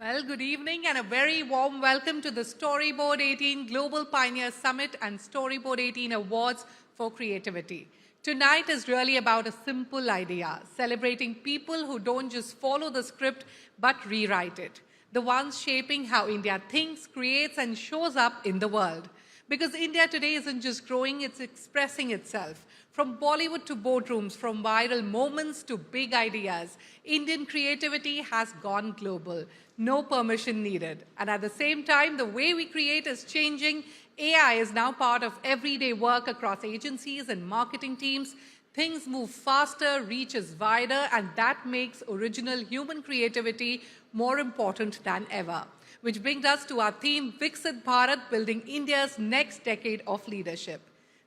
Well, good evening and a very warm welcome to the Storyboard18 Global Pioneers Summit and Storyboard18 Awards for Creativity. Tonight is really about a simple idea, celebrating people who don't just follow the script but rewrite it, the ones shaping how India thinks, creates and shows up in the world. Because India today isn't just growing, it's expressing itself. From Bollywood to boardrooms, from viral moments to big ideas, Indian creativity has gone global. No permission needed. And at the same time, the way we create is changing. AI is now part of everyday work across agencies and marketing teams. Things move faster, reach is wider, and that makes original human creativity more important than ever. Which brings us to our theme, Viksit Bharat, building India's next decade of leadership.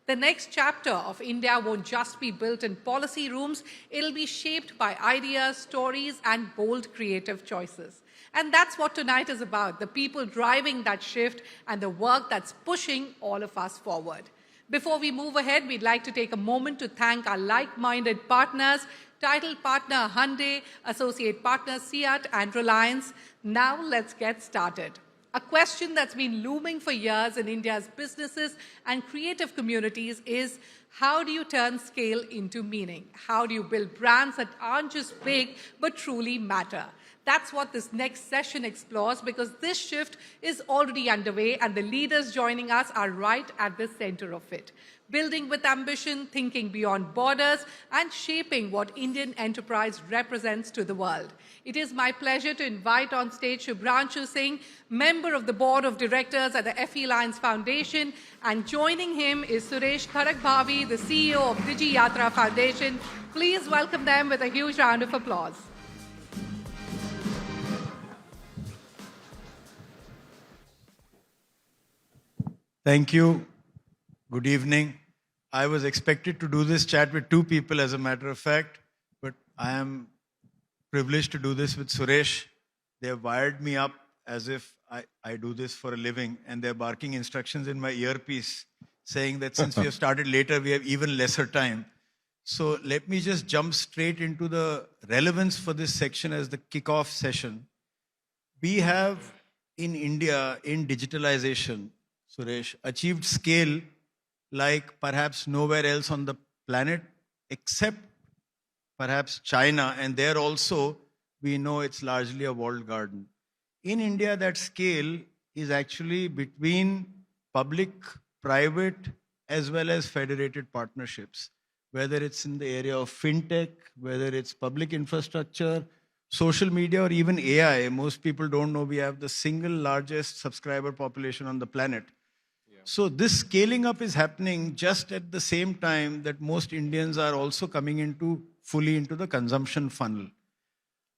The next chapter of India won't just be built in policy rooms, it'll be shaped by ideas, stories, and bold creative choices. And that's what tonight is about, the people driving that shift and the work that's pushing all of us forward. Before we move ahead, we'd like to take a moment to thank our like-minded partners, title partner Hyundai, associate partners Seat and Reliance. Now let's get started. A question that's been looming for years in India's businesses and creative communities is, how do you turn scale into meaning? How do you build brands that aren't just big but truly matter? That's what this next session explores, because this shift is already underway and the leaders joining us are right at the center of it. Building with ambition, thinking beyond borders, and shaping what Indian enterprise represents to the world. It is my pleasure to invite on stage Shubhranshu Singh, member of the Board of Directors at the FE Lions Foundation, and joining him is Suresh Kharakbhavi, the CEO of Digi Yatra Foundation. Please welcome them with a huge round of applause. Thank you. Good evening. I was expected to do this chat with two people, as a matter of fact, but I am privileged to do this with Suresh. They have wired me up as if I do this for a living, and they're barking instructions in my earpiece saying that since we have started later, we have even lesser time. So let me just jump straight into the relevance for this section as the kickoff session. We have in India, in digitalization, Suresh, achieved scale like perhaps nowhere else on the planet, except perhaps China. And there also, we know it's largely a walled garden. In India, that scale is actually between public, private, as well as federated partnerships, whether it's in the area of fintech, whether it's public infrastructure, social media, or even AI. Most people don't know we have the single largest subscriber population on the planet. So this scaling up is happening just at the same time that most Indians are also coming fully into the consumption funnel.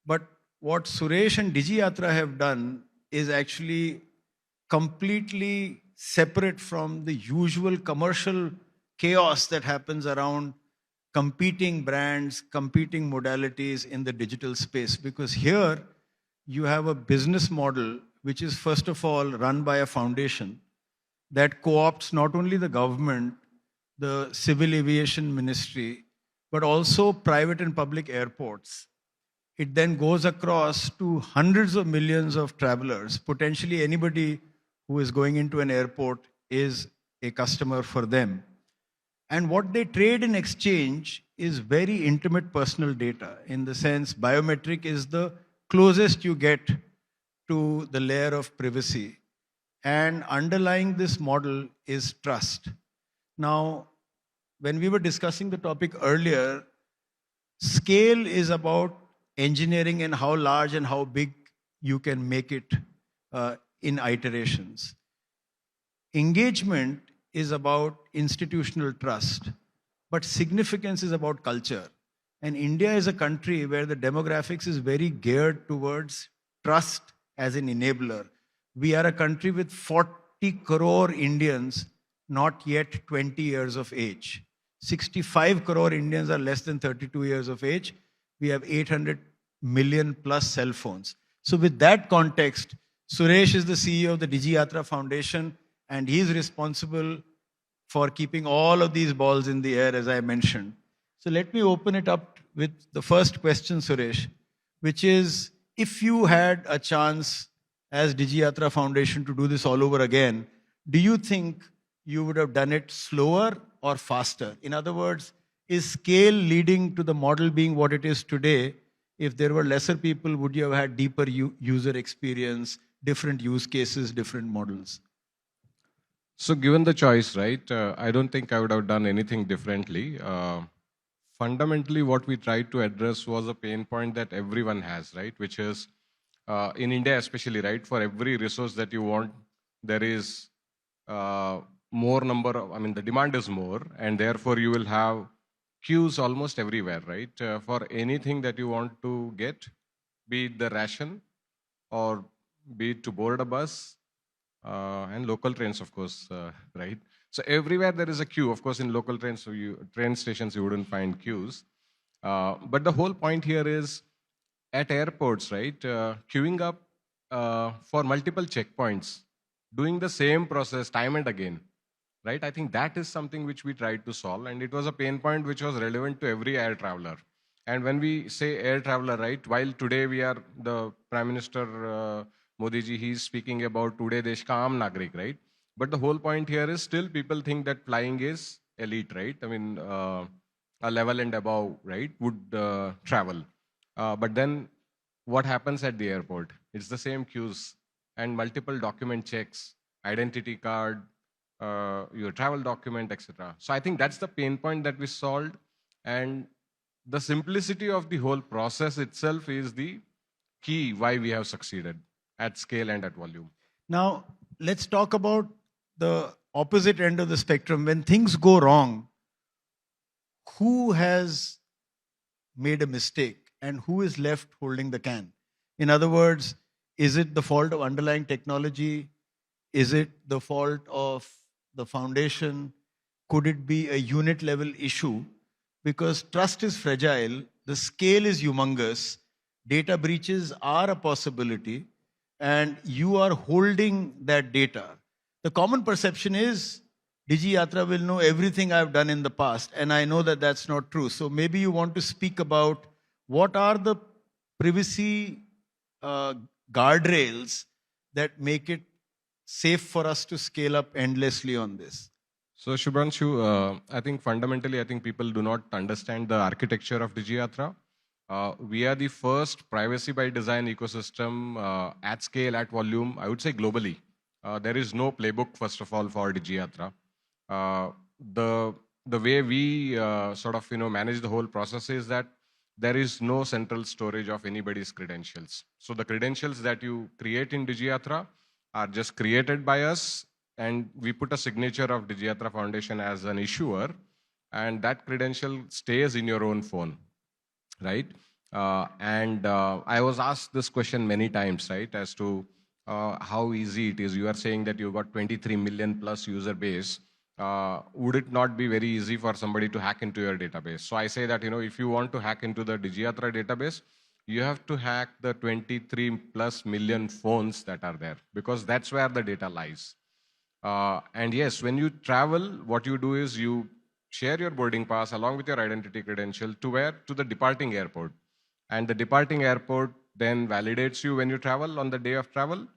But what Suresh and Digi Yatra have done is actually completely separate from the usual commercial chaos that happens around competing brands, competing modalities in the digital space. Because here you have a business model which is first of all run by a foundation that co-opts not only the government, the civil aviation ministry, but also private and public airports. It then goes across to hundreds of millions of travelers. Potentially anybody who is going into an airport is a customer for them. And what they trade in exchange is very intimate personal data. In the sense, biometric is the closest you get to the layer of privacy. And underlying this model is trust. Now, when we were discussing the topic earlier, scale is about engineering and how large and how big you can make it in iterations. Engagement is about institutional trust, but significance is about culture. And India is a country where the demographics is very geared towards trust as an enabler. We are a country with 40 crore Indians not yet 20 years of age. 65 crore Indians are less than 32 years of age. We have 800 million plus cell phones. So with that context, Suresh is the CEO of the Digi Yatra Foundation, and he's responsible for keeping all of these balls in the air, as I mentioned. So let me open it up with the first question, Suresh, which is, if you had a chance as DigiYatra Foundation to do this all over again, do you think you would have done it slower or faster? In other words, is scale leading to the model being what it is today? If there were lesser people, would you have had deeper user experience, different use cases, different models? So given the choice, right, I don't think I would have done anything differently. Fundamentally, what we tried to address was a pain point that everyone has, right, which is in India especially, right, for every resource that you want, there is more number of, I mean, the demand is more, and therefore you will have queues almost everywhere, right, for anything that you want to get, be it the ration or be it to board a bus, and local trains, of course, right? So everywhere there is a queue. Of course, in local trains, so train stations, you wouldn't find queues. But the whole point here is at airports, right? Queuing up for multiple checkpoints, doing the same process time and again, right? I think that is something which we tried to solve, and it was a pain point which was relevant to every air traveler. And when we say air traveler, right, while today we are the Prime Minister Modi ji, he's speaking about today desh ka aam nagrik, right? But the whole point here is still people think that flying is elite, right? I mean, a level and above, right, would travel. But then what happens at the airport? It's the same queues and multiple document checks, identity card, your travel document, etc. So I think that's the pain point that we solved. And the simplicity of the whole process itself is the key why we have succeeded at scale and at volume. Now, let's talk about the opposite end of the spectrum. When things go wrong, who has made a mistake and who is left holding the can? In other words, is it the fault of underlying technology? Is it the fault of the foundation? Could it be a unit level issue? Because trust is fragile, the scale is humongous, data breaches are a possibility, and you are holding that data. The common perception is DigiYatra will know everything I've done in the past, and I know that that's not true. So maybe you want to speak about what are the privacy guardrails that make it safe for us to scale up endlessly on this. So Shubhranshu, I think fundamentally, I think people do not understand the architecture of DigiYatra. We are the first privacy by design ecosystem at scale, at volume, I would say globally. There is no playbook, first of all, for DigiYatra. The way we sort of manage the whole process is that there is no central storage of anybody's credentials. So the credentials that you create in DigiYatra are just created by us, and we put a signature of DigiYatra Foundation as an issuer, and that credential stays in your own phone, right? I was asked this question many times, right, as to how easy it is. You are saying that you got 23 million plus user base. Would it not be very easy for somebody to hack into your database? So I say that, if you want to hack into the DigiYatra database, you have to hack the 23 plus million phones that are there, because that's where the data lies. And yes, when you travel, what you do is you share your boarding pass along with your identity credential to where? To the departing airport. And the departing airport then validates you when you travel on the day of travel.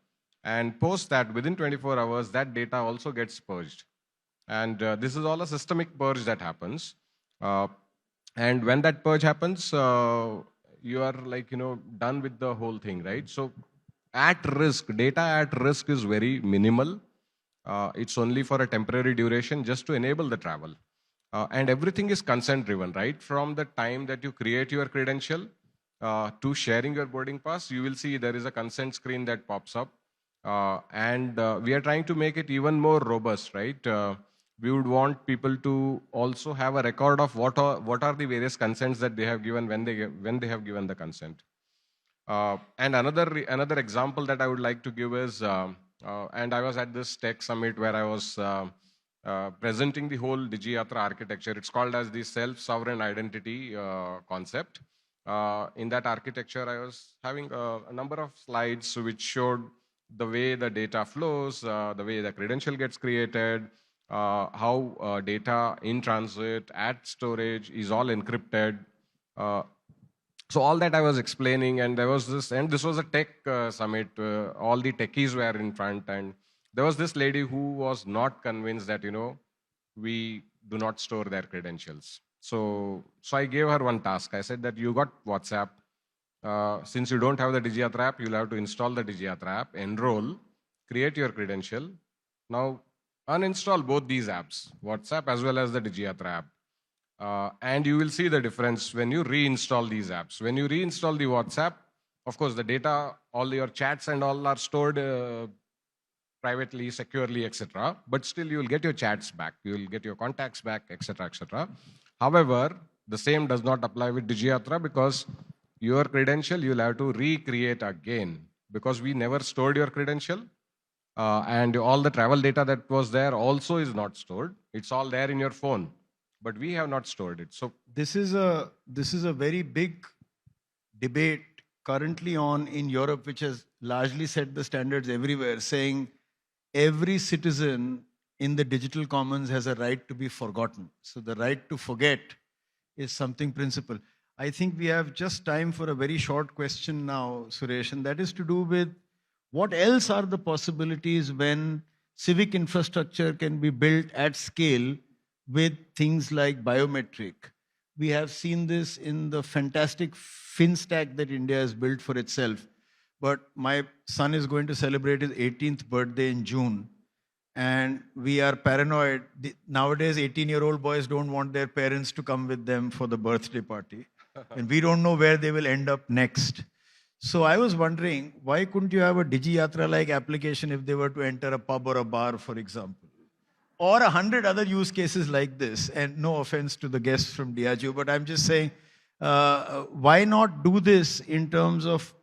And post that, within 24 hours, that data also gets purged. And this is all a systemic purge that happens. And when that purge happens, you are done with the whole thing, right? So at risk, data at risk is very minimal. It's only for a temporary duration just to enable the travel. And everything is consent driven, right? From the time that you create your credential to sharing your boarding pass, you will see there is a consent screen that pops up. And we are trying to make it even more robust, right? We would want people to also have a record of what are the various consents that they have given when they have given the consent. And another example that I would like to give is, and I was at this tech summit where I was presenting the whole DigiYatra architecture. It's called as the self-sovereign identity concept. In that architecture, I was having a number of slides which showed the way the data flows, the way the credential gets created, how data in transit, at storage is all encrypted. So all that I was explaining, and there was this, and this was a tech summit. All the techies were in front, and there was this lady who was not convinced that we do not store their credentials. So I gave her one task. I said that you got WhatsApp. Since you don't have the DigiYatra app, you'll have to install the DigiYatra app, enroll, create your credential. Now uninstall both these apps, WhatsApp as well as the DigiYatra app. And you will see the difference when you reinstall these apps. When you reinstall the WhatsApp, of course, the data, all your chats and all are stored privately, securely, etc. But still, you will get your chats back. You will get your contacts back, etc., etc. However, the same does not apply with DigiYatra because your credential you'll have to recreate again because we never stored your credential. And all the travel data that was there also is not stored. It's all there in your phone, but we have not stored it. So this is a very big debate currently on in Europe, which has largely set the standards everywhere, saying every citizen in the digital commons has a right to be forgotten. So the right to forget is something principle. I think we have just time for a very short question now, Suresh, and that is to do with what else are the possibilities when civic infrastructure can be built at scale with things like biometric. We have seen this in the fantastic FinStack that India has built for itself. But my son is going to celebrate his 18th birthday in June. And we are paranoid. Nowadays, 18-year-old boys don't want their parents to come with them for the birthday party. And we don't know where they will end up next. So I was wondering, why couldn't you have a DigiYatra-like application if they were to enter a pub or a bar, for example? Or 100 other use cases like this. And no offense to the guests from Diageo, but I'm just saying, why not do this in terms of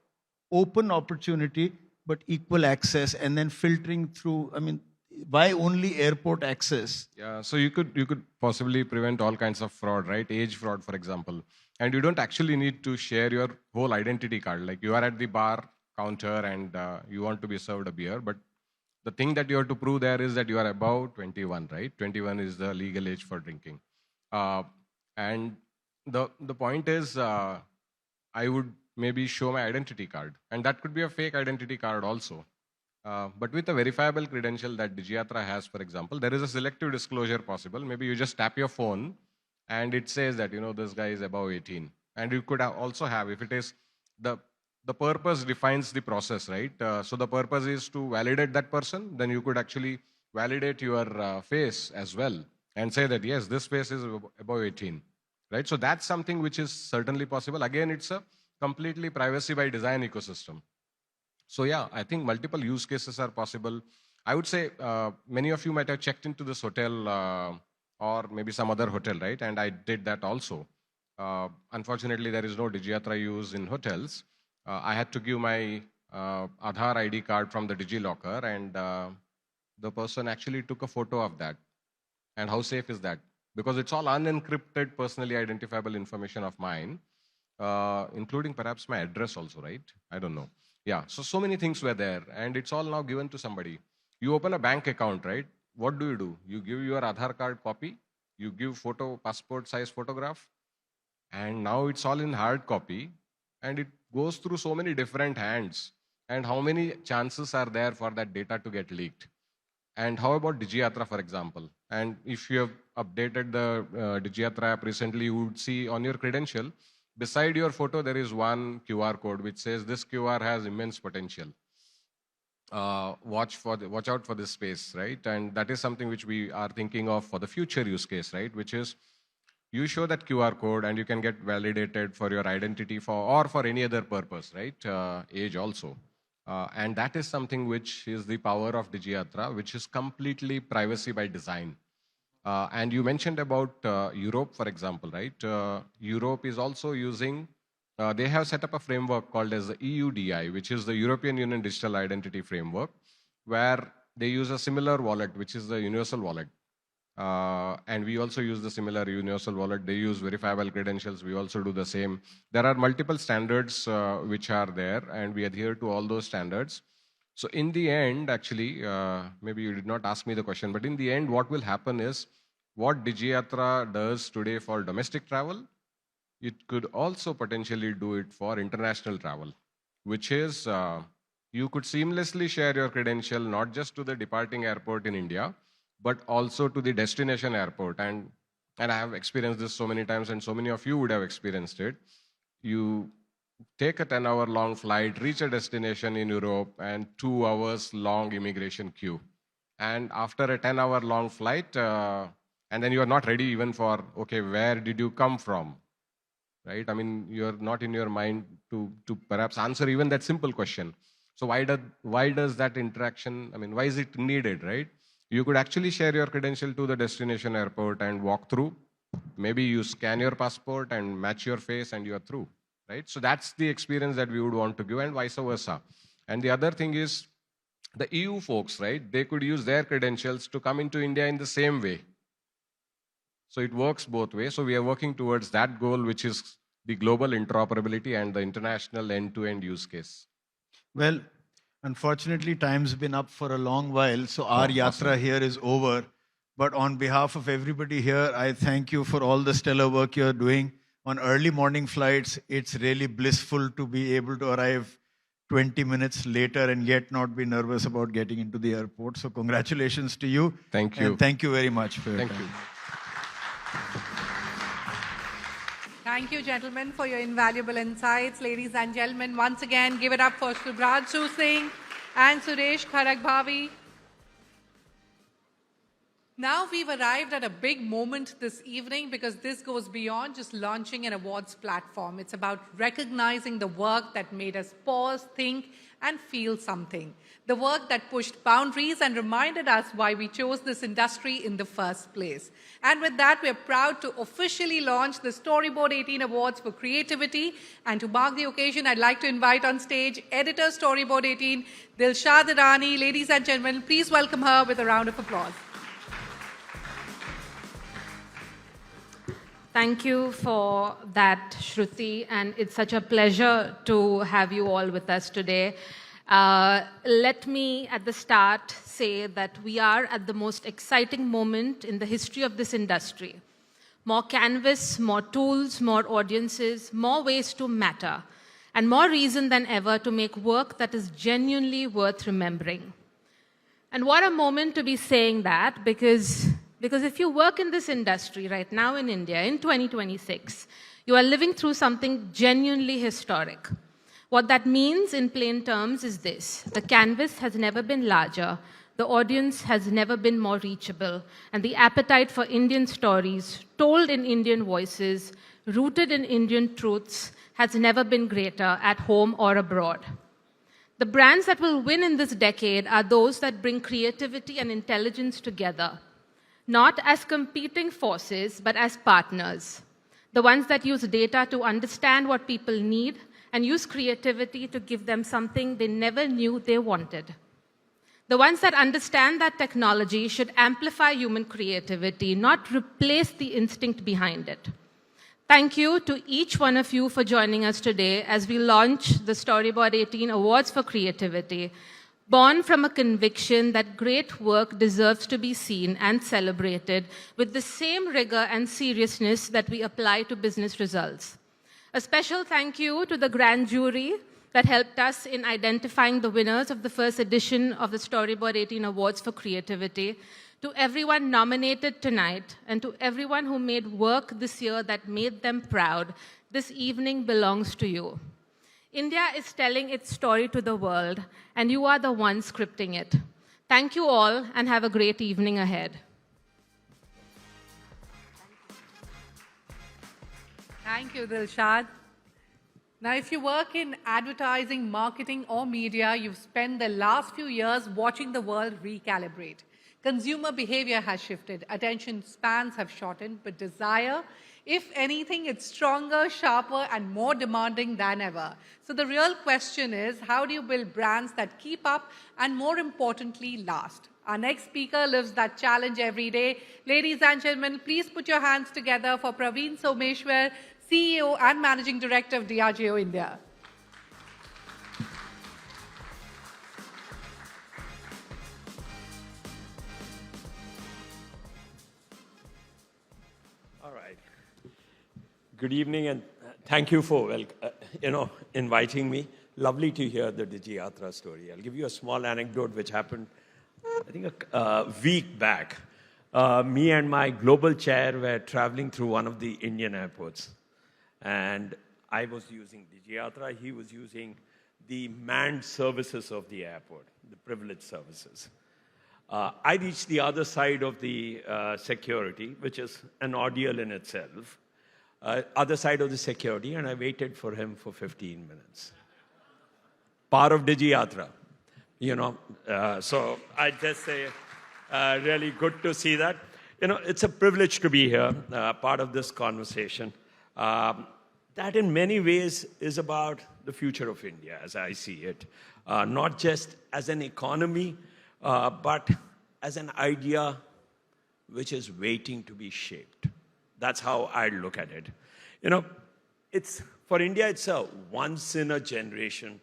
open opportunity, but equal access, and then filtering through, I mean, why only airport access? yeah, so you could possibly prevent all kinds of fraud, right? Age fraud, for example. And you don't actually need to share your whole identity card. Like you are at the bar counter and you want to be served a beer, but the thing that you have to prove there is that you are above 21, right? 21 is the legal age for drinking. And the point is, I would maybe show my identity card, and that could be a fake identity card also. But with a verifiable credential that DigiYatra has, for example, there is a selective disclosure possible. Maybe you just tap your phone and it says that, this guy is above 18. And you could also have, if it is the purpose defines the process, right? So the purpose is to validate that person, then you could actually validate your face as well and say that, yes, this face is above 18, right? So that's something which is certainly possible. Again, it's a completely privacy by design ecosystem. So yeah, I think multiple use cases are possible. I would say many of you might have checked into this hotel or maybe some other hotel, right? And I did that also. Unfortunately, there is no DigiYatra use in hotels. I had to give my Aadhaar ID card from the DigiLocker, and the person actually took a photo of that. And how safe is that? Because it's all unencrypted, personally identifiable information of mine, including perhaps my address also, right? I don't know. Yeah, so many things were there, and it's all now given to somebody. You open a bank account, right? What do? You give your Aadhaar card copy, you give passport size photograph, and now it's all in hard copy, and it goes through so many different hands. And how many chances are there for that data to get leaked? And how about DigiYatra, for example? And if you have updated the DigiYatra app recently, you would see on your credential, beside your photo, there is one QR code which says this QR has immense potential. Watch out for this space, right? And that is something which we are thinking of for the future use case, right? Which is you show that QR code and you can get validated for your identity or for any other purpose, right? Age also. And that is something which is the power of DigiYatra, which is completely privacy by design. And you mentioned about Europe, for example, right? Europe is also using, they have set up a framework called as the EUDI, which is the European Union Digital Identity Framework, where they use a similar wallet, which is the universal wallet. And we also use the similar universal wallet. They use verifiable credentials. We also do the same. There are multiple standards which are there, and we adhere to all those standards. So in the end, actually, maybe you did not ask me the question, but in the end, what will happen is what DigiYatra does today for domestic travel, it could also potentially do it for international travel, which is you could seamlessly share your credential not just to the departing airport in India, but also to the destination airport. And I have experienced this so many times, and so many of you would have experienced it. You take a 10-hour long flight, reach a destination in Europe, and 2 hours long immigration queue. And after a 10-hour long flight, and then you are not ready even for, okay, where did you come from? Right? I mean, you're not in your mind to perhaps answer even that simple question. So why does that interaction, I mean, why is it needed, right? You could actually share your credential to the destination airport and walk through. Maybe you scan your passport and match your face and you're through, right? So that's the experience that we would want to give, and vice versa. And the other thing is the EU folks, right? They could use their credentials to come into India in the same way. So it works both ways. So we are working towards that goal, which is the global interoperability and the international end-to-end use case. Well, unfortunately, time's been up for a long while, so our yatra here is over. But on behalf of everybody here, I thank you for all the stellar work you're doing. On early morning flights, it's really blissful to be able to arrive 20 minutes later and yet not be nervous about getting into the airport. So congratulations to you. Thank you. And thank you very much for your Thank time. you. Thank you, gentlemen, for your invaluable insights. Ladies and gentlemen, once again, give it up for Subhranshu Singh and Suresh Kharagbavi. Now we've arrived at a big moment this evening because this goes beyond just launching an awards platform. It's about recognizing the work that made us pause, think, and feel something. The work that pushed boundaries and reminded us why we chose this industry in the first place. And with that, we're proud to officially launch the Storyboard 18 Awards for Creativity. And to mark the occasion, I'd like to invite on stage editor Storyboard 18, Dilshad Irani. Ladies and gentlemen, please welcome her with a round of applause. Thank you for that, Shruti, and it's such a pleasure to have you all with us today. Let me, at the start, say that we are at the most exciting moment in the history of this industry. More canvas, more tools, more audiences, more ways to matter, and more reason than ever to make work that is genuinely worth remembering. And what a moment to be saying that, because if you work in this industry right now in India in 2026, you are living through something genuinely historic. What that means in plain terms is this: the canvas has never been larger, the audience has never been more reachable, and the appetite for Indian stories told in Indian voices, rooted in Indian truths, has never been greater at home or abroad. The brands that will win in this decade are those that bring creativity and intelligence together, not as competing forces, but as partners. The ones that use data to understand what people need and use creativity to give them something they never knew they wanted. The ones that understand that technology should amplify human creativity, not replace the instinct behind it. Thank you to each one of you for joining us today as we launch the Storyboard 18 Awards for Creativity, born from a conviction that great work deserves to be seen and celebrated with the same rigor and seriousness that we apply to business results. A special thank you to the grand jury that helped us in identifying the winners of the first edition of the Storyboard 18 Awards for Creativity, to everyone nominated tonight, and to everyone who made work this year that made them proud. This evening belongs to you. India is telling its story to the world, and you are the ones scripting it. Thank you all, and have a great evening ahead. Thank you, Dilshad. Now, if you work in advertising, marketing, or media, you've spent the last few years watching the world recalibrate. Consumer behavior has shifted, attention spans have shortened, but desire, if anything, it's stronger, sharper, and more demanding than ever. So the real question is, how do you build brands that keep up and, more importantly, last? Our next speaker lives that challenge every day. Ladies and gentlemen, please put your hands together for Praveen Someshwar, CEO and Managing Director of Diageo India. Good evening, and thank you for inviting me. Lovely to hear the Digiyatra story. I'll give you a small anecdote which happened, I think, a week back. Me and my global chair were traveling through one of the Indian airports, and I was using Digiyatra. He was using the manned services of the airport, the privileged services. I reached the other side of the security, which is an ordeal in itself. Other side of the security, and I waited for him for 15 minutes. Part of Digiyatra, so I just say, really good to see that. It's a privilege to be here, part of this conversation. That in many ways is about the future of India, as I see it. Not just as an economy, but as an idea which is waiting to be shaped. That's how I look at it. For India, it's a once-in-a-generation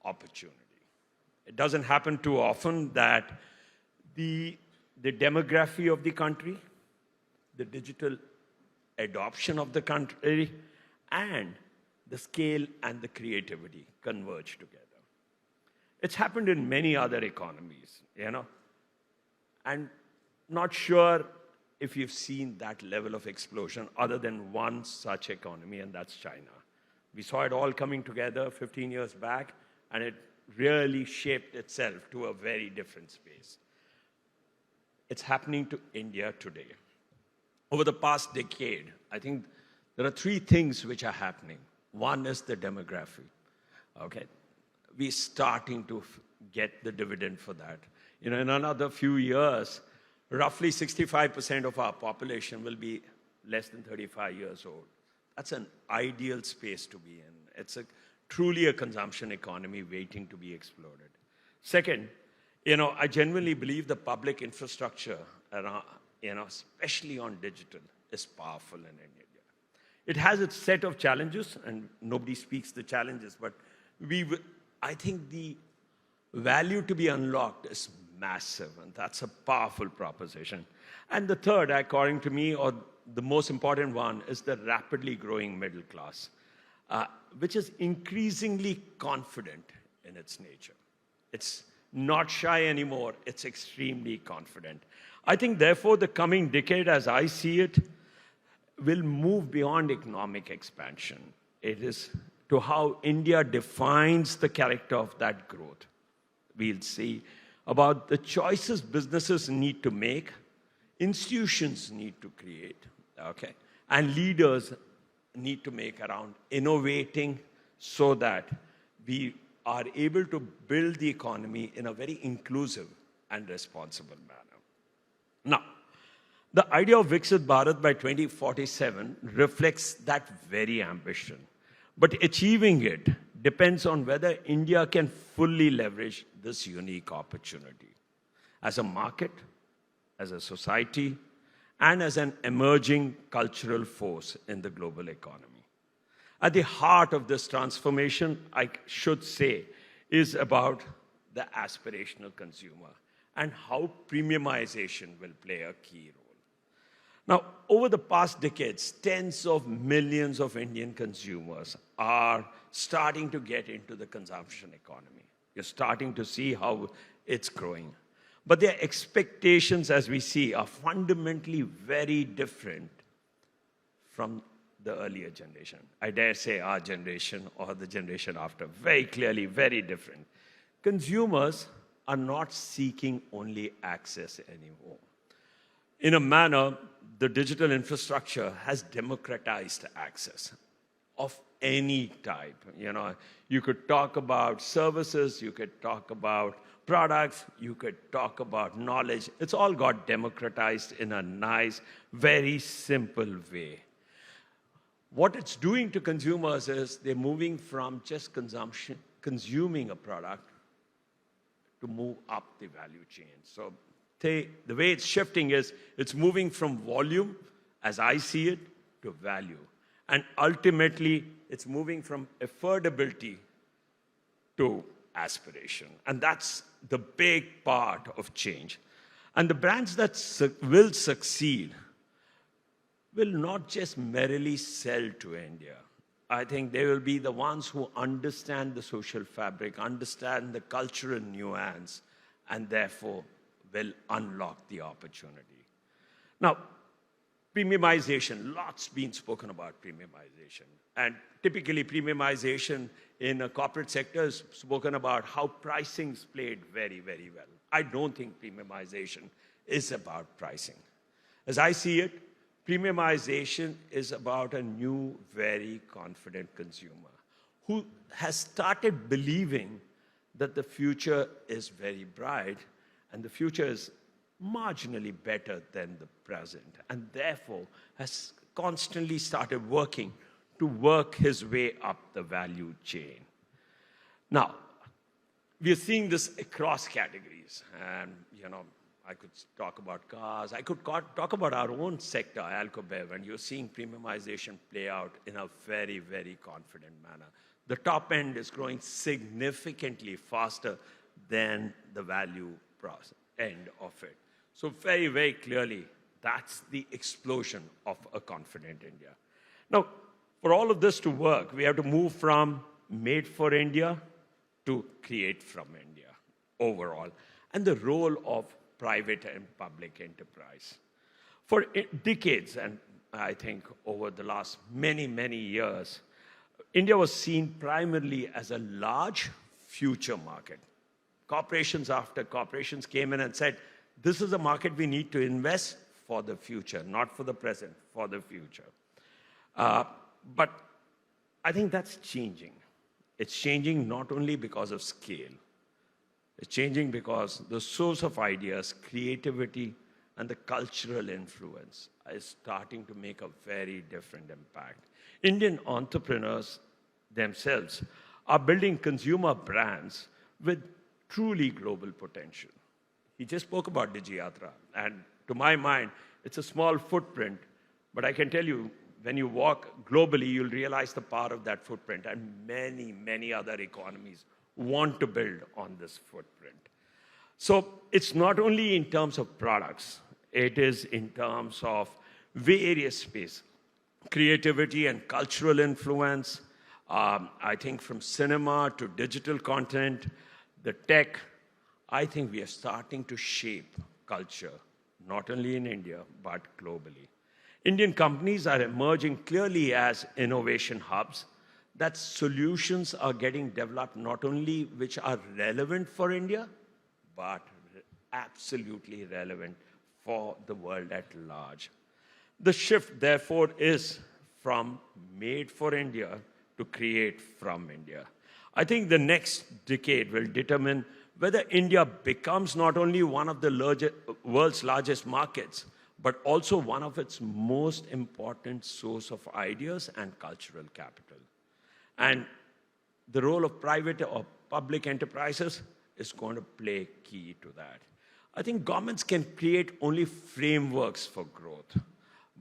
opportunity. It doesn't happen too often that the demography of the country, the digital adoption of the country, and the scale and the creativity converge together. It's happened in many other economies, and not sure if you've seen that level of explosion other than one such economy, and that's China. We saw it all coming together 15 years back, and it really shaped itself to a very different space. It's happening to India today. Over the past decade, I think there are three things which are happening. One is the demography. Okay, we're starting to get the dividend for that. In another few years, roughly 65% of our population will be less than 35 years old. That's an ideal space to be in. It's truly a consumption economy waiting to be exploded. Second, I genuinely believe the public infrastructure, especially on digital, is powerful in India. It has its set of challenges, and nobody speaks the challenges, but I think the value to be unlocked is massive, and that's a powerful proposition. And the third, according to me, or the most important one, is the rapidly growing middle class, which is increasingly confident in its nature. It's not shy anymore, it's extremely confident. I think, therefore, the coming decade, as I see it, will move beyond economic expansion. It is to how India defines the character of that growth. We'll see about the choices businesses need to make, institutions need to create, okay, and leaders need to make around innovating so that we are able to build the economy in a very inclusive and responsible manner. Now, the idea of Viksit Bharat by 2047 reflects that very ambition. But achieving it depends on whether India can fully leverage this unique opportunity as a market, as a society, and as an emerging cultural force in the global economy. At the heart of this transformation, I should say, is about the aspirational consumer and how premiumization will play a key role. Now, over the past decades, tens of millions of Indian consumers are starting to get into the consumption economy. You're starting to see how it's growing. But their expectations, as we see, are fundamentally very different from the earlier generation. I dare say our generation or the generation after. Very clearly, very different. Consumers are not seeking only access anymore. In a manner, the digital infrastructure has democratized access of any type. You could talk about services, you could talk about products, you could talk about knowledge. It's all got democratized in a nice, very simple way. What it's doing to consumers is they're moving from just consuming a product to move up the value chain. So the way it's shifting is it's moving from volume, as I see it, to value. And ultimately, it's moving from affordability to aspiration. And that's the big part of change. And the brands that will succeed will not just merely sell to India. I think they will be the ones who understand the social fabric, understand the cultural nuance, and therefore will unlock the opportunity. Now, premiumization, lots been spoken about premiumization. And typically premiumization in a corporate sector is spoken about how pricing's played very, very well. I don't think premiumization is about pricing. As I see it, premiumization is about a new, very confident consumer who has started believing that the future is very bright and the future is marginally better than the present, and therefore has constantly started working to work his way up the value chain. Now, we are seeing this across categories, and I could talk about cars, I could talk about our own sector, Alcobev, and you're seeing premiumization play out in a very, very confident manner. The top end is growing significantly faster than the value end of it. So very, very clearly, that's the explosion of a confident India. Now, for all of this to work, we have to move from made for India to create from India overall, and the role of private and public enterprise. For decades, and I think over the last many, many years, India was seen primarily as a large future market. Corporations after corporations came in and said, this is a market we need to invest for the future, not for the present, for the future. But I think that's changing. It's changing not only because of scale. It's changing because the source of ideas, creativity, and the cultural influence is starting to make a very different impact. Indian entrepreneurs themselves are building consumer brands with truly global potential. He just spoke about Digiyatra, and to my mind, it's a small footprint, but I can tell you, when you walk globally, you'll realize the power of that footprint, and many, many other economies want to build on this footprint. So it's not only in terms of products, it is in terms of various spaces, creativity and cultural influence. I think from cinema to digital content, the tech, I think we are starting to shape culture, not only in India, but globally. Indian companies are emerging clearly as innovation hubs, that solutions are getting developed not only which are relevant for India, but absolutely relevant for the world at large. The shift, therefore, is from made for India to create from India. I think the next decade will determine whether India becomes not only one of the world's largest markets, but also one of its most important source of ideas and cultural capital. And the role of private or public enterprises is going to play key to that. I think governments can create only frameworks for growth,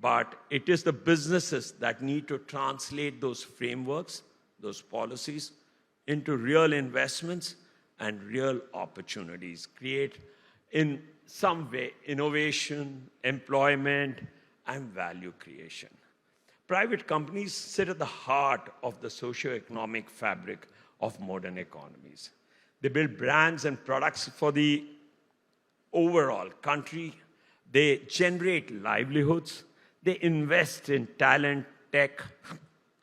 but it is the businesses that need to translate those frameworks, those policies, into real investments and real opportunities, create in some way innovation, employment, and value creation. Private companies sit at the heart of the socio-economic fabric of modern economies. They build brands and products for the overall country. They generate livelihoods. They invest in talent, tech.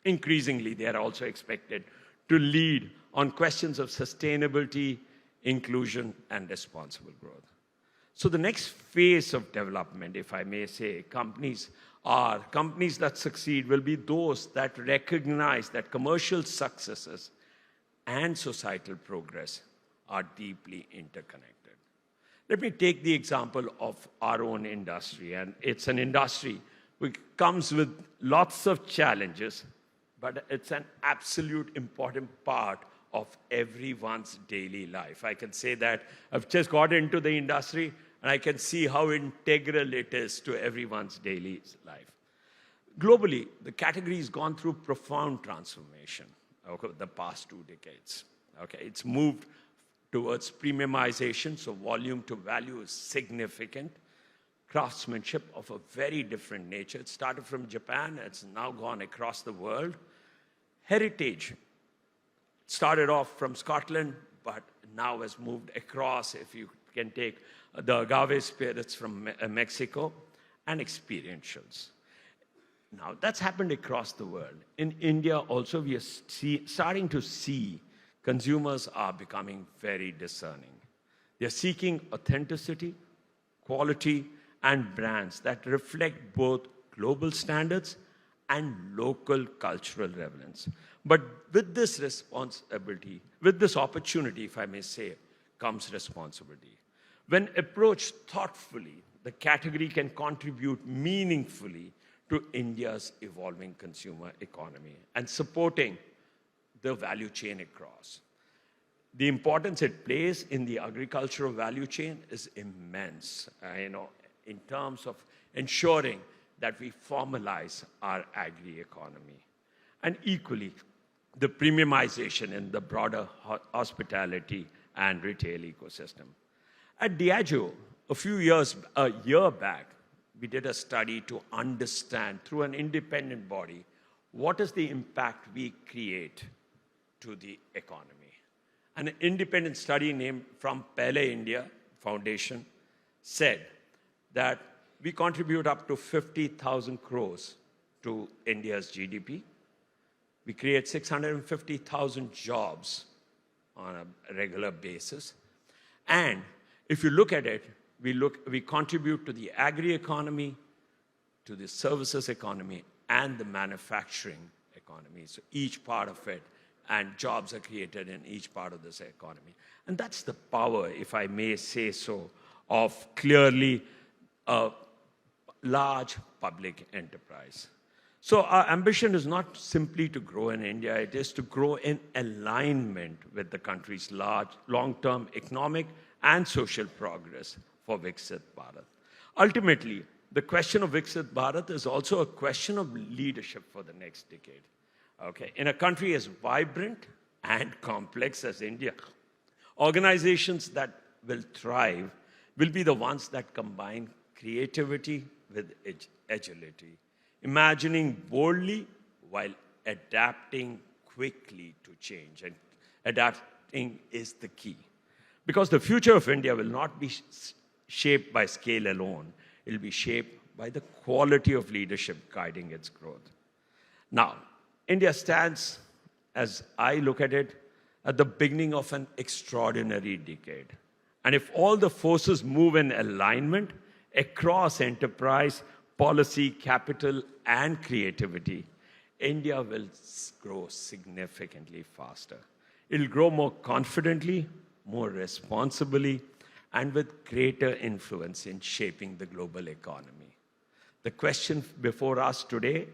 Increasingly, they are also expected to lead on questions of sustainability, inclusion, and responsible growth. So the next phase of development, if I may say, companies that succeed will be those that recognize that commercial successes and societal progress are deeply interconnected. Let me take the example of our own industry, and it's an industry which comes with lots of challenges, but it's an absolute important part of everyone's daily life. I can say that I've just got into the industry, and I can see how integral it is to everyone's daily life. Globally, the category has gone through profound transformation over the past 2 decades. Okay, it's moved towards premiumization, so volume to value is significant. craftsmanship of a very different nature. It started from Japan, it's now gone across the world. Heritage started off from Scotland, but now has moved across, if you can take the agave spirits from Mexico, and experientials. Now, that's happened across the world. In India also, we are starting to see consumers are becoming very discerning. They're seeking authenticity, quality, and brands that reflect both global standards and local cultural relevance. But with this responsibility, with this opportunity, if I may say, comes responsibility. When approached thoughtfully, the category can contribute meaningfully to India's evolving consumer economy and supporting the value chain across. The importance it plays in the agricultural value chain is immense, in terms of ensuring that we formalize our agri-economy. And equally, the premiumization in the broader hospitality and retail ecosystem. At Diageo, a year back, we did a study to understand through an independent body what is the impact we create to the economy. An independent study named from Pehle India Foundation said that we contribute up to 50,000 crores to India's GDP. We create 650,000 jobs on a regular basis. And if you look at it, we contribute to the agri-economy, to the services economy, and the manufacturing economy. So each part of it, and jobs are created in each part of this economy. And that's the power, if I may say so, of clearly a large public enterprise. So our ambition is not simply to grow in India, it is to grow in alignment with the country's large, long-term economic and social progress for Viksit Bharat. Ultimately, the question of Viksit Bharat is also a question of leadership for the next decade. Okay? In a country as vibrant and complex as India, organizations that will thrive will be the ones that combine creativity with agility, imagining boldly while adapting quickly to change. And adapting is the key. Because the future of India will not be shaped by scale alone. It will be shaped by the quality of leadership guiding its growth. Now, India stands, as I look at it, at the beginning of an extraordinary decade. And if all the forces move in alignment across enterprise, policy, capital, and creativity, India will grow significantly faster. It will grow more confidently, more responsibly, and with greater influence in shaping the global economy. The question before us today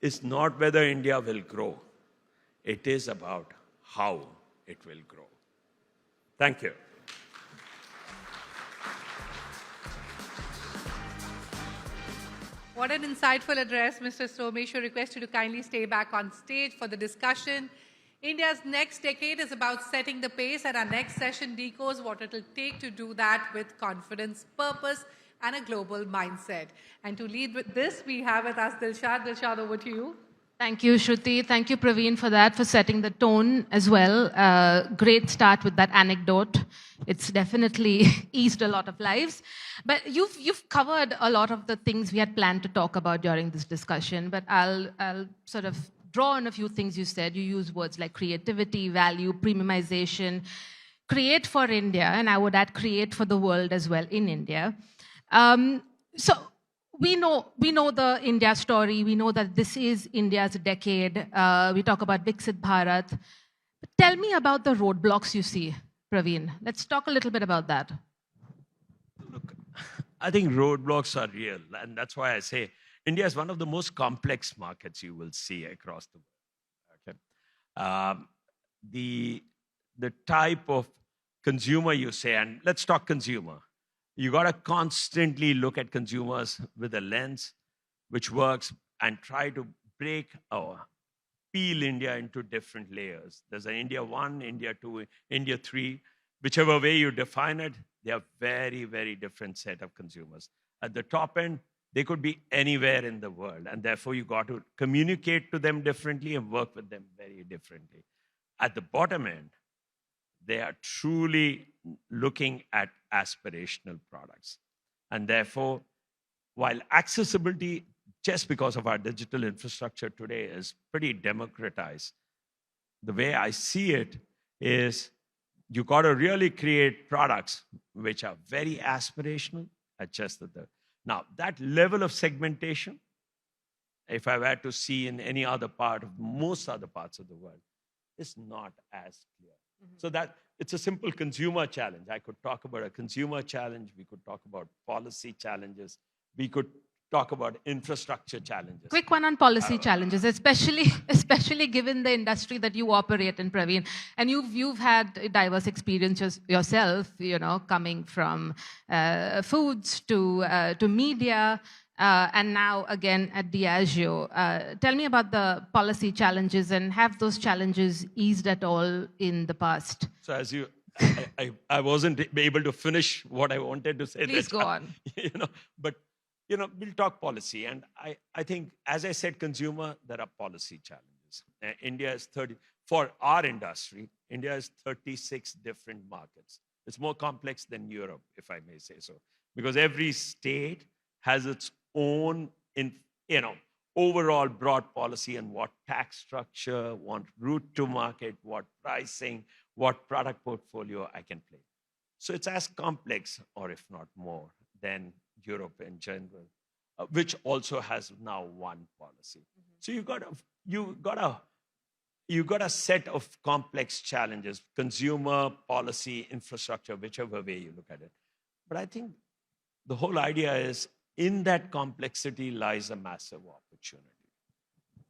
is not whether India will grow. It is about how it will grow. Thank you. What an insightful address, Mr. Someshwar. Request you to kindly stay back on stage for the discussion. India's next decade is about setting the pace, and our next session decodes what it will take to do that with confidence, purpose, and a global mindset. And to lead with this, we have with us Dilshad. Dilshad, over to you. Thank you, Shruti. Thank you, Praveen, for that, for setting the tone as well. Great start with that anecdote. It's definitely eased a lot of lives. But you've covered a lot of the things we had planned to talk about during this discussion, but I'll sort of draw on a few things you said. You use words like creativity, value, premiumization, create for India, and I would add create for the world as well in India. So we know the India story. We know that this is India's decade. We talk about Viksit Bharat. But tell me about the roadblocks you see, Praveen. Let's talk a little bit about that. Look, I think roadblocks are real, and that's why I say India is one of the most complex markets you will see across the world. Okay? The type of consumer you say, and let's talk consumer. You got to constantly look at consumers with a lens which works and try to peel India into different layers. There's an India 1, India 2, India 3. Whichever way you define it, they are very, very different set of consumers. At the top end, they could be anywhere in the world. And therefore, you got to communicate to them differently and work with them very differently. At the bottom end, they are truly looking at aspirational products. And therefore, while accessibility, just because of our digital infrastructure today, is pretty democratized, the way I see it is you got to really create products which are very aspirational at just the. Now, that level of segmentation, if I were to see in any other part of most other parts of the world, is not as clear. So that it's a simple consumer challenge. I could talk about a consumer challenge. We could talk about policy challenges. We could talk about infrastructure challenges. Quick one on policy challenges, especially given the industry that you operate in, Praveen. And you've had diverse experiences yourself, coming from foods to media, and now again at Diageo. Tell me about the policy challenges, and have those challenges eased at all in the past? So as I wasn't able to finish what I wanted to say. Please go on. But we'll talk policy. And I think, as I said, consumer, there are policy challenges. India is for our industry, India has 36 different markets. It's more complex than Europe, if I may say so, because every state has its own, overall broad policy and what tax structure, what route to market, what pricing, what product portfolio I can play. So it's as complex, or if not more, than Europe in general, which also has now one policy. So you got a set of complex challenges: consumer, policy, infrastructure, whichever way you look at it. But I think the whole idea is, in that complexity lies a massive opportunity.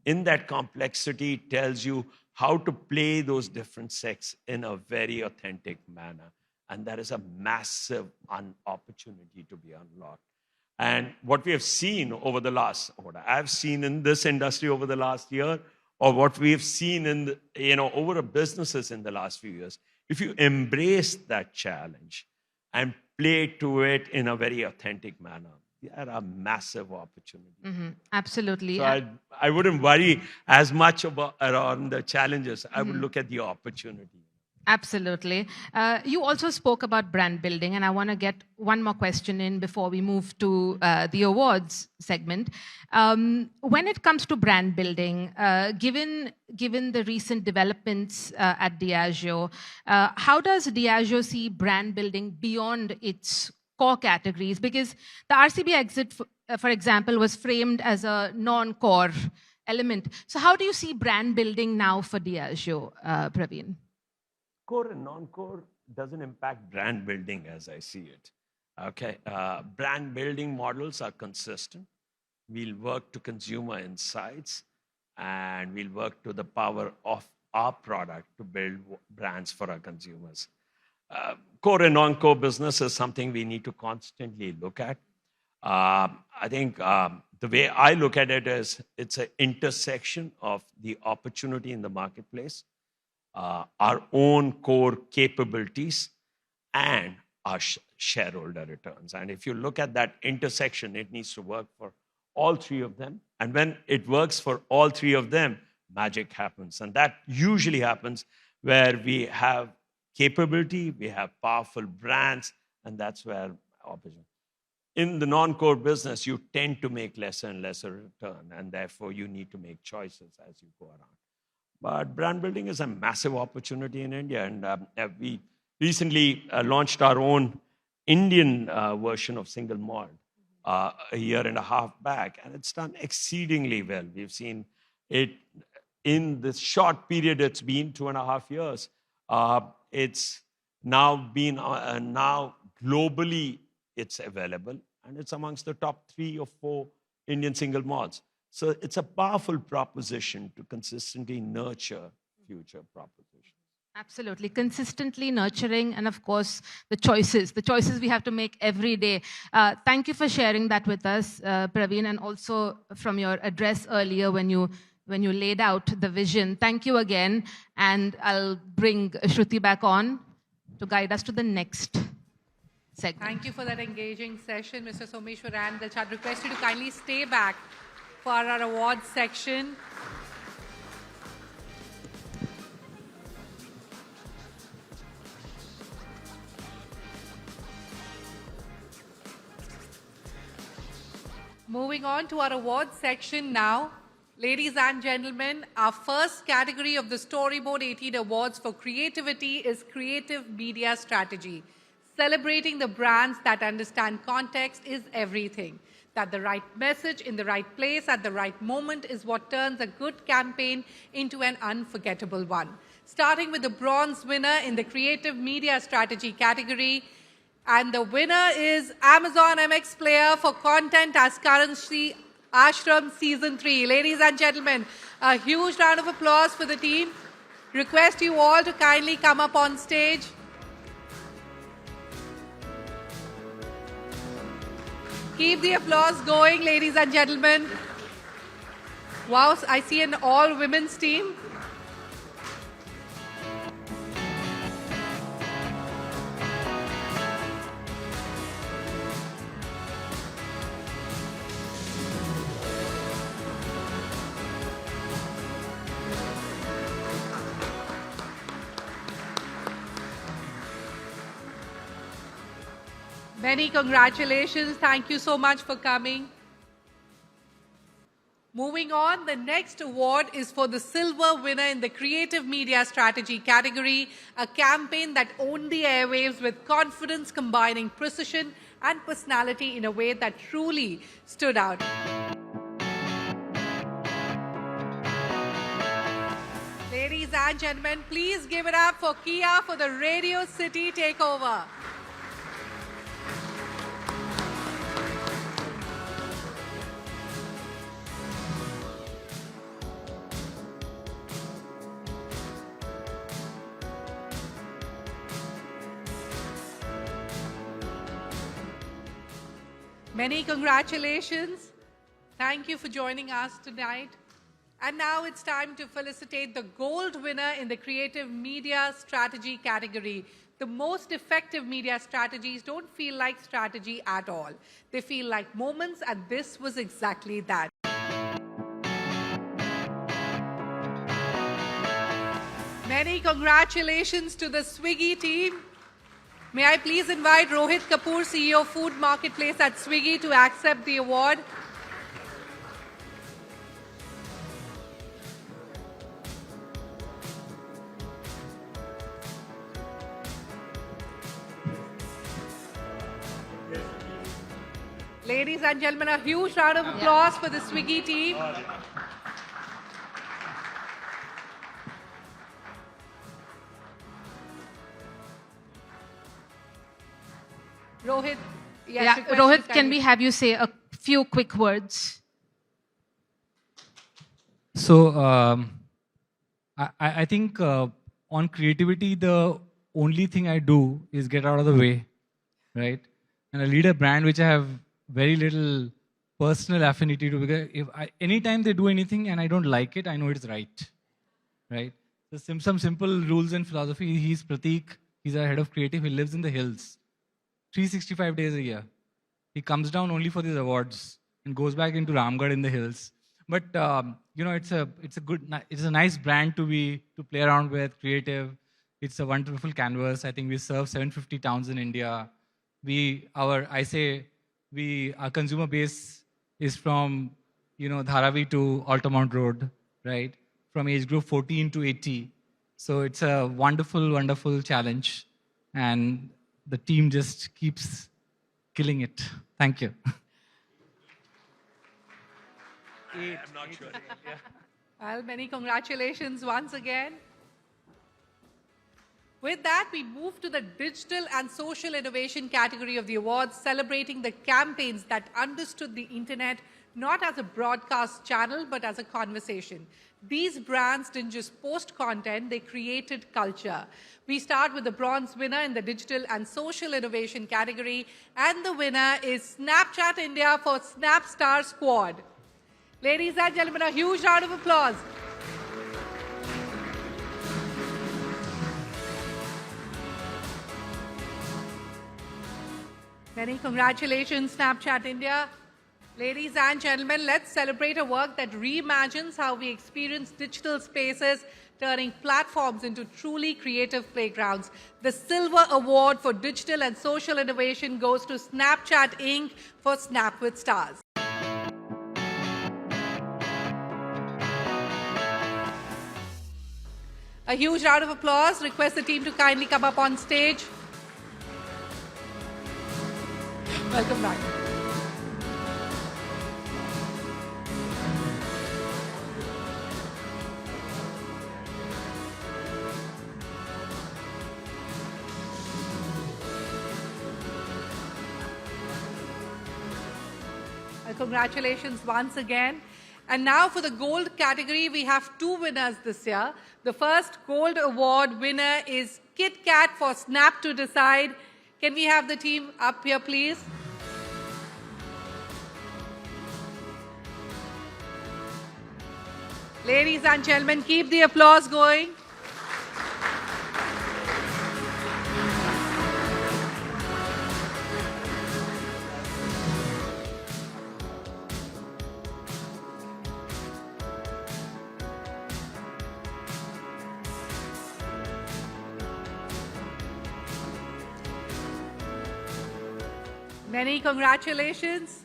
In that complexity tells you how to play those different sects in a very authentic manner. And that is a massive opportunity to be unlocked. And what we have seen over the last, what I've seen in this industry over the last year, or what we have seen in over businesses in the last few years, if you embrace that challenge and play to it in a very authentic manner, there are massive opportunities. Absolutely. So I wouldn't worry as much around the challenges. I would look at the opportunity. Absolutely. You also spoke about brand building, and I want to get one more question in before we move to the awards segment. When it comes to brand building, given the recent developments at Diageo, how does Diageo see brand building beyond its core categories? Because the RCB exit, for example, was framed as a non-core element. So how do you see brand building now for Diageo, Praveen? Core and non-core doesn't impact brand building as I see it. Okay, brand building models are consistent. We'll work to consumer insights, and we'll work to the power of our product to build brands for our consumers. Core and non-core business is something we need to constantly look at. I think the way I look at it is it's an intersection of the opportunity in the marketplace, our own core capabilities, and our shareholder returns. And if you look at that intersection, it needs to work for all three of them. And when it works for all three of them, magic happens. And that usually happens where we have capability, we have powerful brands, and that's where opportunity. In the non-core business, you tend to make lesser and lesser return, and therefore you need to make choices as you go around. But brand building is a massive opportunity in India, and we recently launched our own Indian version of single malt a year and a half back, and it's done exceedingly well. We've seen it in this short period, it's been 2.5 years. It's now been, now globally, it's available, and it's amongst the top 3 or 4 Indian single malts. So it's a powerful proposition to consistently nurture future propositions. Absolutely. Consistently nurturing, and of course, the choices we have to make every day. Thank you for sharing that with us, Praveen, and also from your address earlier when you laid out the vision. Thank you again, and I'll bring Shruti back on to guide us to the next segment. Thank you for that engaging session, Mr. Someshwar and Dilshad. I'd request you to kindly stay back for our awards section. Moving on to our awards section now. Ladies and gentlemen, our first category of the Storyboard 18 Awards for Creativity is Creative Media Strategy. Celebrating the brands that understand context is everything. That the right message in the right place at the right moment is what turns a good campaign into an unforgettable one. Starting with the bronze winner in the Creative Media Strategy category. And the winner is Amazon MX Player for Content as Currency Ashram Season 3. Ladies and gentlemen, a huge round of applause for the team. Request you all to kindly come up on stage. Keep the applause going, ladies and gentlemen. Wow, I see an all-women's team. Many congratulations. Thank you so much for coming. Moving on, the next award is for the silver winner in the Creative Media Strategy category, a campaign that owned the airwaves with confidence, combining precision and personality in a way that truly stood out. Ladies and gentlemen, please give it up for Kia for the Radio City Takeover. Many congratulations. Thank you for joining us tonight. And now it's time to felicitate the gold winner in the Creative Media Strategy category. The most effective media strategies don't feel like strategy at all. They feel like moments, and this was exactly that. Many congratulations to the Swiggy team. May I please invite Rohit Kapoor, CEO Food Marketplace at Swiggy, to accept the award. Ladies and gentlemen, a huge round of applause for the Swiggy team. Rohit, yes, Rohit, can we have you say a few quick words? So, I think on creativity, the only thing I do is get out of the way, right? And I lead a brand which I have very little personal affinity to, because anytime they do anything and I don't like it, I know it's right, right? So some simple rules and philosophy. He's Prateek. He's our head of creative. He lives in the hills, 365 days a year. He comes down only for these awards and goes back into Ramgarh in the hills. But you know, it's a nice brand to play around with, creative. It's a wonderful canvas. I think we serve 750 towns in India. Our consumer base is from, you know, Dharavi to Altamont Road, right? From age group 14 to 80. So it's a wonderful, wonderful challenge. And the team just keeps killing it. Thank you. I'm not sure. Well, many congratulations once again. With that, we move to the digital and social innovation category of the awards, celebrating the campaigns that understood the internet not as a broadcast channel, but as a conversation. These brands didn't just post content, they created culture. We start with the bronze winner in the digital and social innovation category, and the winner is Snapchat India for Snapstar Squad. Ladies and gentlemen, a huge round of applause. Many congratulations, Snapchat India. Ladies and gentlemen, let's celebrate a work that reimagines how we experience digital spaces, turning platforms into truly creative playgrounds. The Silver Award for Digital and Social Innovation goes to Snapchat Inc. for Snap with Stars. A huge round of applause. Request the team to kindly come up on stage. Welcome back. Congratulations once again. And now for the gold category, we have two winners this year. The first gold award winner is Kit Kat for Snap to Decide. Can we have the team up here, please? Ladies and gentlemen, keep the applause going. Many congratulations.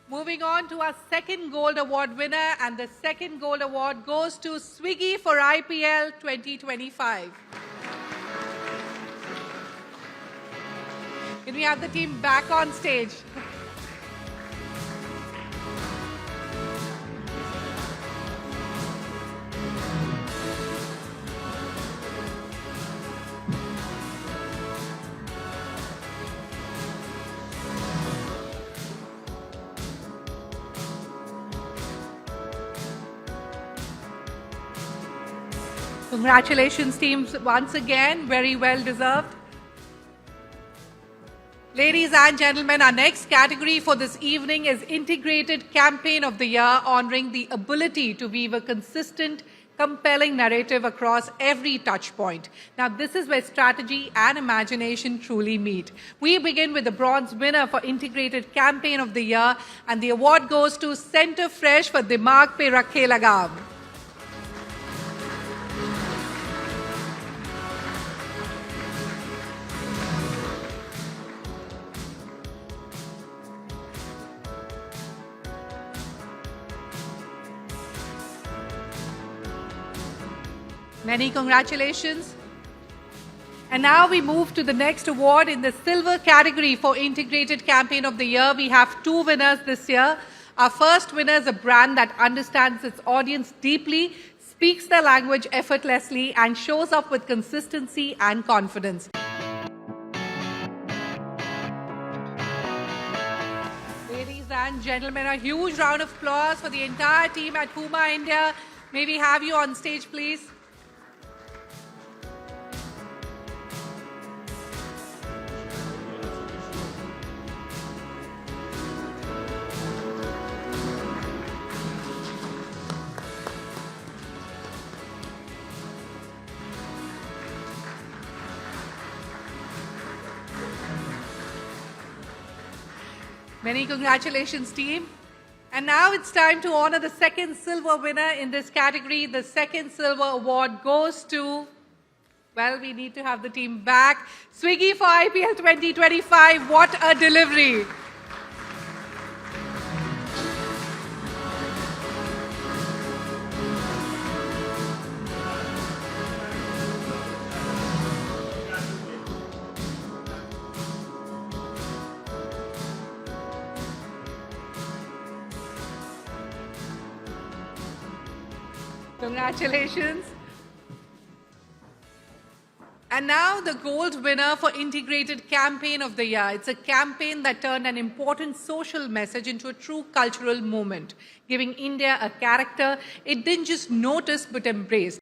Moving on to our second gold award winner, and the second gold award goes to Swiggy for IPL 2025. Can we have the team back on stage? Congratulations, teams, once again. Very well deserved. Ladies and gentlemen, our next category for this evening is Integrated Campaign of the Year, honoring the ability to weave a consistent, compelling narrative across every touch point. Now, this is where strategy and imagination truly meet. We begin with the bronze winner for Integrated Campaign of the Year, and the award goes to Center Fresh for Dimag Pe Rakhe Lagam. Many congratulations. And now we move to the next award in the silver category for Integrated Campaign of the Year. We have two winners this year. Our first winner is a brand that understands its audience deeply, speaks their language effortlessly, and shows up with consistency and confidence. Ladies and gentlemen, a huge round of applause for the entire team at Puma India. May we have you on stage, please? Many congratulations, team. And now it's time to honor the second silver winner in this category. The second silver award goes to, well, we need to have the team back. Swiggy for IPL 2025. What a delivery. Congratulations. And now the gold winner for Integrated Campaign of the Year. It's a campaign that turned an important social message into a true cultural moment, giving India a character it didn't just notice but embrace.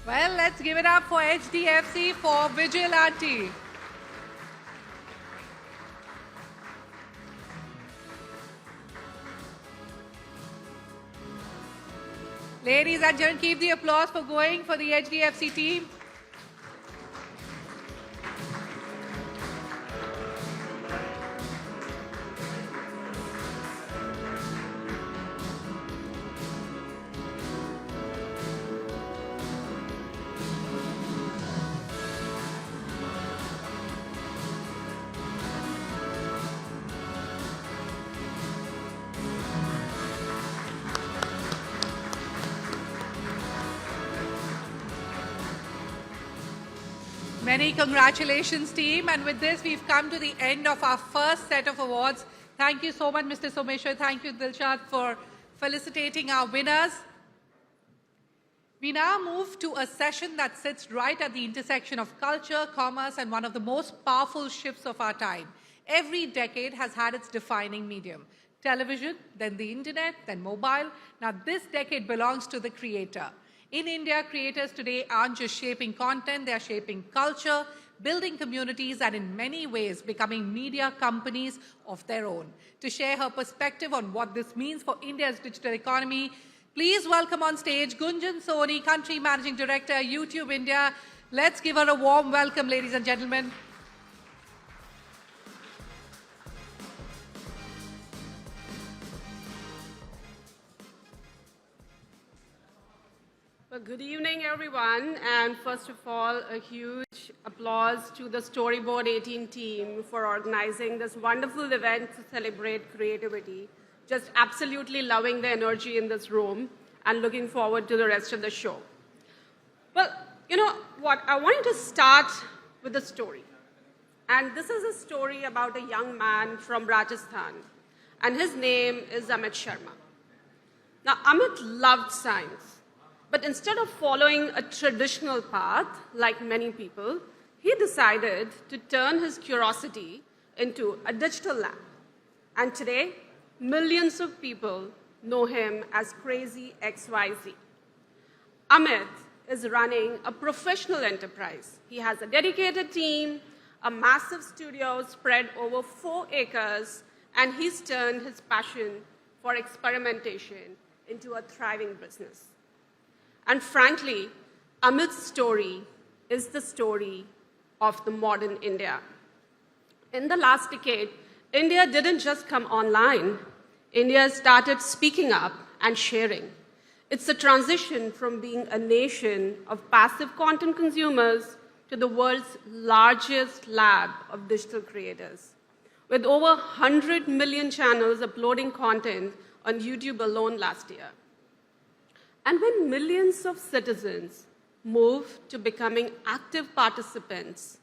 Well, let's give it up for HDFC for Vigilante. Ladies and gentlemen, keep the applause for going for the HDFC team. Many congratulations, team. And with this, we've come to the end of our first set of awards. Thank you so much, Mr. Someshwar. Thank you, Dilshad, for felicitating our winners. We now move to a session that sits right at the intersection of culture, commerce, and one of the most powerful shifts of our time. Every decade has had its defining medium. Television, then the internet, then mobile. Now this decade belongs to the creator. In India, creators today aren't just shaping content, they're shaping culture, building communities, and in many ways becoming media companies of their own. To share her perspective on what this means for India's digital economy, please welcome on stage Gunjan Soni, Country Managing Director, YouTube India. Let's give her a warm welcome, ladies and gentlemen. Well, good evening, everyone. And first of all, a huge applause to the Storyboard18 team for organizing this wonderful event to celebrate creativity. Just absolutely loving the energy in this room and looking forward to the rest of the show. Well, you know what? I wanted to start with a story. And this is a story about a young man from Rajasthan. And his name is Amit Sharma. Now, Amit loved science. But instead of following a traditional path, like many people, he decided to turn his curiosity into a digital lamp. And today, millions of people know him as Crazy XYZ. Amit is running a professional enterprise. He has a dedicated team, a massive studio spread over 4 acres, and he's turned his passion for experimentation into a thriving business. And frankly, Amit's story is the story of the modern India. In the last decade, India didn't just come online. India started speaking up and sharing. It's a transition from being a nation of passive content consumers to the world's largest lab of digital creators, with over 100 million channels uploading content on YouTube alone last year. And when millions of citizens move to becoming active participants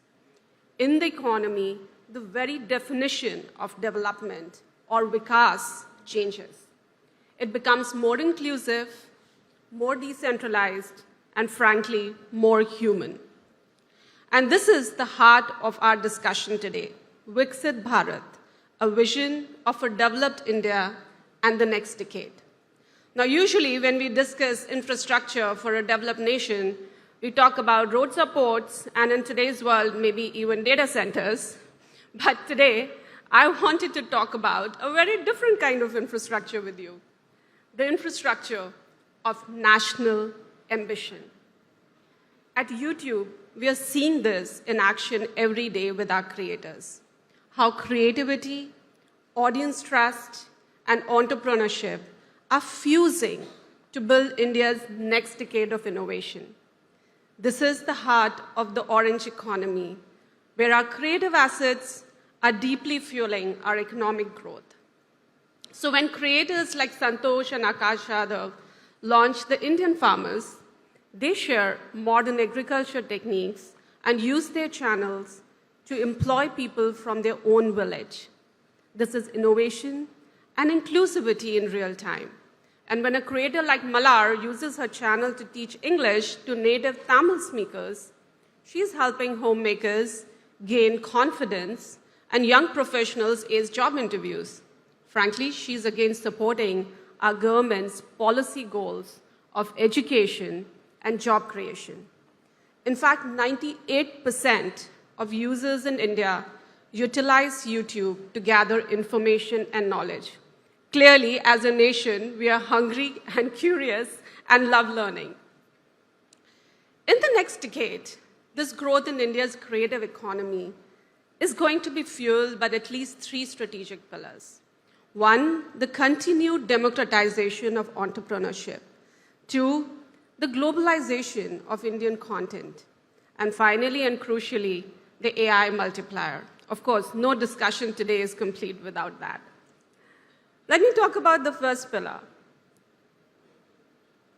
in the economy, the very definition of development, or vikas, changes. It becomes more inclusive, more decentralized, and frankly, more human. And this is the heart of our discussion today, Viksit Bharat, a vision of a developed India and the next decade. Now, usually when we discuss infrastructure for a developed nation, we talk about road supports, and in today's world, maybe even data centers. But today, I wanted to talk about a very different kind of infrastructure with you, the infrastructure of national ambition. At YouTube, we are seeing this in action every day with our creators. How creativity, audience trust, and entrepreneurship are fusing to build India's next decade of innovation. This is the heart of the orange economy, where our creative assets are deeply fueling our economic growth. So when creators like Santosh and Akash Yadav launch the Indian Farmers, they share modern agriculture techniques and use their channels to employ people from their own village. This is innovation and inclusivity in real time. And when a creator like Malar uses her channel to teach English to native Tamil speakers, she's helping homemakers gain confidence and young professionals ace job interviews. Frankly, she's again supporting our government's policy goals of education and job creation. In fact, 98% of users in India utilize YouTube to gather information and knowledge. Clearly, as a nation, we are hungry and curious and love learning. In the next decade, this growth in India's creative economy is going to be fueled by at least 3 strategic pillars. 1, the continued democratization of entrepreneurship. 2, the globalization of Indian content. And finally and crucially, the AI multiplier. Of course, no discussion today is complete without that. Let me talk about the first pillar.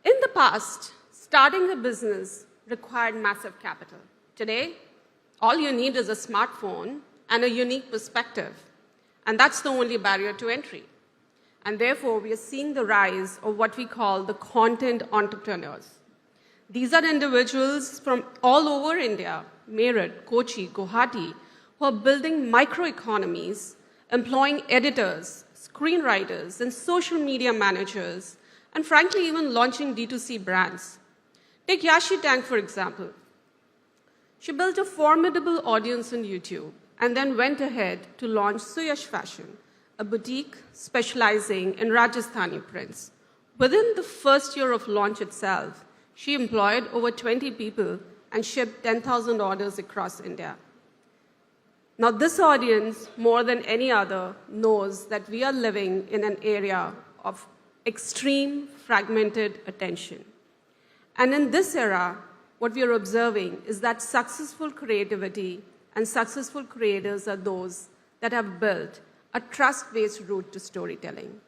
In the past, starting a business required massive capital. Today, all you need is a smartphone and a unique perspective, and that's the only barrier to entry. And therefore, we are seeing the rise of what we call the content entrepreneurs. These are individuals from all over India, Meerut, Kochi, Guwahati, who are building microeconomies, employing editors, screenwriters, and social media managers, and frankly, even launching D2C brands. Take Yashi Tang, for example. She built a formidable audience on YouTube and then went ahead to launch Suyash Fashion, a boutique specializing in Rajasthani prints. Within the first year of launch itself, she employed over 20 people and shipped 10,000 orders across India. Now, this audience, more than any other, knows that we are living in an area of extreme fragmented attention. And in this era, what we are observing is that successful creativity and successful creators are those that have built a trust-based route to storytelling.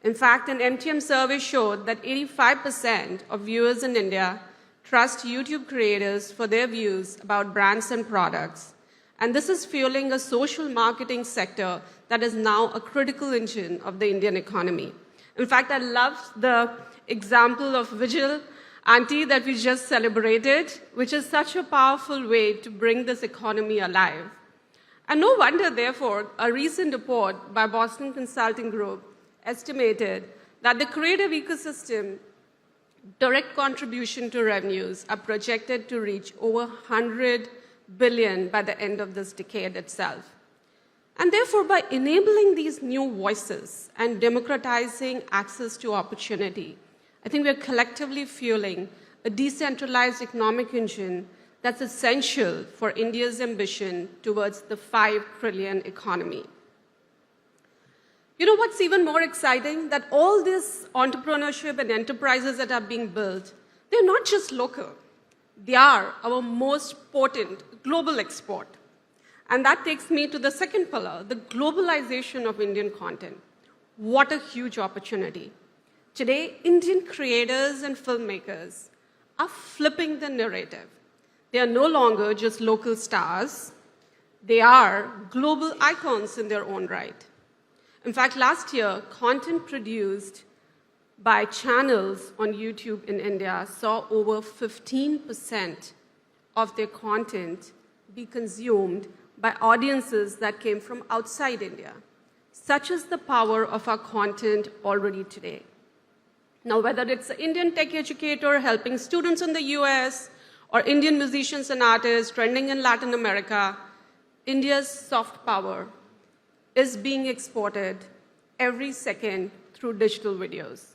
In fact, an MTM survey showed that 85% of viewers in India trust YouTube creators for their views about brands and products. And this is fueling a social marketing sector that is now a critical engine of the Indian economy. In fact, I loved the example of Vigil Auntie that we just celebrated, which is such a powerful way to bring this economy alive. And no wonder, therefore, a recent report by Boston Consulting Group estimated that the creative ecosystem direct contribution to revenues are projected to reach over 100 billion by the end of this decade itself. And therefore, by enabling these new voices and democratizing access to opportunity, I think we're collectively fueling a decentralized economic engine that's essential for India's ambition towards the 5 trillion economy. You know what's even more exciting? That all this entrepreneurship and enterprises that are being built, they're not just local. They are our most potent global export. And that takes me to the second pillar, the globalization of Indian content. What a huge opportunity. Today, Indian creators and filmmakers are flipping the narrative. They are no longer just local stars. They are global icons in their own right. In fact, last year, content produced by channels on YouTube in India saw over 15% of their content be consumed by audiences that came from outside India. Such is the power of our content already today. Now, whether it's an Indian tech educator helping students in the US or Indian musicians and artists trending in Latin America, India's soft power is being exported every second through digital videos.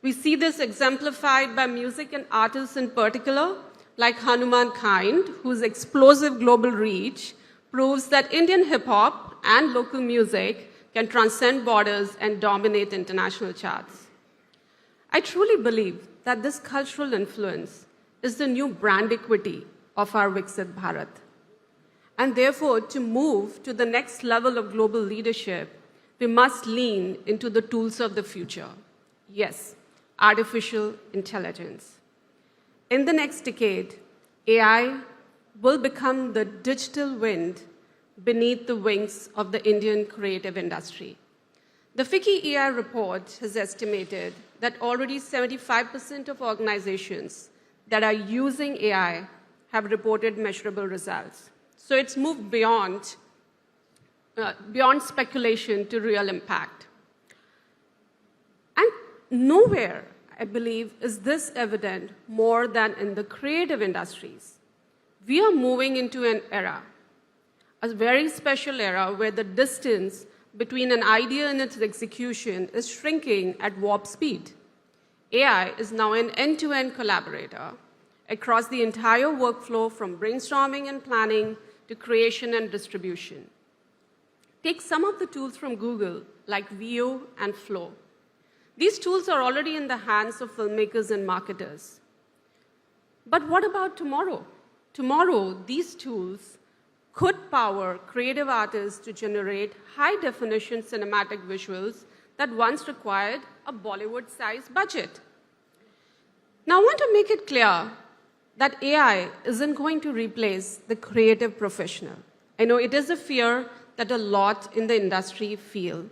We see this exemplified by music and artists in particular, like Hanuman Kind, whose explosive global reach proves that Indian hip-hop and local music can transcend borders and dominate international charts. I truly believe that this cultural influence is the new brand equity of our Viksit Bharat. And therefore, to move to the next level of global leadership, we must lean into the tools of the future. Yes, artificial intelligence. In the next decade, AI will become the digital wind beneath the wings of the Indian creative industry. The FICCI AI report has estimated that already 75% of organizations that are using AI have reported measurable results. So it's moved beyond speculation to real impact. And nowhere, I believe, is this evident more than in the creative industries. We are moving into an era, a very special era, where the distance between an idea and its execution is shrinking at warp speed. AI is now an end-to-end collaborator across the entire workflow from brainstorming and planning to creation and distribution. Take some of the tools from Google, like Veo and Flow. These tools are already in the hands of filmmakers and marketers. But what about tomorrow? Tomorrow, these tools could power creative artists to generate high-definition cinematic visuals that once required a Bollywood-sized budget. Now, I want to make it clear that AI isn't going to replace the creative professional. I know it is a fear that a lot in the industry feel.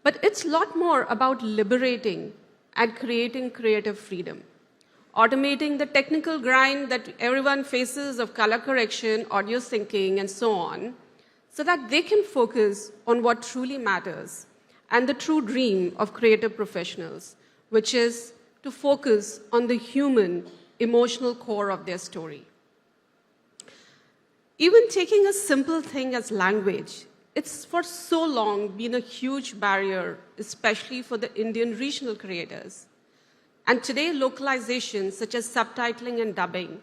But it's a lot more about liberating and creating creative freedom, automating the technical grind that everyone faces of color correction, audio syncing, and so on, so that they can focus on what truly matters and the true dream of creative professionals, which is to focus on the human, emotional core of their story. Even taking a simple thing as language, it's for so long been a huge barrier, especially for the Indian regional creators. And today, localization, such as subtitling and dubbing,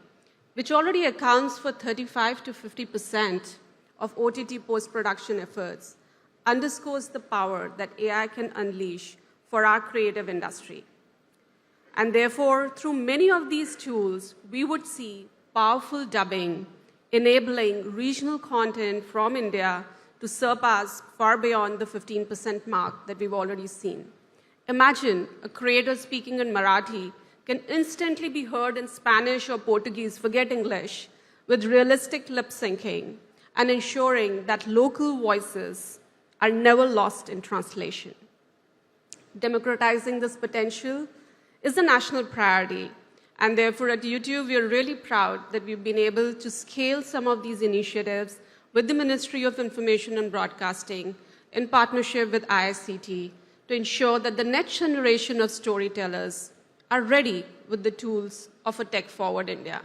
which already accounts for 35 to 50% of OTT post-production efforts, underscores the power that AI can unleash for our creative industry. And therefore, through many of these tools, we would see powerful dubbing, enabling regional content from India to surpass far beyond the 15% mark that we've already seen. Imagine a creator speaking in Marathi can instantly be heard in Spanish or Portuguese, forget English, with realistic lip syncing and ensuring that local voices are never lost in translation. Democratizing this potential is a national priority, and therefore at YouTube, we are really proud that we've been able to scale some of these initiatives with the Ministry of Information and Broadcasting in partnership with IICT to ensure that the next generation of storytellers are ready with the tools of a tech-forward India.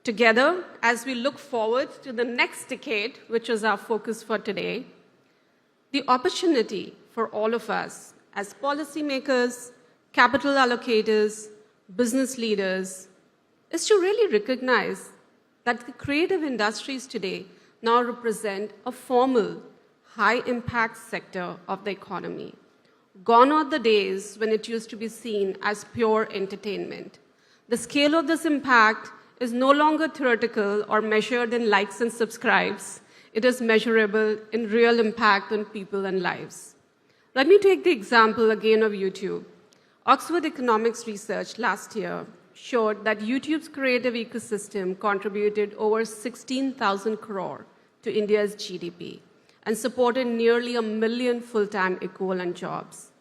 Together, as we look forward to the next decade, which is our focus for today, the opportunity for all of us as policymakers, capital allocators, business leaders, is to really recognize that the creative industries today now represent a formal, high-impact sector of the economy. Gone are the days when it used to be seen as pure entertainment. The scale of this impact is no longer theoretical or measured in likes and subscribes. It is measurable in real impact on people and lives. Let me take the example again of YouTube. Oxford Economics research last year showed that YouTube's creative ecosystem contributed over 16,000 crore to India's GDP and supported nearly 1 million full-time equivalent jobs.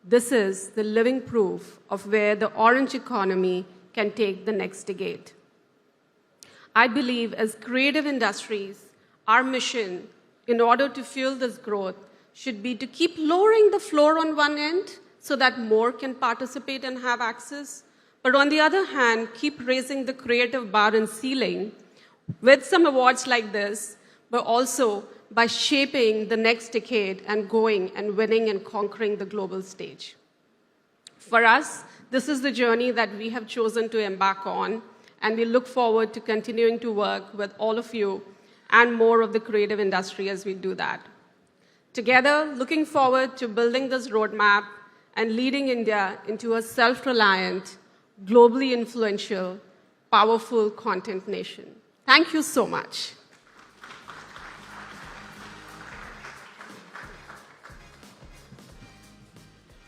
This is the living proof of where the orange economy can take the next decade. I believe as creative industries, our mission, in order to fuel this growth, should be to keep lowering the floor on one end so that more can participate and have access, but on the other hand, keep raising the creative bar and ceiling with some awards like this, but also by shaping the next decade and going and winning and conquering the global stage. For us, this is the journey that we have chosen to embark on, and we look forward to continuing to work with all of you and more of the creative industry as we do that. Together, looking forward to building this roadmap and leading India into a self-reliant, globally influential, powerful content nation. Thank you so much.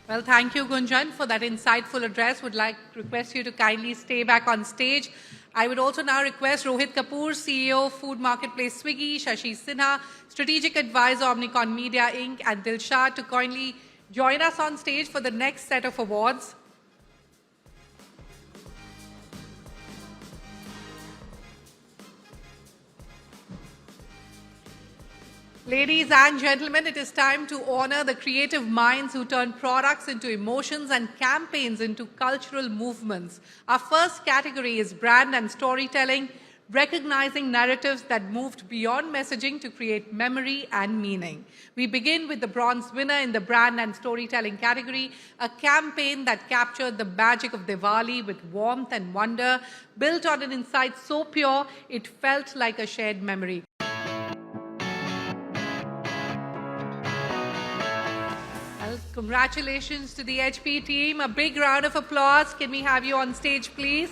Well, thank you, Gunjan, for that insightful address. Would like to request you to kindly stay back on stage. I would also now request Rohit Kapoor, CEO, Food Marketplace Swiggy, Shashi Sinha, Strategic Advisor, Omnicon Media Inc., and Dilshad to kindly join us on stage for the next set of awards. Ladies and gentlemen, it is time to honor the creative minds who turn products into emotions and campaigns into cultural movements. Our first category is brand and storytelling. recognizing narratives that moved beyond messaging to create memory and meaning. We begin with the bronze winner in the brand and storytelling category, a campaign that captured the magic of Diwali with warmth and wonder, built on an insight so pure it felt like a shared memory. Well, congratulations to the HP team. A big round of applause. Can we have you on stage, please?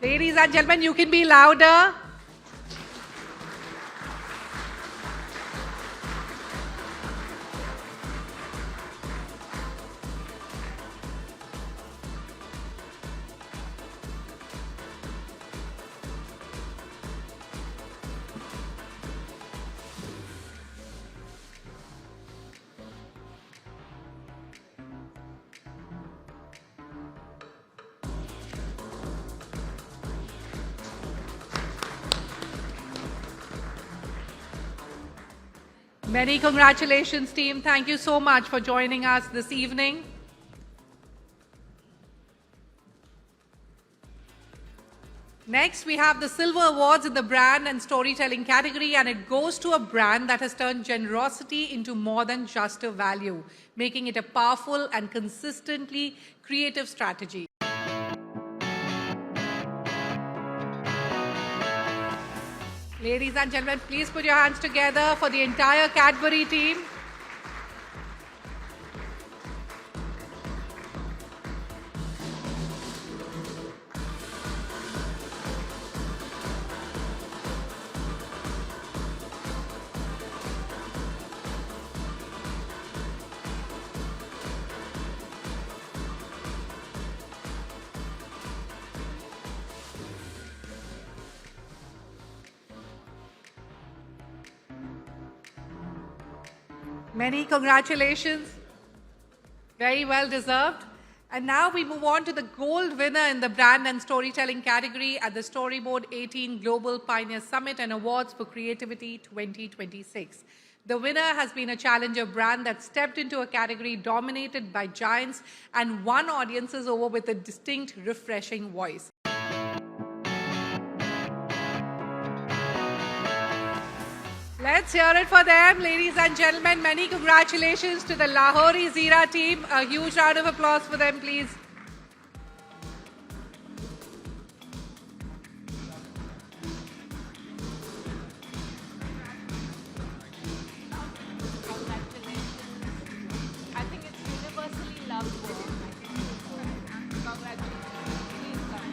Ladies and gentlemen, you can be louder. Many congratulations, team. Thank you so much for joining us this evening. Next, we have the Silver Awards in the brand and storytelling category, and it goes to a brand that has turned generosity into more than just a value, making it a powerful and consistently creative strategy. Ladies and gentlemen, please put your hands together for the entire Cadbury team. Many congratulations. Very well deserved. And now we move on to the gold winner in the brand and storytelling category at the Storyboard18 Global Pioneers Summit and Awards for Creativity 2026. The winner has been a challenger brand that stepped into a category dominated by giants and won audiences over with a distinct, refreshing voice. Let's hear it for them, ladies and gentlemen. Many congratulations to the Lahori Zira team. A huge round of applause for them, please. I think it's universally loved work. Congratulations. Please come.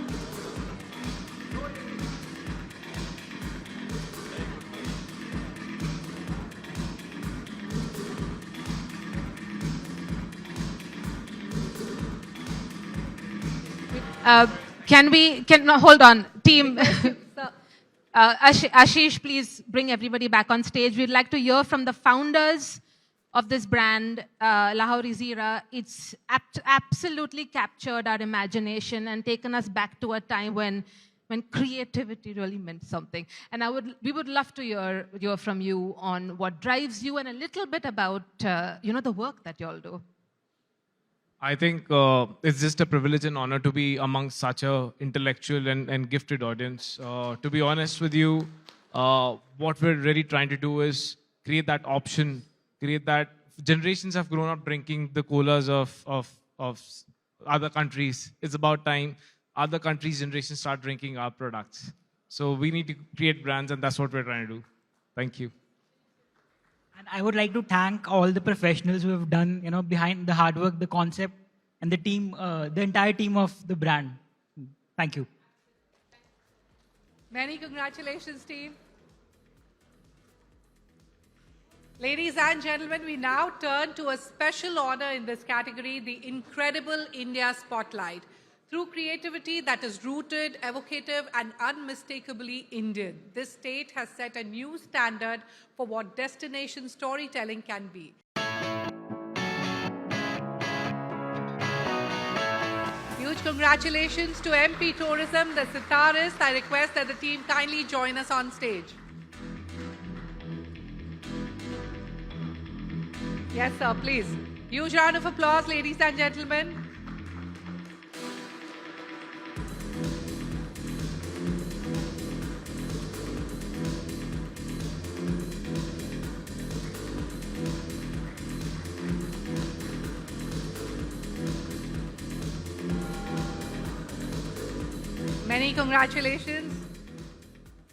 Hold on, team. Ashish, please bring everybody back on stage. We'd like to hear from the founders of this brand, Lahori Zira. It's absolutely captured our imagination and taken us back to a time when creativity really meant something. And we would love to hear from you on what drives you and a little bit about the work that you all do. I think it's just a privilege and honor to be amongst such a intellectual and gifted audience. To be honest with you, what we're really trying to do is create that option, create that generations have grown up drinking the colas of other countries. It's about time other countries' generations start drinking our products. So we need to create brands, and that's what we're trying to do. Thank you. And I would like to thank all the professionals who have done, behind the hard work, the concept, and the team, the entire team of the brand. Thank you. Many congratulations, team. Ladies and gentlemen, we now turn to a special honor in this category, the Incredible India Spotlight. Through creativity that is rooted, evocative, and unmistakably Indian, this state has set a new standard for what destination storytelling can be. Huge congratulations to MP Tourism, the Sitaris. I request that the team kindly join us on stage. Yes, sir, please. Huge round of applause, ladies and gentlemen. Many congratulations.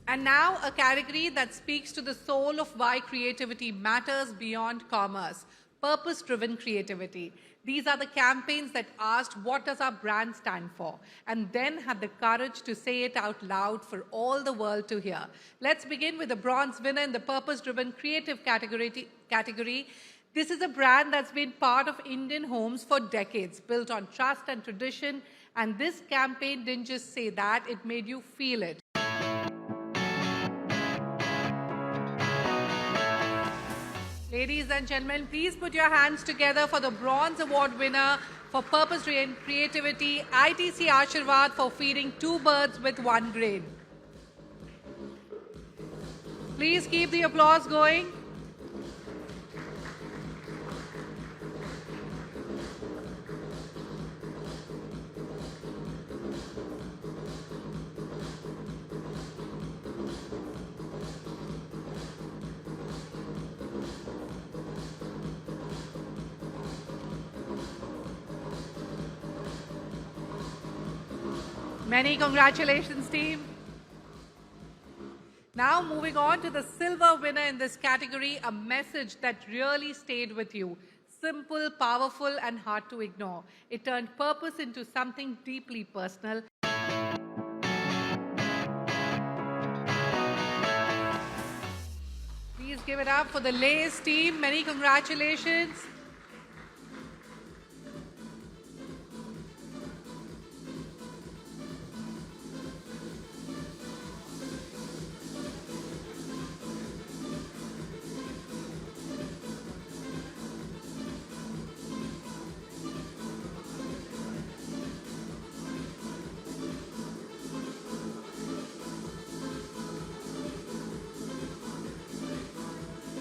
And now a category that speaks to the soul of why creativity matters beyond commerce, purpose-driven creativity. These are the campaigns that asked, what does our brand stand for? And then had the courage to say it out loud for all the world to hear. Let's begin with the bronze winner in the purpose-driven creative category. This is a brand that's been part of Indian homes for decades, built on trust and tradition. And this campaign didn't just say that, it made you feel it. Ladies and gentlemen, please put your hands together for the Bronze Award winner for purpose-driven creativity, ITC Ashirwad, for feeding 2 birds with 1 grain. Please keep the applause going. Many congratulations, team. Now moving on to the silver winner in this category, a message that really stayed with you. Simple, powerful, and hard to ignore. It turned purpose into something deeply personal. Please give it up for the Lays team. Many congratulations.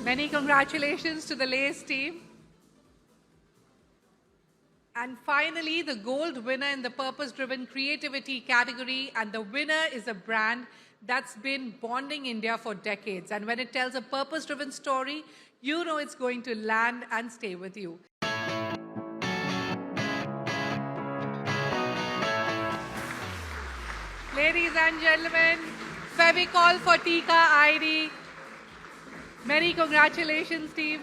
Many congratulations to the Lays team. And finally, the gold winner in the purpose-driven creativity category, and the winner is a brand that's been bonding India for decades. And when it tells a purpose-driven story, you know it's going to land and stay with you. Ladies and gentlemen, Fevicol for Tika ID. Many congratulations, team.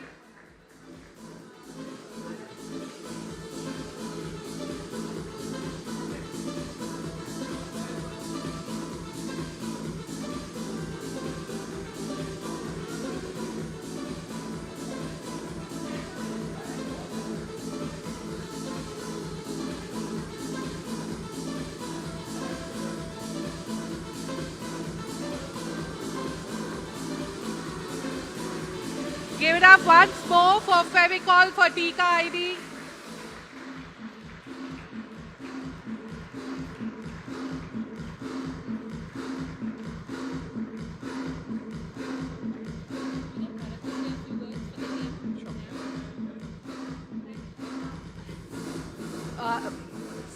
Give it up once more for Fevicol for Tika ID.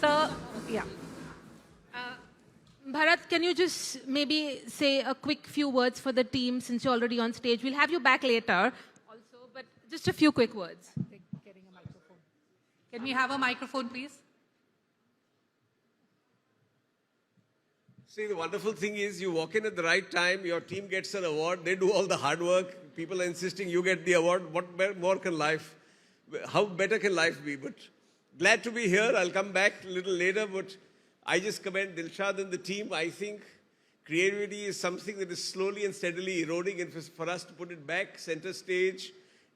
Sir, yeah. Bharat, can you just maybe say a quick few words for the team since you're already on stage? We'll have you back later also, but just a few quick words. Getting a microphone. Can we have a microphone, please? See, the wonderful thing is you walk in at the right time, your team gets an award, they do all the hard work, people are insisting you get the award. What more can life, how better can life be? But glad to be here. I'll come back a little later, but I just commend Dilshad and the team. I think creativity is something that is slowly and steadily eroding, and for us to put it back center stage,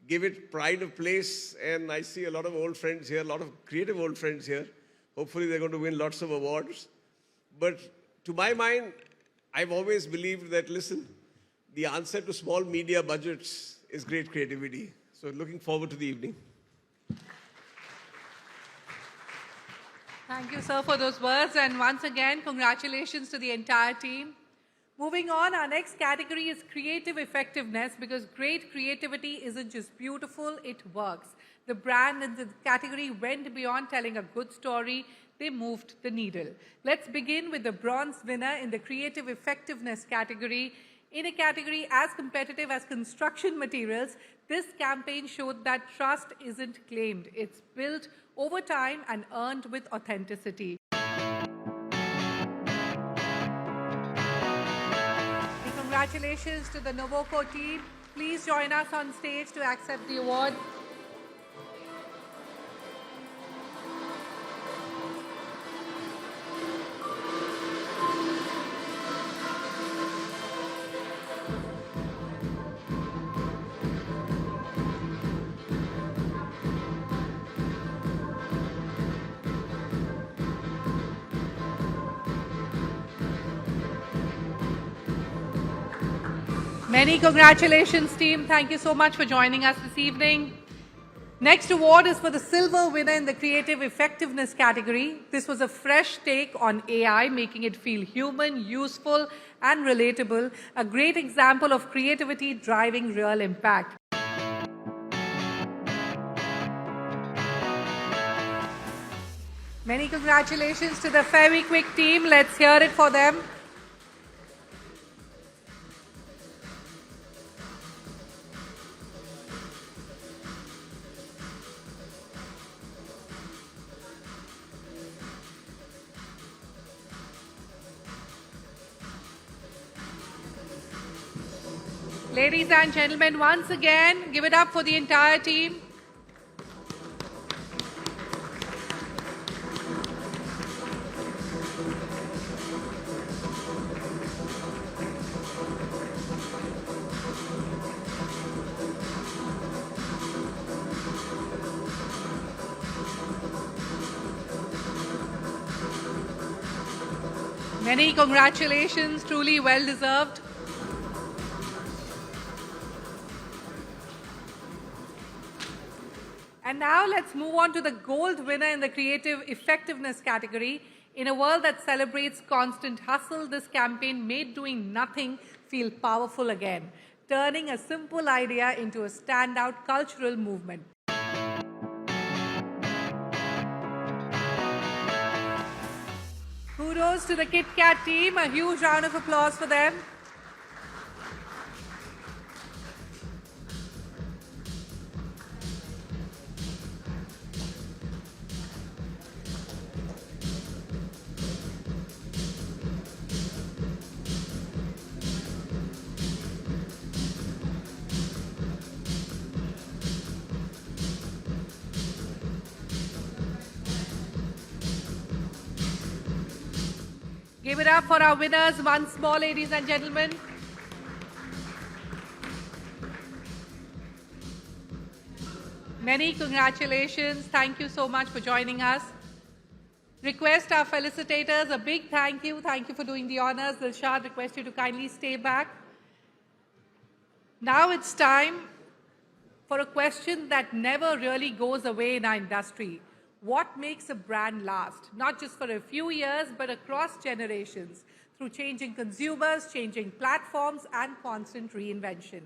give it pride of place, and I see a lot of old friends here, a lot of creative old friends here. Hopefully they're going to win lots of awards. But to my mind, I've always believed that, listen, the answer to small media budgets is great creativity. So looking forward to the evening. Thank you, sir, for those words. And once again, congratulations to the entire team. Moving on, our next category is creative effectiveness, because great creativity isn't just beautiful, it works. The brand in the category went beyond telling a good story. They moved the needle. Let's begin with the bronze winner in the creative effectiveness category. In a category as competitive as construction materials, this campaign showed that trust isn't claimed. It's built over time and earned with authenticity. congratulations to the Novoco team. Please join us on stage to accept the award. Many congratulations, team. Thank you so much for joining us this evening. Next award is for the silver winner in the creative effectiveness category. This was a fresh take on AI, making it feel human, useful, and relatable. A great example of creativity driving real impact. Many congratulations to the Very Quick team. Let's hear it for them. Ladies and gentlemen, once again, give it up for the entire team. Many congratulations, truly well deserved. And now let's move on to the gold winner in the creative effectiveness category. In a world that celebrates constant hustle, this campaign made doing nothing feel powerful again, turning a simple idea into a standout cultural movement. Kudos to the Kit Kat team. A huge round of applause for them. Give it up for our winners once more, ladies and gentlemen. Many congratulations. Thank you so much for joining us. Request our felicitators a big thank you. Thank you for doing the honors. Dilshad, request you to kindly stay back. Now it's time for a question that never really goes away in our industry. What makes a brand last, not just for a few years, but across generations, through changing consumers, changing platforms, and constant reinvention?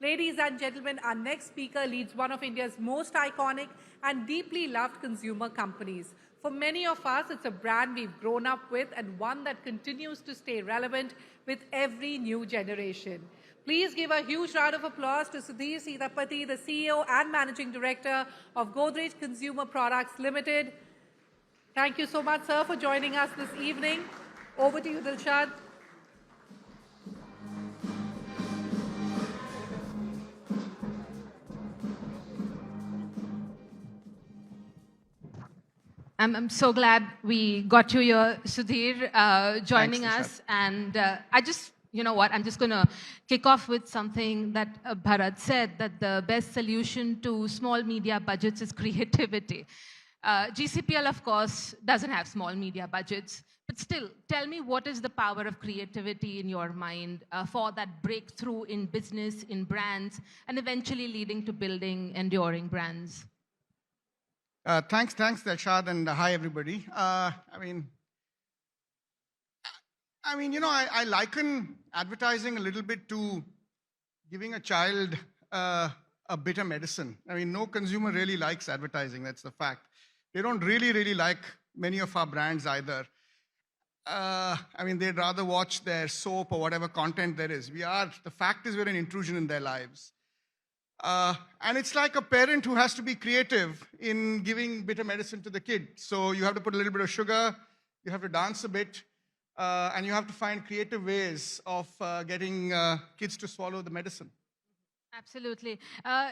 Ladies and gentlemen, our next speaker leads one of India's most iconic and deeply loved consumer companies. For many of us, it's a brand we've grown up with and one that continues to stay relevant with every new generation. Please give a huge round of applause to Sudhir Sithapati, the CEO and Managing Director of Godrej Consumer Products Limited. Thank you so much, sir, for joining us this evening. Over to you, Dilshad. I'm so glad we got you here, Sudhir, joining Thanks, us. And you know what, I'm just going to kick off with something that Bharat said, that the best solution to small media budgets is creativity. GCPL, of course, doesn't have small media budgets. But still, tell me, what is the power of creativity in your mind for that breakthrough in business, in brands, and eventually leading to building enduring brands? Thanks, Dilshad, and hi, everybody. I liken advertising a little bit to giving a child a bitter medicine. No consumer really likes advertising, that's the fact. They don't really like many of our brands either. They'd rather watch their soap or whatever content there is. The fact is we're an intrusion in their lives. And it's like a parent who has to be creative in giving bitter medicine to the kid. So you have to put a little bit of sugar, you have to dance a bit, and you have to find creative ways of getting kids to swallow the medicine. Absolutely.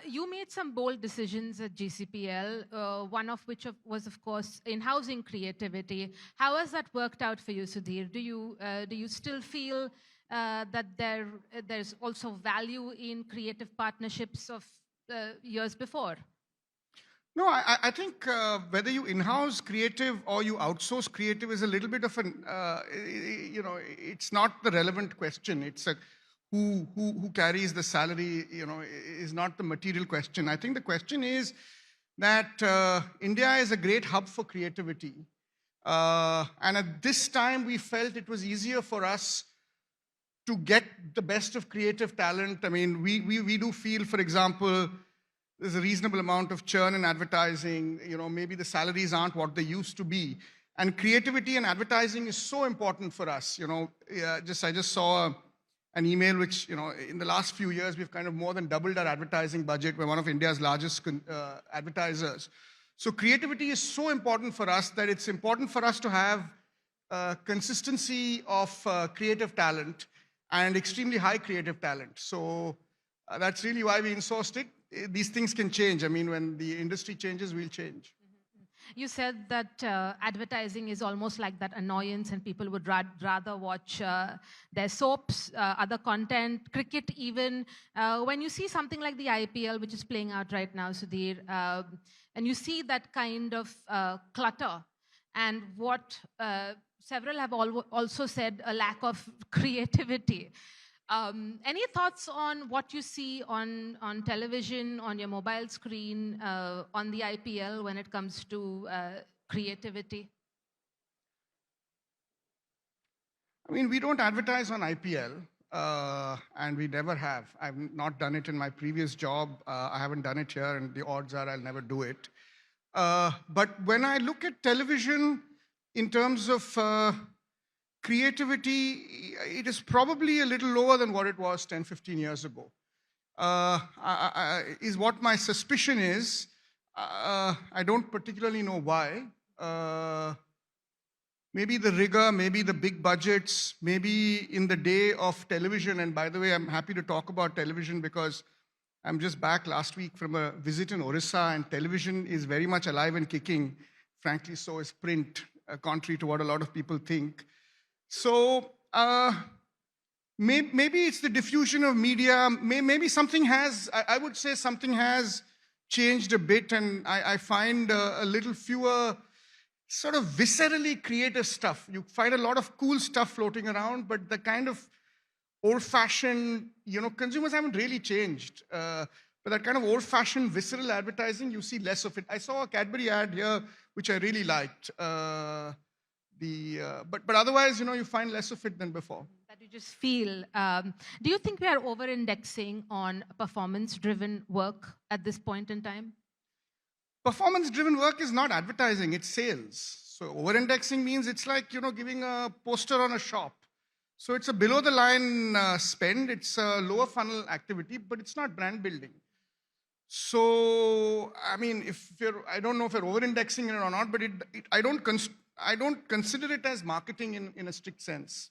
You made some bold decisions at GCPL, one of which was, of course, in-housing creativity. How has that worked out for you, Sudhir? Do you still feel that there's also value in creative partnerships of years before? No, I think whether you in-house creative or you outsource creative is a little bit of an, it's not the relevant question. It's a who carries the salary, is not the material question. I think the question is that India is a great hub for creativity. And at this time, we felt it was easier for us to get the best of creative talent. I mean, we do feel, for example, there's a reasonable amount of churn in advertising. Maybe the salaries aren't what they used to be. And creativity and advertising is so important for us. I just saw an email which, in the last few years, we've kind of more than doubled our advertising budget. We're one of India's largest advertisers. So creativity is so important for us that it's important for us to have consistency of creative talent and extremely high creative talent. So that's really why we insourced it. These things can change. I mean, when the industry changes, we'll change. You said that advertising is almost like that annoyance and people would rather watch their soaps, other content, cricket even. When you see something like the IPL, which is playing out right now, Sudhir, and you see that kind of clutter and what several have also said, a lack of creativity. Any thoughts on what you see on television, on your mobile screen, on the IPL when it comes to creativity? I mean, we don't advertise on IPL, and we never have. I've not done it in my previous job. I haven't done it here, and the odds are I'll never do it. But when I look at television in terms of creativity, it is probably a little lower than what it was 10, 15 years ago. Is what my suspicion is. I don't particularly know why. Maybe the rigor, maybe the big budgets, maybe in the day of television. And by the way, I'm happy to talk about television because I'm just back last week from a visit in Orissa, and television is very much alive and kicking. Frankly, so is print, contrary to what a lot of people think. So maybe it's the diffusion of media. Maybe something has, I would say something has changed a bit, and I find a little fewer sort of viscerally creative stuff. You find a lot of cool stuff floating around, but the kind of old-fashioned, consumers haven't really changed. But that kind of old-fashioned visceral advertising, you see less of it. I saw a Cadbury ad here, which I really liked. But otherwise, you find less of it than before. That you just feel. Do you think we are over-indexing on performance-driven work at this point in time? Performance-driven work is not advertising, it's sales. So over-indexing means it's like, giving a poster on a shop. So it's a below-the-line spend, it's a lower funnel activity, but it's not brand building. So, I mean, I don't know if you're over-indexing it or not, but I don't consider it as marketing in a strict sense.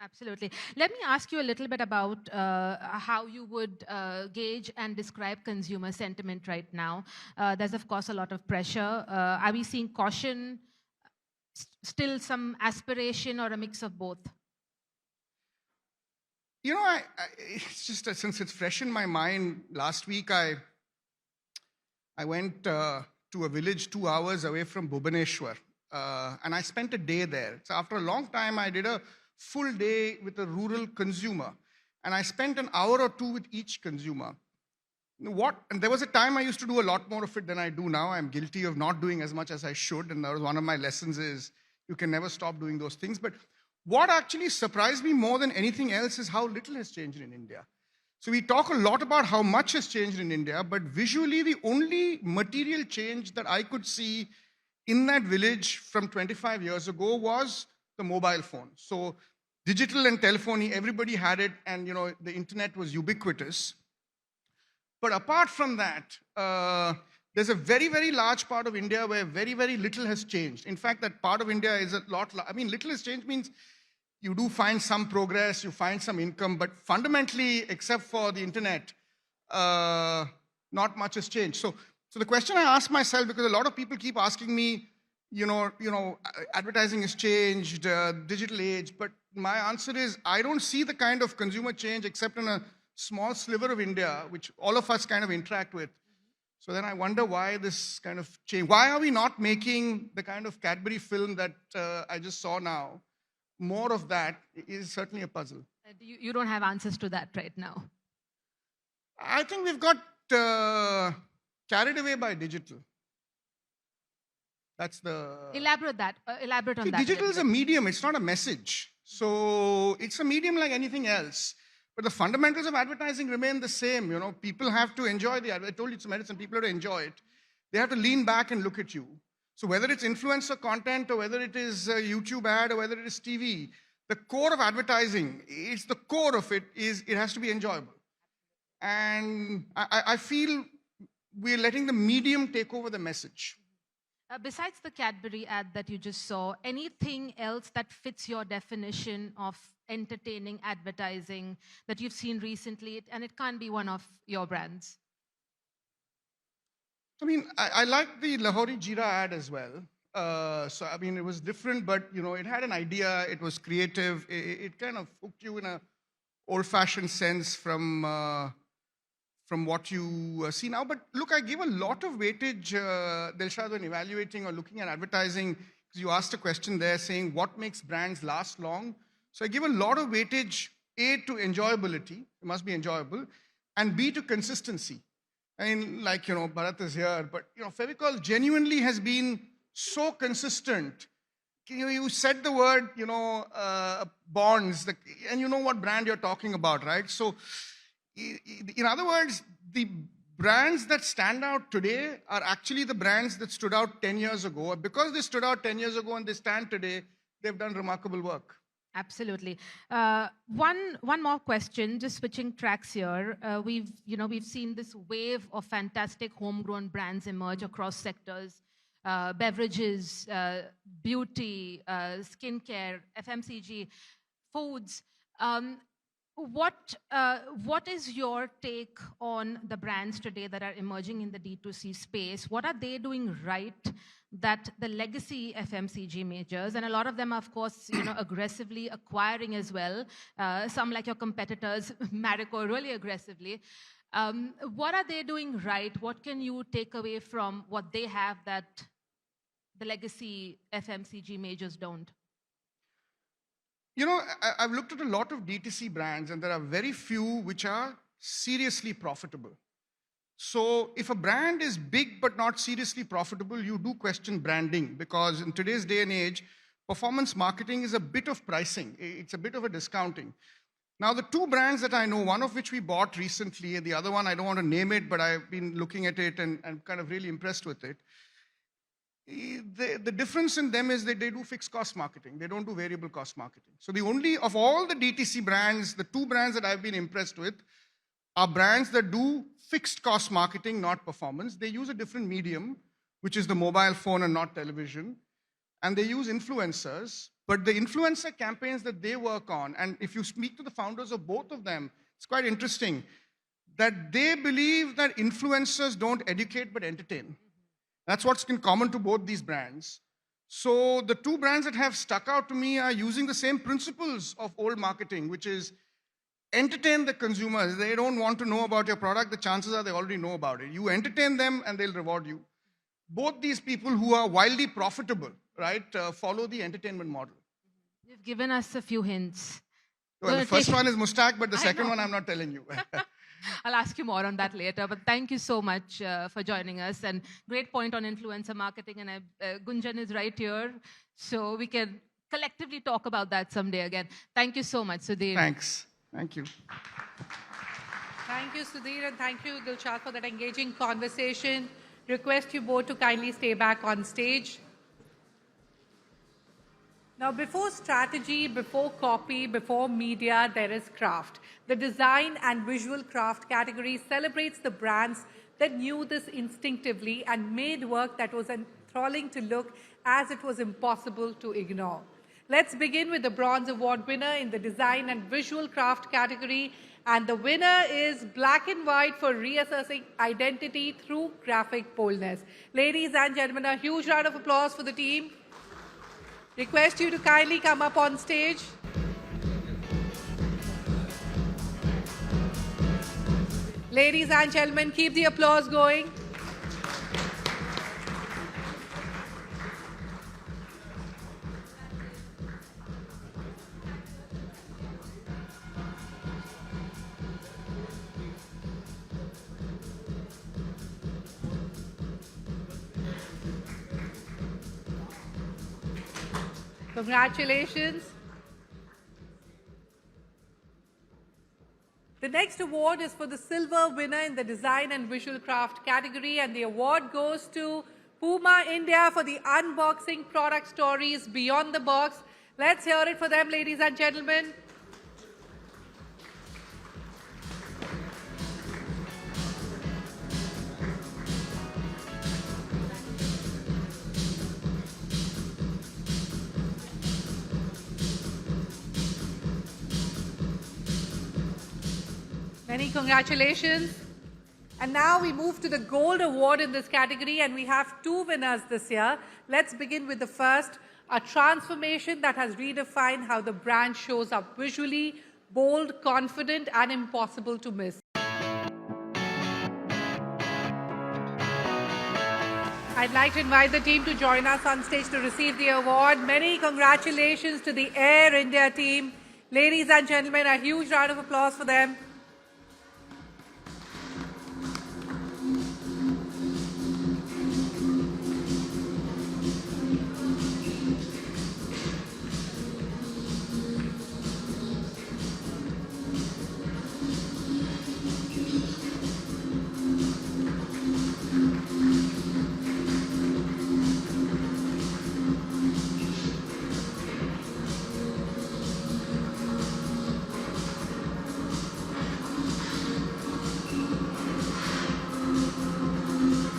Absolutely. Let me ask you a little bit about how you would gauge and describe consumer sentiment right now. There's, of course, a lot of pressure. Are we seeing caution, still some aspiration, or a mix of both? It's just since it's fresh in my mind, last week I went to a village 2 hours away from Bhubaneswar, and I spent a day there. So after a long time, I did a full day with a rural consumer, and I spent an hour or two with each consumer. And there was a time I used to do a lot more of it than I do now. I'm guilty of not doing as much as I should, and that was one of my lessons is you can never stop doing those things. But what actually surprised me more than anything else is how little has changed in India. So we talk a lot about how much has changed in India, but visually the only material change that I could see in that village from 25 years ago was the mobile phone. So digital and telephony, everybody had it, and the internet was ubiquitous. But apart from that, there's a very, very large part of India where very, very little has changed. In fact, that part of India is a lot, little has changed means you do find some progress, you find some income, but fundamentally, except for the internet, not much has changed. So the question I ask myself, because a lot of people keep asking me, advertising has changed, digital age, but my answer is I don't see the kind of consumer change except in a small sliver of India, which all of us kind of interact with. So then I wonder why this kind of change. Why are we not making the kind of Cadbury film that I just saw now? More of that is certainly a puzzle. You don't have answers to that right now. I think we've got carried away by digital. That's the... Elaborate on that. Digital is a medium, it's not a message. So it's a medium like anything else. But the fundamentals of advertising remain the same. People have to enjoy the ad. I told you it's a medicine. People have to enjoy it. They have to lean back and look at you. So whether it's influencer content or whether it is a YouTube ad or whether it is TV, the core of advertising, it's the core of it is it has to be enjoyable. And I feel we're letting the medium take over the message. Besides the Cadbury ad that you just saw, anything else that fits your definition of entertaining advertising that you've seen recently, and it can't be one of your brands? I mean, I like the Lahori Jeera ad as well. So, I mean, it was different, but, it had an idea. It was creative. It kind of hooked you in a old-fashioned sense from what you see now. But look, I give a lot of weightage, Dilshad, when evaluating or looking at advertising, because you asked a question there saying what makes brands last long. So I give a lot of weightage, A, to enjoyability. It must be enjoyable. And B, to consistency. I mean, like, Bharat is here, but, Fevicol genuinely has been so consistent. You said the word, bonds, and you know what brand you're talking about, right? So, in other words, the brands that stand out today are actually the brands that stood out 10 years ago. Because they stood out 10 years ago and they stand today, they've done remarkable work. Absolutely. One more question, just switching tracks here. We've seen this wave of fantastic homegrown brands emerge across sectors, beverages, beauty, skincare, FMCG, foods. What is your take on the brands today that are emerging in the D2C space? What are they doing right that the legacy FMCG majors, and a lot of them are, of course, aggressively acquiring as well, some like your competitors, Marico, really aggressively. What are they doing right? What can you take away from what they have that the legacy FMCG majors don't? I've looked at a lot of D2C brands, and there are very few which are seriously profitable. So if a brand is big but not seriously profitable, you do question branding, because in today's day and age, performance marketing is a bit of pricing. It's a bit of a discounting. Now, the two brands that I know, one of which we bought recently, and the other one, I don't want to name it, but I've been looking at it and kind of really impressed with it. The difference in them is that they do fixed cost marketing. They don't do variable cost marketing. So of all the DTC brands, the two brands that I've been impressed with are brands that do fixed cost marketing, not performance. They use a different medium, which is the mobile phone and not television. And they use influencers. But the influencer campaigns that they work on, and if you speak to the founders of both of them, it's quite interesting that they believe that influencers don't educate but entertain. That's what's in common to both these brands. So the two brands that have stuck out to me are using the same principles of old marketing, which is entertain the consumers. They don't want to know about your product. The chances are they already know about it. You entertain them and they'll reward you. Both these people who are wildly profitable, right, follow the entertainment model. You've given us a few hints. Well, the first one is Mustaq, but the second one I'm not telling you. I'll ask you more on that later, but thank you so much for joining us. And great point on influencer marketing, and Gunjan is right here, so we can collectively talk about that someday again. Thank you so much, Sudhir. Thanks. Thank you. Thank you, Sudhir, and thank you, Dilshad, for that engaging conversation. Request you both to kindly stay back on stage. Now, before strategy, before copy, before media, there is craft. The design and visual craft category celebrates the brands that knew this instinctively and made work that was enthralling to look as it was impossible to ignore. Let's begin with the Bronze Award winner in the Design and Visual Craft category. And the winner is Black and White for reasserting identity through graphic boldness. Ladies and gentlemen, a huge round of applause for the team. Request you to kindly come up on stage. Ladies and gentlemen, keep the applause going. Congratulations. The next award is for the silver winner in the Design and Visual Craft category, and the award goes to Puma India for the unboxing product stories beyond the box. Let's hear it for them, ladies and gentlemen. Many congratulations. And now we move to the Gold Award in this category, and we have two winners this year. Let's begin with the first, a transformation that has redefined how the brand shows up visually, bold, confident, and impossible to miss. I'd like to invite the team to join us on stage to receive the award. Many congratulations to the Air India team. Ladies and gentlemen, a huge round of applause for them.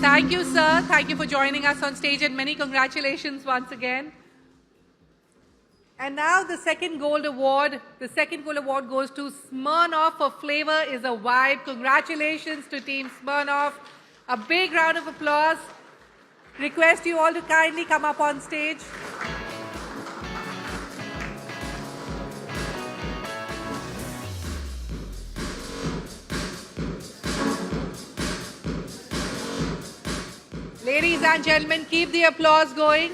Thank you, sir. Thank you for joining us on stage, and many congratulations once again. And now the second gold award. The second gold award goes to Smirnoff for Flavor is a Vibe. Congratulations to Team Smirnoff. A big round of applause. Request you all to kindly come up on stage. Ladies and gentlemen, keep the applause going.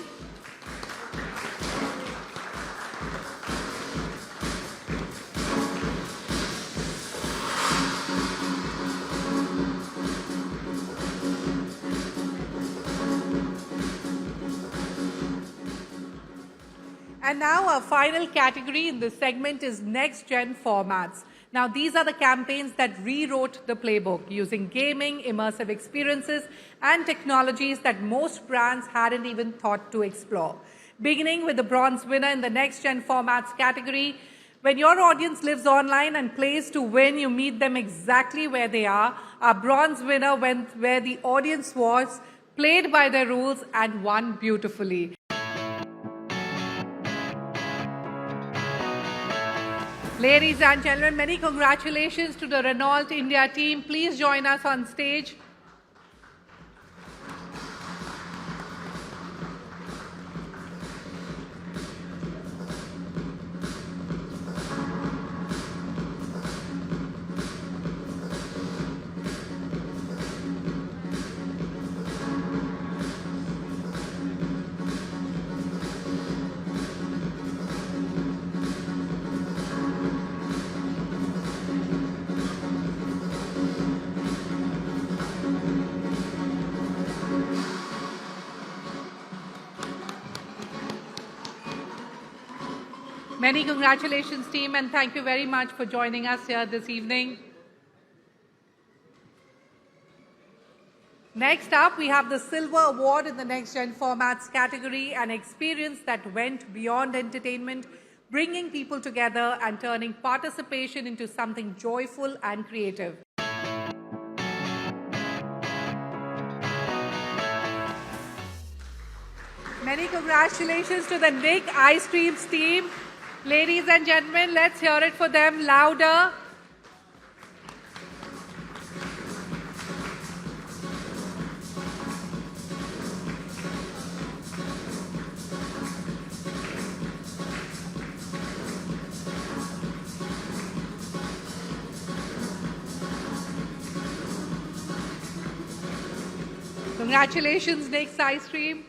And now our final category in this segment is Next Gen Formats. Now, these are the campaigns that rewrote the playbook using gaming, immersive experiences, and technologies that most brands hadn't even thought to explore. Beginning with the bronze winner in the Next Gen Formats category, when your audience lives online and plays to win, you meet them exactly where they are. Our bronze winner went where the audience was, played by their rules, and won beautifully. Ladies and gentlemen, many congratulations to the Renault India team. Please join us on stage. Many congratulations, team, and thank you very much for joining us here this evening. Next up, we have the Silver Award in the Next Gen Formats category, an experience that went beyond entertainment, bringing people together and turning participation into something joyful and creative. Many congratulations to the Nick Ice Creams team. Ladies and gentlemen, let's hear it for them louder. Congratulations, Nick's Ice Cream.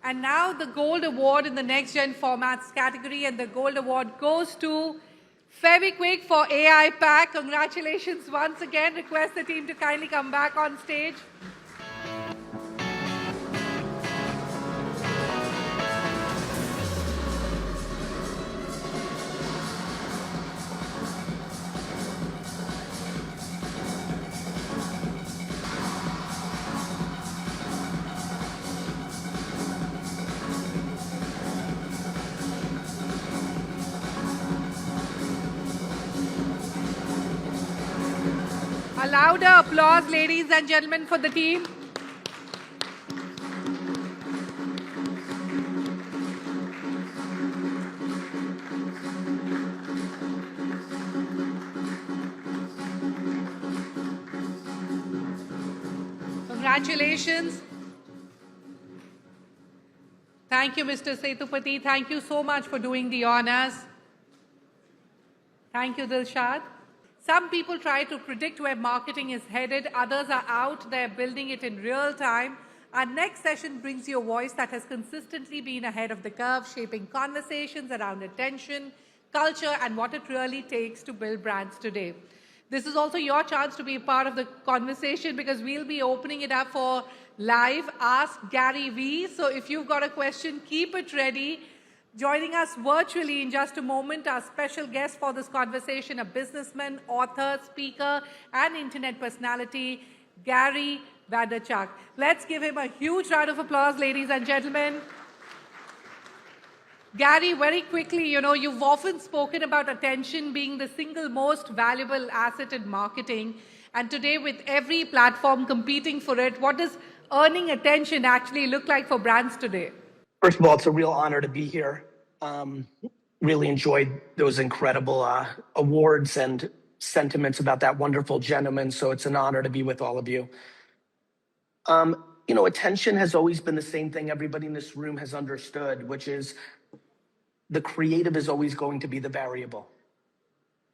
And now the Gold Award in the Next Gen Formats category, and the Gold Award goes to Fevikwik for AI Pack. Congratulations once again. Request the team to kindly come back on stage. A louder applause, ladies and gentlemen, for the team. Congratulations. Thank you, Mr. Setupati. Thank you so much for doing the honors. Thank you, Dilshad. Some people try to predict where marketing is headed. Others are out there building it in real time. Our next session brings you a voice that has consistently been ahead of the curve, shaping conversations around attention, culture, and what it really takes to build brands today. This is also your chance to be a part of the conversation, because we'll be opening it up for live Ask Gary V. So if you've got a question, keep it ready. Joining us virtually in just a moment, our special guest for this conversation, a businessman, author, speaker, and internet personality, Gary Vaynerchuk. Let's give him a huge round of applause, ladies and gentlemen. Gary, very quickly, you've often spoken about attention being the single most valuable asset in marketing. And today, with every platform competing for it, what does earning attention actually look like for brands today? First of all, it's a real honor to be here. Really enjoyed those incredible awards and sentiments about that wonderful gentleman. So it's an honor to be with all of you. Attention has always been the same thing everybody in this room has understood, which is the creative is always going to be the variable.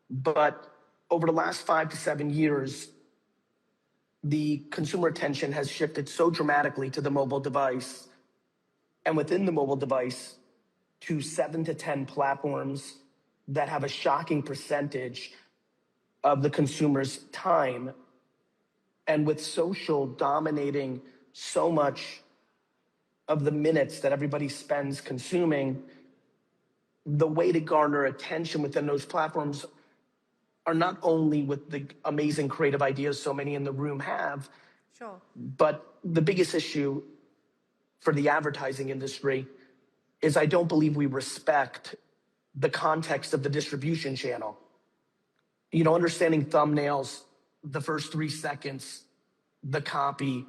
But over the last 5 to 7 years, the consumer attention has shifted so dramatically to the mobile device, and within the mobile device, to 7 to 10 platforms that have a shocking percentage of the consumer's time. And with social dominating so much of the minutes that everybody spends consuming, the way to garner attention within those platforms are not only with the amazing creative ideas so many in the room have, sure, but the biggest issue for the advertising industry is I don't believe we respect the context of the distribution channel. Understanding thumbnails, the first 3 seconds, the copy,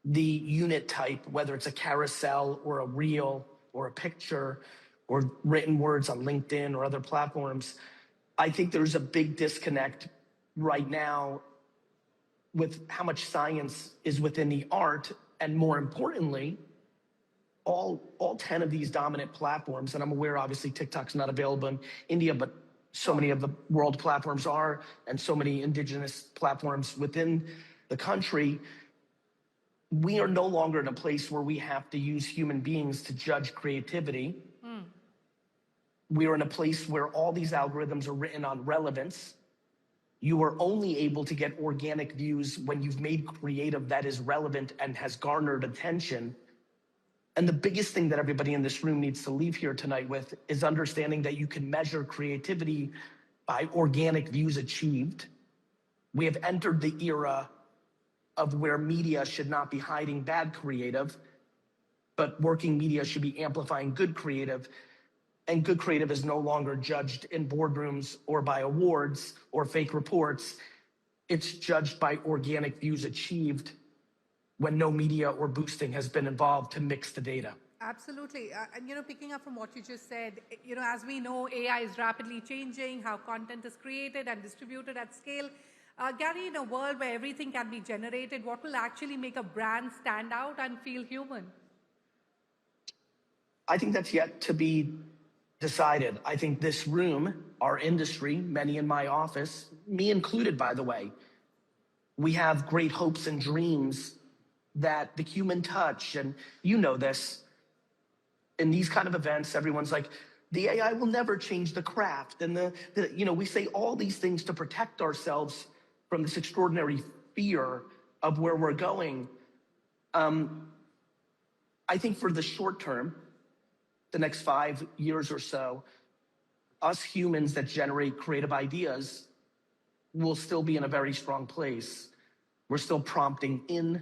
the unit type, whether it's a carousel or a reel or a picture or written words on LinkedIn or other platforms. I think there's a big disconnect right now with how much science is within the art, and more importantly, all 10 of these dominant platforms, and I'm aware obviously TikTok's not available in India, but so many of the world platforms are, and so many indigenous platforms within the country. We are no longer in a place where we have to use human beings to judge creativity. We are in a place where all these algorithms are written on relevance. You are only able to get organic views when you've made creative that is relevant and has garnered attention. And the biggest thing that everybody in this room needs to leave here tonight with is understanding that you can measure creativity by organic views achieved. We have entered the era of where media should not be hiding bad creative, but working media should be amplifying good creative. And good creative is no longer judged in boardrooms or by awards or fake reports. It's judged by organic views achieved when no media or boosting has been involved to mix the data. Absolutely. And, picking up from what you just said, as we know, AI is rapidly changing how content is created and distributed at scale. Gary, in a world where everything can be generated, what will actually make a brand stand out and feel human? I think that's yet to be decided. I think this room, our industry, many in my office, me included, by the way, we have great hopes and dreams that the human touch, and you know this, in these kind of events, everyone's like, the AI will never change the craft. And we say all these things to protect ourselves from this extraordinary fear of where we're going. I think for the short term, the next 5 years or so, us humans that generate creative ideas will still be in a very strong place. We're still prompting in,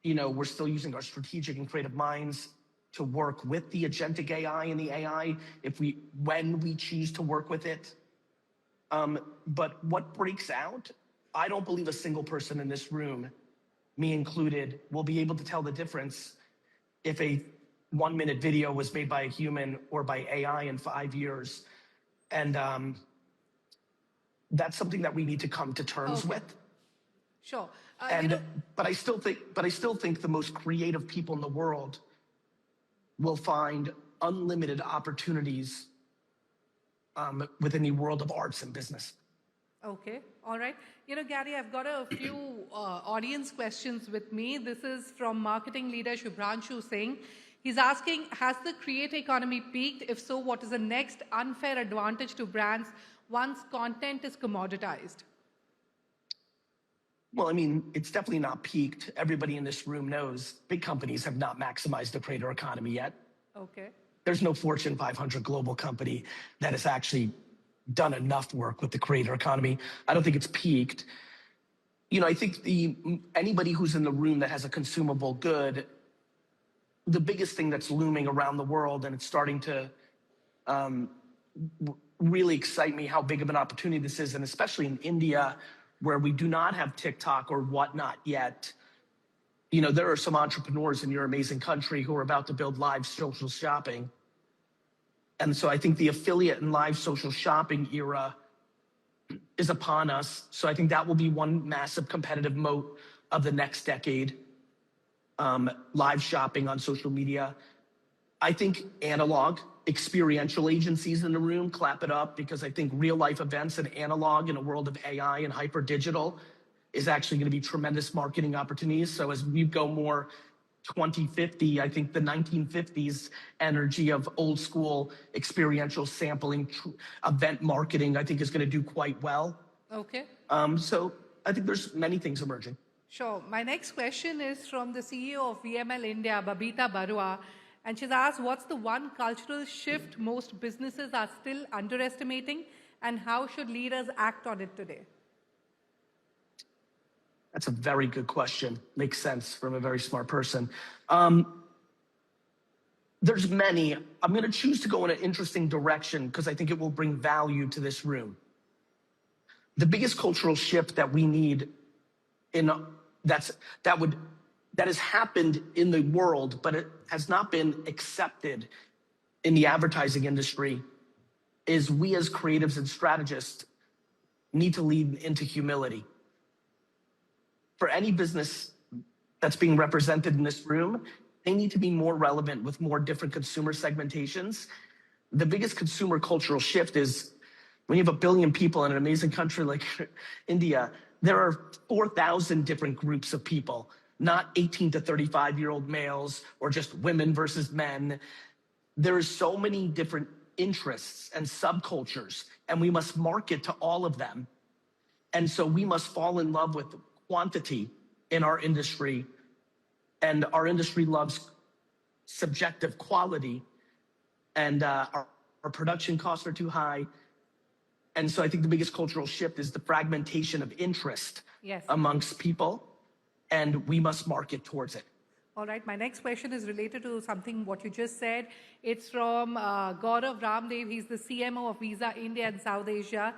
we're still using our strategic and creative minds to work with the agentic AI and the AI when we choose to work with it. But what breaks out, I don't believe a single person in this room, me included, will be able to tell the difference if a 1-minute video was made by a human or by AI in 5 years. And that's something that we need to come to terms with. Sure. But I still think the most creative people in the world will find unlimited opportunities within the world of arts and business. Okay, all right. Gary, I've got a few audience questions with me. This is from marketing leader Shubhranshu Singh. He's asking, has the creator economy peaked? If so, what is the next unfair advantage to brands once content is commoditized? Well, I mean, it's definitely not peaked. Everybody in this room knows big companies have not maximized the creator economy yet. Okay. There's no Fortune 500 global company that has actually done enough work with the creator economy. I don't think it's peaked. I think anybody who's in the room that has a consumable good, the biggest thing that's looming around the world, and it's starting to really excite me how big of an opportunity this is, and especially in India, where we do not have TikTok or whatnot yet. There are some entrepreneurs in your amazing country who are about to build live social shopping. And so I think the affiliate and live social shopping era is upon us. So I think that will be one massive competitive moat of the next decade. Live shopping on social media. I think analog, experiential agencies in the room, clap it up, because I think real life events and analog in a world of AI and hyper digital is actually going to be tremendous marketing opportunities. So as we go more 2050, I think the 1950s energy of old school experiential sampling, event marketing, I think is going to do quite well. Okay. So I think there's many things emerging. Sure. My next question is from the CEO of VML India, Babita Barua. And she's asked, what's the one cultural shift most businesses are still underestimating, and how should leaders act on it today? That's a very good question. Makes sense from a very smart person. There's many. I'm going to choose to go in an interesting direction because I think it will bring value to this room. The biggest cultural shift that we need that has happened in the world, but it has not been accepted in the advertising industry, is we as creatives and strategists need to lead into humility. For any business that's being represented in this room, they need to be more relevant with more different consumer segmentations. The biggest consumer cultural shift is when you have 1 billion people in an amazing country like India, there are 4,000 different groups of people, not 18 to 35-year-old males or just women versus men. There are so many different interests and subcultures, and we must market to all of them. And so we must fall in love with quantity in our industry, and our industry loves subjective quality, and our production costs are too high. And so I think the biggest cultural shift is the fragmentation of interest amongst people, and we must market towards it. All right, my next question is related to what you just said. It's from Gaurav Ramdev. He's the CMO of Visa India and South Asia.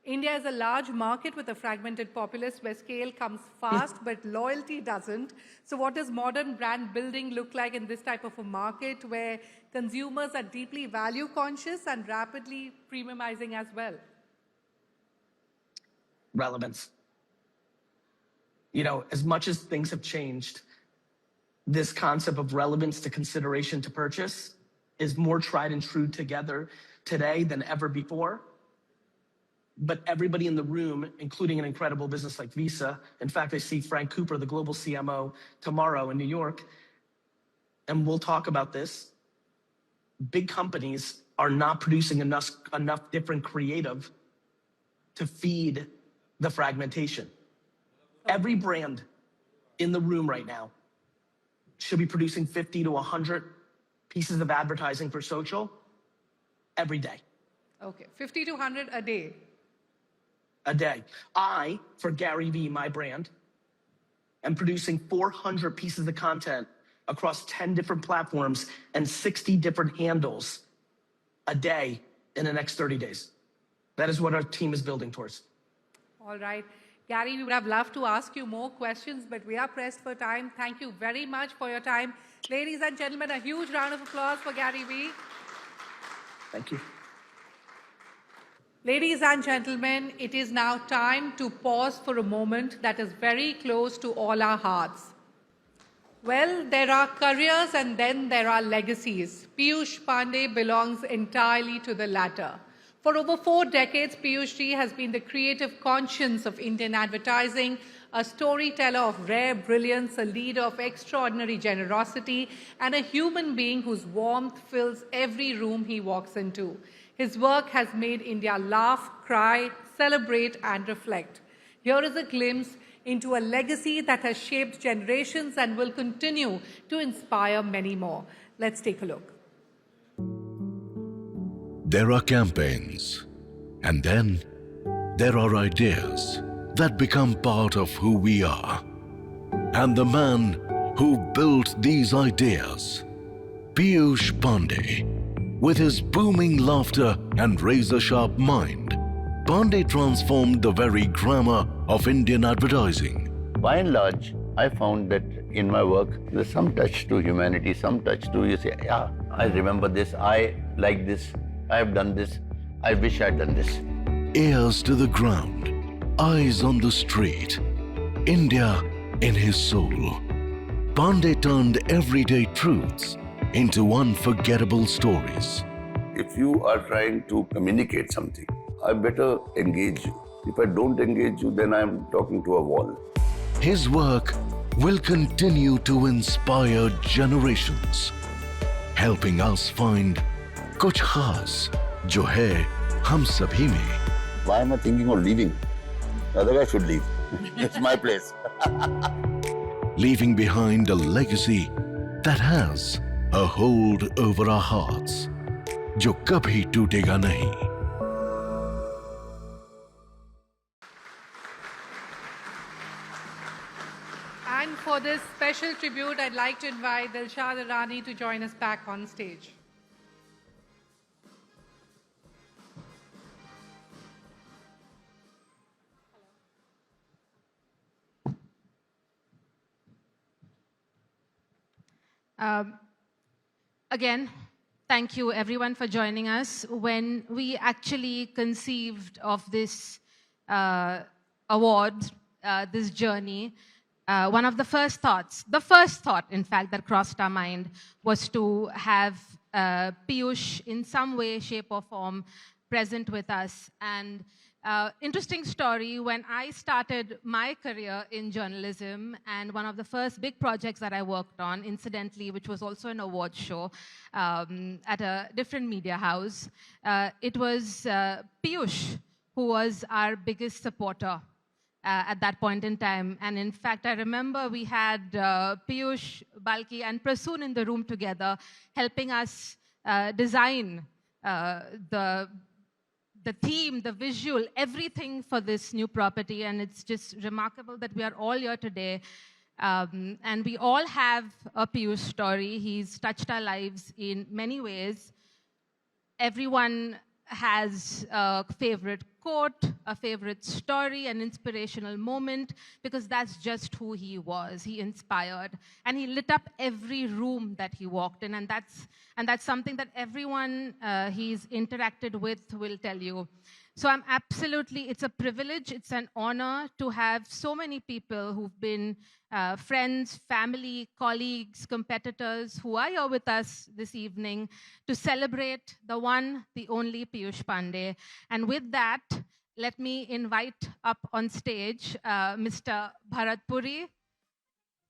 India is a large market with a fragmented populace where scale comes fast, but loyalty doesn't. So what does modern brand building look like in this type of a market where consumers are deeply value conscious and rapidly premiumizing as well? Relevance. You know, as much as things have changed, this concept of relevance to consideration to purchase is more tried and true together today than ever before. But everybody in the room, including an incredible business like Visa, in fact, I see Frank Cooper, the global CMO, tomorrow in New York, and we'll talk about this. Big companies are not producing enough different creative to feed the fragmentation. Every brand in the room right now should be producing 50 to 100 pieces of advertising for social every day. Okay, 50 to 100 a day. A day. I, for Gary Vee, my brand, am producing 400 pieces of content across 10 different platforms and 60 different handles a day in the next 30 days. That is what our team is building towards. All right. Gary, we would have loved to ask you more questions, but we are pressed for time. Thank you very much for your time. Ladies and gentlemen, a huge round of applause for Gary Vee. Thank you. Ladies and gentlemen, it is now time to pause for a moment that is very close to all our hearts. Well, there are careers and then there are legacies. Piyush Pandey belongs entirely to the latter. For over 4 decades, Piyush ji has been the creative conscience of Indian advertising, a storyteller of rare brilliance, a leader of extraordinary generosity, and a human being whose warmth fills every room he walks into. His work has made India laugh, cry, celebrate, and reflect. Here is a glimpse into a legacy that has shaped generations and will continue to inspire many more. Let's take a look. There are campaigns, and then there are ideas that become part of who we are. And the man who built these ideas, Piyush Pandey, with his booming laughter and razor-sharp mind, Pandey transformed the very grammar of Indian advertising. By and large, I found that in my work, there's some touch to humanity, some touch to, you say, yeah, I remember this, I like this, I have done this, I wish I'd done this. Ears to the ground, eyes on the street, India in his soul. Pandey turned everyday truths into unforgettable stories. If you are trying to communicate something, I better engage you. If I don't engage you, then I'm talking to a wall. His work will continue to inspire generations, helping us find कुछ खास जो है हम सभी में. Why am I thinking of leaving? The other guy should leave. It's my place. Leaving behind a legacy that has a hold over our hearts, जो कभी टूटेगा नहीं. And for this special tribute, I'd like to invite Dilshad Irani to join us back on stage. Again, thank you everyone for joining us. When we actually conceived of this award, this journey, one of the first thought, in fact, that crossed our mind was to have Piyush in some way, shape or form present with us. And interesting story, when I started my career in journalism, and one of the first big projects that I worked on, incidentally, which was also an award show at a different media house, it was Piyush who was our biggest supporter at that point in time. And in fact, I remember we had Piyush, Balki, and Prasoon in the room together, helping us design the theme, the visual, everything for this new property. And it's just remarkable that we are all here today. And we all have a Piyush story. He's touched our lives in many ways. Everyone has a favorite quote, a favorite story, an inspirational moment, because that's just who he was. He inspired, and he lit up every room that he walked in, and that's something that everyone he's interacted with will tell you. So it's a privilege, it's an honor to have so many people who've been friends, family, colleagues, competitors who are here with us this evening to celebrate the one, the only Piyush Pandey. And with that, let me invite up on stage Mr. Bharat Puri,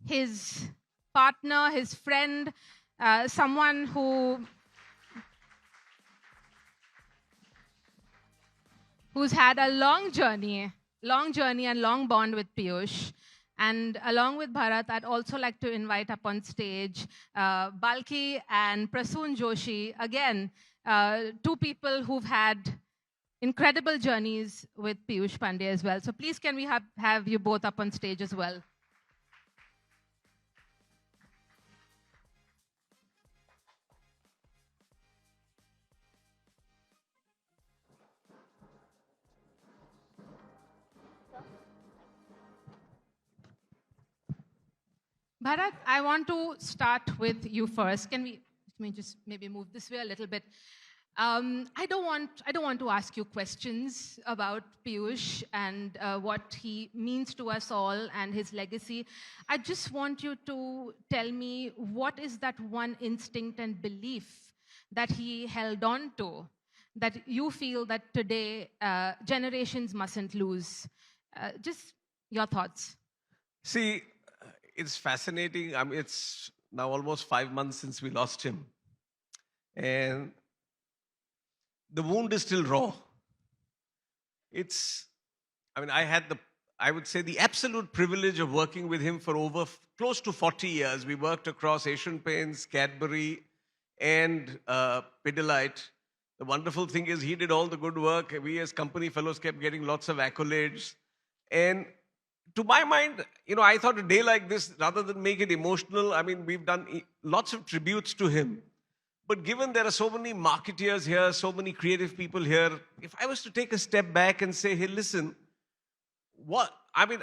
his partner, his friend, someone who's had a long journey and long bond with Piyush. And along with Bharat, I'd also like to invite up on stage Balki and Prasoon Joshi. Again, two people who've had incredible journeys with Piyush Pandey as well. So please, can we have you both up on stage as well? Bharat, I want to start with you first. Can we just maybe move this way a little bit? I don't want to ask you questions about Piyush and what he means to us all and his legacy. I just want you to tell me, what is that one instinct and belief that he held on to that you feel that today generations mustn't lose? Just your thoughts. See, it's fascinating. I mean, it's now almost 5 months since we lost him. And the wound is still raw. I would say, the absolute privilege of working with him for over close to 40 years. We worked across Asian Paints, Cadbury, and Pidilite. The wonderful thing is he did all the good work. We as company fellows kept getting lots of accolades. And to my mind, I thought a day like this, rather than make it emotional, we've done lots of tributes to him. But given there are so many marketeers here, so many creative people here, if I was to take a step back and say, hey, listen,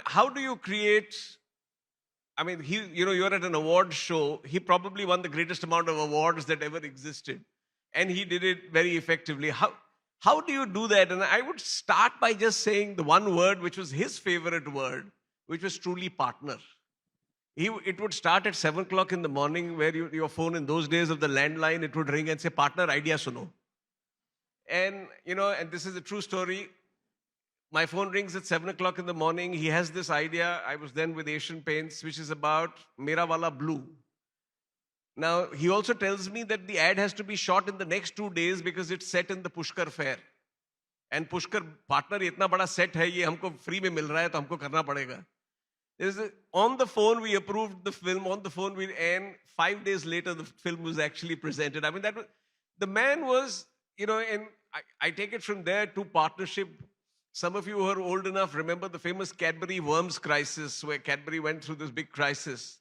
how do you create, you're at an award show. He probably won the greatest amount of awards that ever existed. And he did it very effectively. How do you do that? And I would start by just saying the one word, which was his favorite word, which was truly partner. It would start at 7 o'clock in the morning, where your phone in those days of the landline, it would ring and say, partner, idea suno. And, and this is a true story. My phone rings at 7 o'clock in the morning. He has this idea. I was then with Asian Paints, which is about Mera Wala Blue. Now, he also tells me that the ad has to be shot in the next 2 days because it's set in the Pushkar Fair. And Pushkar, partner, itna bada set hai, ye humko free mein mil raha hai, to humko karna padega. On the phone, we approved the film. On the phone, and 5 days later, the film was actually presented. The man was, and I take it from there to partnership. Some of you who are old enough remember the famous Cadbury worms crisis, where Cadbury went through this big crisis.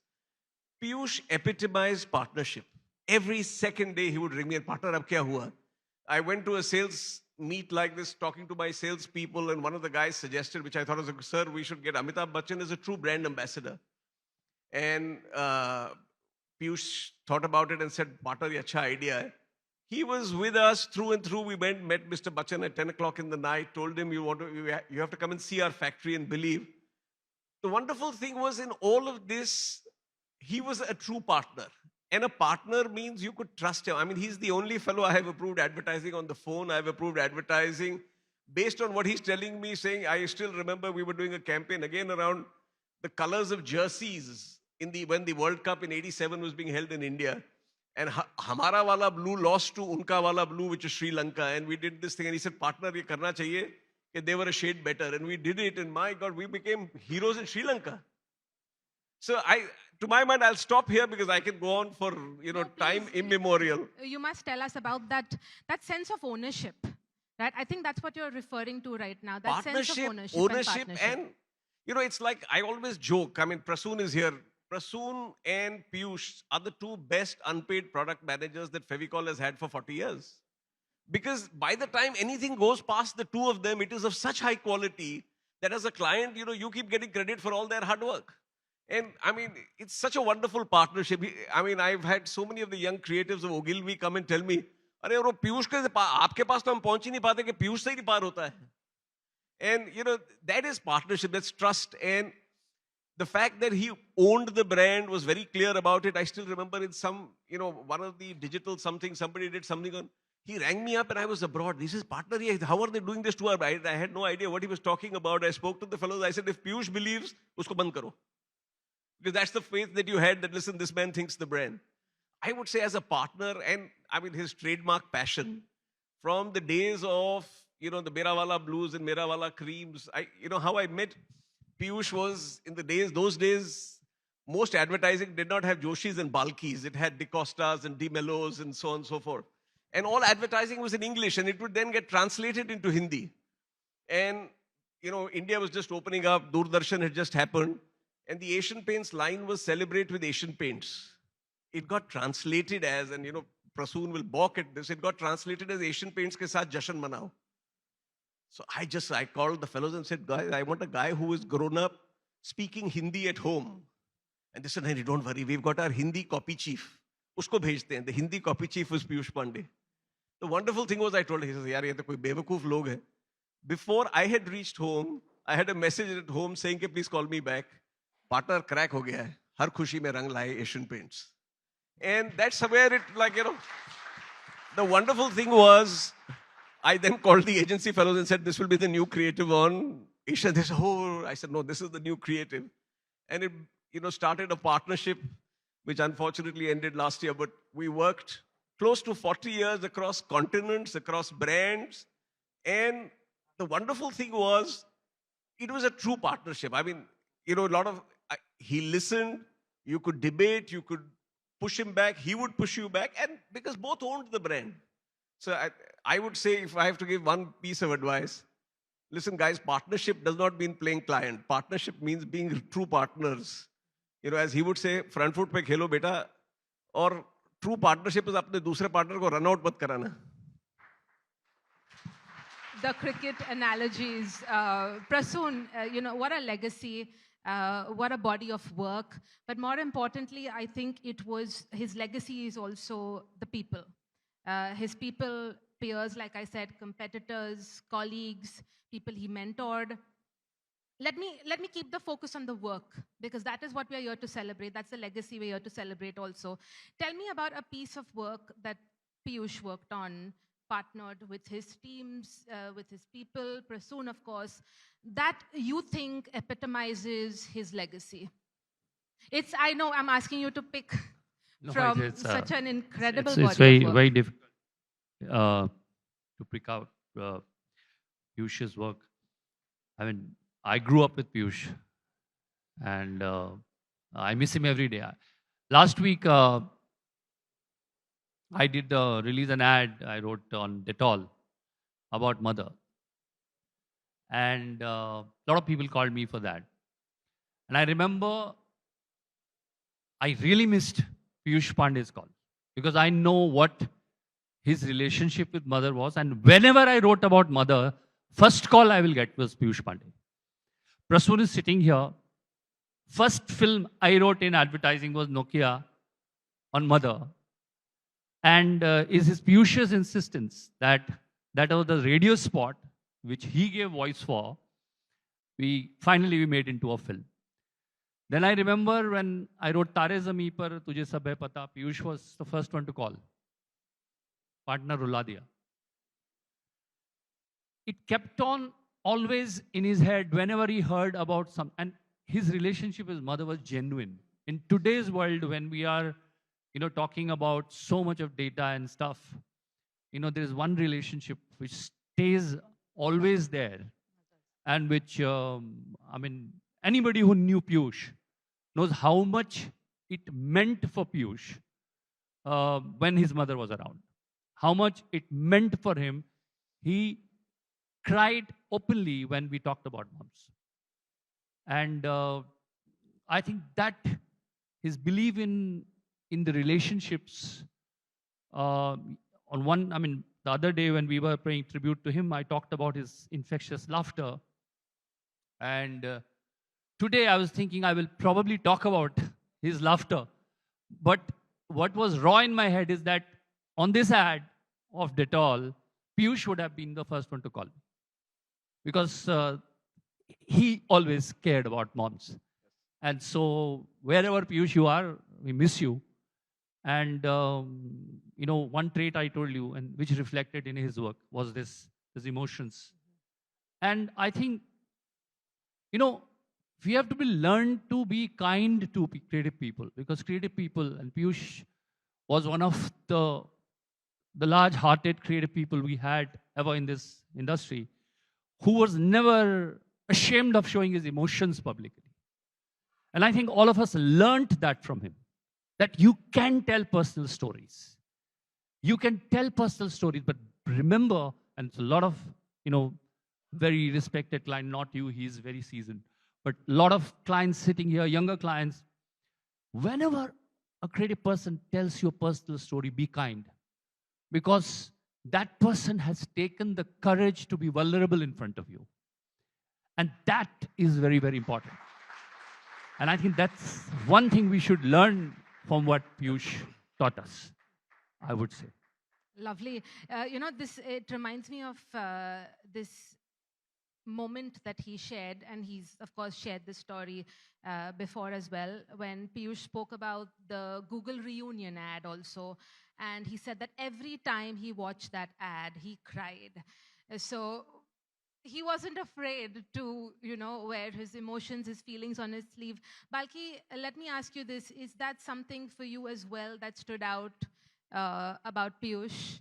Piyush epitomized partnership. Every second day, he would ring me, and partner, ab kya hua? I went to a sales meet like this, talking to my salespeople, and one of the guys suggested, which I thought was, sir, we should get Amitabh Bachchan as a true brand ambassador. And Piyush thought about it and said, partner, ye acha idea hai. He was with us through and through. We met Mr. Bachchan at 10 o'clock in the night, told him, you have to come and see our factory and believe. The wonderful thing was, in all of this, he was a true partner. And a partner means you could trust him. He's the only fellow I have approved advertising on the phone. I have approved advertising based on what he's telling me, saying, I still remember we were doing a campaign again around the colors of jerseys when the World Cup in '87 was being held in India. And Hamara Wala Blue lost to Unka Wala Blue, which is Sri Lanka. And we did this thing. And he said, partner, ye karna chahiye. They were a shade better. And we did it. And my God, we became heroes in Sri Lanka. So to my mind, I'll stop here because I can go on for, time immemorial. You must tell us about that sense of ownership, right? I think that's what you're referring to right now. That sense of ownership and partnership. It's like, I always joke. Prasoon is here. Prasoon and Piyush are the two best unpaid product managers that Fevicol has had for 40 years. Because by the time anything goes past the two of them, it is of such high quality that as a client, you keep getting credit for all their hard work. And I mean, it's such a wonderful partnership. I mean, I've had so many of the young creatives of Ogilvy come and tell me, अरे वो पीयूष के आपके पास तो हम पहुंच ही नहीं पाते कि पीयूष से ही नहीं पार होता है. And that is partnership, that's trust. And the fact that he owned the brand, was very clear about it. I still remember in some, one of the digital something, somebody did something on, he rang me up and I was abroad. He says, partner, how are they doing this to our bride? I had no idea what he was talking about. I spoke to the fellows. I said, if Piyush believes, usko band karo. Because that's the faith that you had that, listen, this man thinks the brand. I would say as a partner, and I mean his trademark passion, from the days of, the Mera Wala Blues and Mera Wala Creams, how I met Piyush was in those days, most advertising did not have Joshis and Balkis. It had DeCostas and DeMellos and so on and so forth. And all advertising was in English, and it would then get translated into Hindi. And, India was just opening up, Doordarshan had just happened, and the Asian Paints line was Celebrate with Asian Paints. It got translated as, and Prasoon will balk at this, it got translated as Asian Paints ke saath Jashan Manao. So I called the fellows and said, guys, I want a guy who is grown up speaking Hindi at home. And they said, hey, don't worry, we've got our Hindi copy chief. Usko bhejte hain. The Hindi copy chief was Piyush Pandey. The wonderful thing was, I told him, he says, yaar, ye to koi bewakoof log hai. Before I had reached home, I had a message at home saying, please call me back. Partner crack ho gaya hai. Har khushi mein rang laaye Asian Paints. And that's where it, the wonderful thing was, I then called the agency fellows and said, this will be the new creative on Asia. They said, oh, I said, no, this is the new creative. And it, started a partnership, which unfortunately ended last year, but we worked close to 40 years across continents, across brands. And the wonderful thing was, it was a true partnership. I mean, he listened, you could debate, you could push him back, he would push you back, and because both owned the brand. So I would say, if I have to give one piece of advice, listen guys, partnership does not mean playing client. Partnership means being true partners. As he would say, front foot pe khelo beta, or true partnership is apne dusre partner ko run out mat karana. The cricket analogies, Prasoon, what a legacy, what a body of work. But more importantly, I think his legacy is also the people. His people, peers, like I said, competitors, colleagues, people he mentored. Let me keep the focus on the work, because that is what we are here to celebrate. That's the legacy we're here to celebrate also. Tell me about a piece of work that Piyush worked on, partnered with his teams, with his people, Prasoon, of course, that you think epitomizes his legacy. I know I'm asking you to pick from such an incredible body it's very, of work. very difficult to pick out Piyush's work. I mean, I grew up with Piyush, and I miss him every day. Last week, I did release an ad I wrote on Dettol about mother. And a lot of people called me for that. And I remember I really missed Piyush Pandey's call, because I know what his relationship with mother was. And whenever I wrote about mother, first call I will get was Piyush Pandey. Prasoon is sitting here. First film I wrote in advertising was Nokia on mother. And is his Piyush's insistence that was the radio spot which he gave voice for, finally we made into a film. Then I remember when I wrote Tare Zami Par Tujhe Sab Hai Pata, Piyush was the first one to call. Partner rula diya. It kept on always in his head whenever he heard about some, and his relationship with his mother was genuine. In today's world, when we are, talking about so much of data and stuff, there is one relationship which stays always there, and which, anybody who knew Piyush knows how much it meant for Piyush when his mother was around. How much it meant for him. He cried openly when we talked about moms. And I think that his belief in the relationships, The other day when we were paying tribute to him, I talked about his infectious laughter. And today I was thinking I will probably talk about his laughter. But what was raw in my head is that on this ad of Dettol, Piyush would have been the first one to call me. Because he always cared about moms. And so wherever Piyush you are, we miss you. And one trait I told you, and which reflected in his work, was his emotions. And I think, we have to be learned to be kind to creative people, because creative people, and Piyush was one of the large-hearted creative people we had ever in this industry, who was never ashamed of showing his emotions publicly. And I think all of us learned that from him, that you can tell personal stories. You can tell personal stories, but remember, and it's a lot of, very respected client, not you, he's very seasoned, but a lot of clients sitting here, younger clients, whenever a creative person tells you a personal story, be kind. Because that person has taken the courage to be vulnerable in front of you. And that is very, very important. And I think that's one thing we should learn from what Piyush taught us, I would say. Lovely. It reminds me of this moment that he shared, and he's, of course, shared this story before as well, when Piyush spoke about the Google reunion ad also. And he said that every time he watched that ad, he cried. So he wasn't afraid to, wear his emotions, his feelings on his sleeve. Balki, let me ask you this. Is that something for you as well that stood out about Piyush?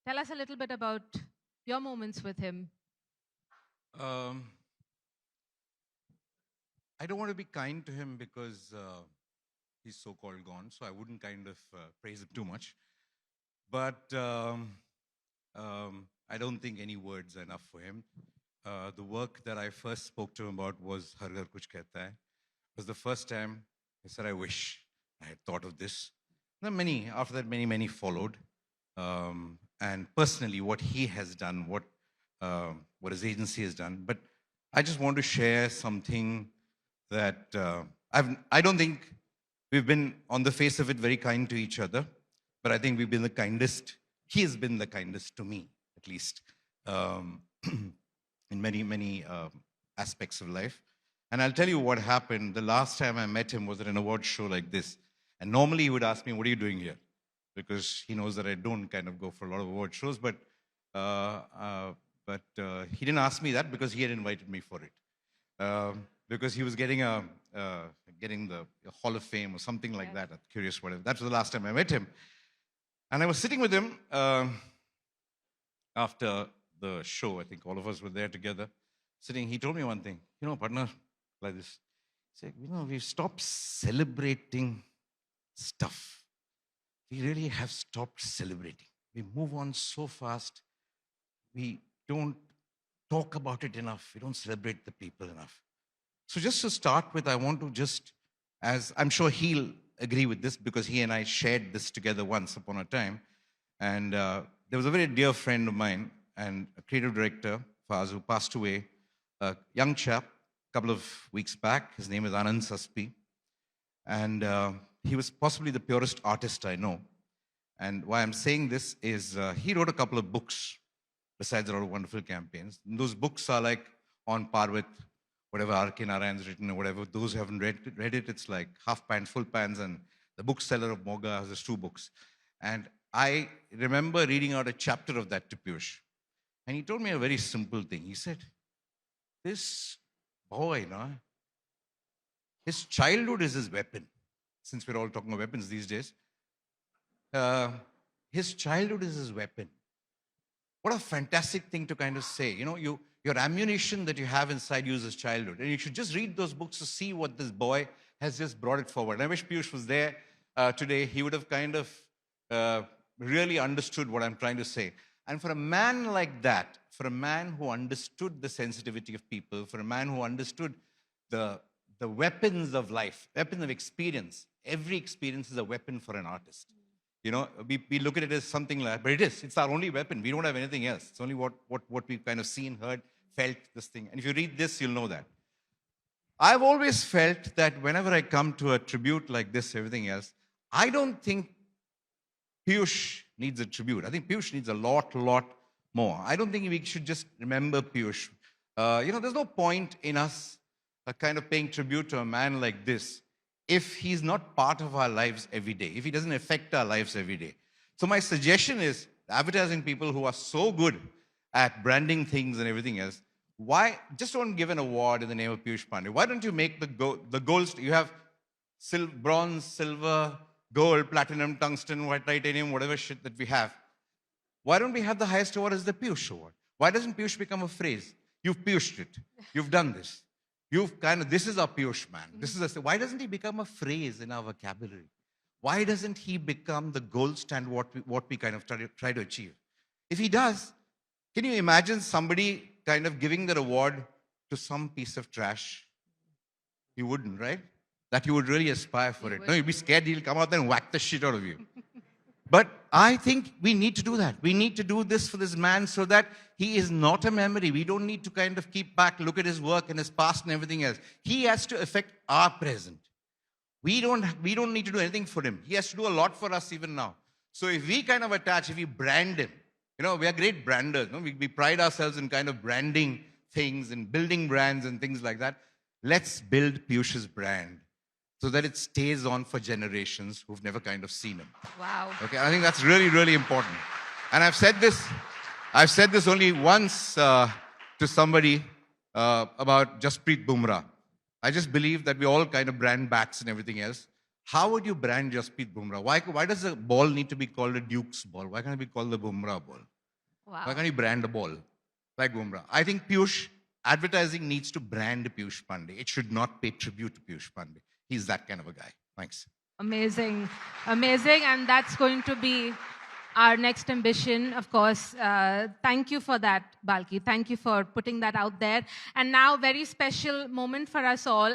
Tell us a little bit about your moments with him. I don't want to be kind to him because he's so-called gone, so I wouldn't kind of praise him too much. But I don't think any words are enough for him. The work that I first spoke to him about was Har Ghar Kuch Kehta Hai. It was the first time I said, I wish I had thought of this. After that, many followed. And personally, what he has done, what his agency has done. But I just want to share something that I don't think we've been, on the face of it, very kind to each other. But I think we've been the kindest. He has been the kindest to me, at least, in many aspects of life. And I'll tell you what happened. The last time I met him was at an award show like this. And normally he would ask me, what are you doing here? Because he knows that I don't kind of go for a lot of award shows. But he didn't ask me that because he had invited me for it. Because he was getting the Hall of Fame or something like that. Curious, whatever. That was the last time I met him. And I was sitting with him after the show. I think all of us were there together. Sitting, he told me one thing. Partner, like this. He said, we've stopped celebrating stuff. We really have stopped celebrating. We move on so fast. We don't talk about it enough. We don't celebrate the people enough. So just to start with, I want to as I'm sure he'll agree with this because he and I shared this together once upon a time. And there was a very dear friend of mine and a creative director, Faz, who passed away, a young chap, a couple of weeks back. His name is Anand Saspi. And he was possibly the purest artist I know. And why I'm saying this is he wrote a couple of books besides a lot of wonderful campaigns. And those books are like on par with whatever R.K. Narayan's written or whatever. Those who haven't read it, it's like half pants, full pants, and The Bookseller of Moga has 2 books. And I remember reading out a chapter of that to Piyush. And he told me a very simple thing. He said, this boy, his childhood is his weapon. Since we're all talking about weapons these days. His childhood is his weapon. What a fantastic thing to kind of say. Your ammunition that you have inside you is his childhood. And you should just read those books to see what this boy has just brought it forward. And I wish Piyush was there today. He would have kind of really understood what I'm trying to say. And for a man like that, for a man who understood the sensitivity of people, for a man who understood the weapons of life, weapons of experience, every experience is a weapon for an artist. You know, we look at it as something like, but it is. It's our only weapon. We don't have anything else. It's only what we've kind of seen, heard, felt, this thing. And if you read this, you'll know that. I've always felt that whenever I come to a tribute like this, everything else, I don't think Piyush needs a tribute. I think Piyush needs a lot more. I don't think we should just remember Piyush. There's no point in us kind of paying tribute to a man like this if he's not part of our lives every day, if he doesn't affect our lives every day. So my suggestion is, advertising people who are so good at branding things and everything else, why just don't give an award in the name of Piyush Pandey? Why don't you make the gold? You have bronze, silver, gold, platinum, tungsten, white titanium, whatever shit that we have. Why don't we have the highest award as the Piyush Award? Why doesn't Piyush become a phrase? You've Piyushed it. You've done this. This is our Piyush man. Why doesn't he become a phrase in our vocabulary? Why doesn't he become the gold standard, what we kind of try to achieve? If he does, can you imagine somebody kind of giving that award to some piece of trash? You wouldn't, right? That you would really aspire for it. No, you'd be scared he'll come out there and whack the shit out of you. But I think we need to do that. We need to do this for this man so that he is not a memory. We don't need to kind of keep back, look at his work and his past and everything else. He has to affect our present. We don't need to do anything for him. He has to do a lot for us even now. So if we kind of if we brand him, we are great branders. We pride ourselves in kind of branding things and building brands and things like that. Let's build Piyush's brand so that it stays on for generations who've never kind of seen him. Wow. Okay, I think that's really, really important. And I've said this only once to somebody about Jasprit Bumrah. I just believe that we all kind of brand bats and everything else. How would you brand Jasprit Bumrah? Why does a ball need to be called a Duke's ball? Why can't it be called the Bumrah ball? Wow. Why can't you brand a ball like Bumrah? I think advertising needs to brand Piyush Pandey. It should not pay tribute to Piyush Pandey. He's that kind of a guy. Thanks. Amazing. Amazing. And that's going to be our next ambition, of course. Thank you for that, Balki. Thank you for putting that out there. And now, very special moment for us all.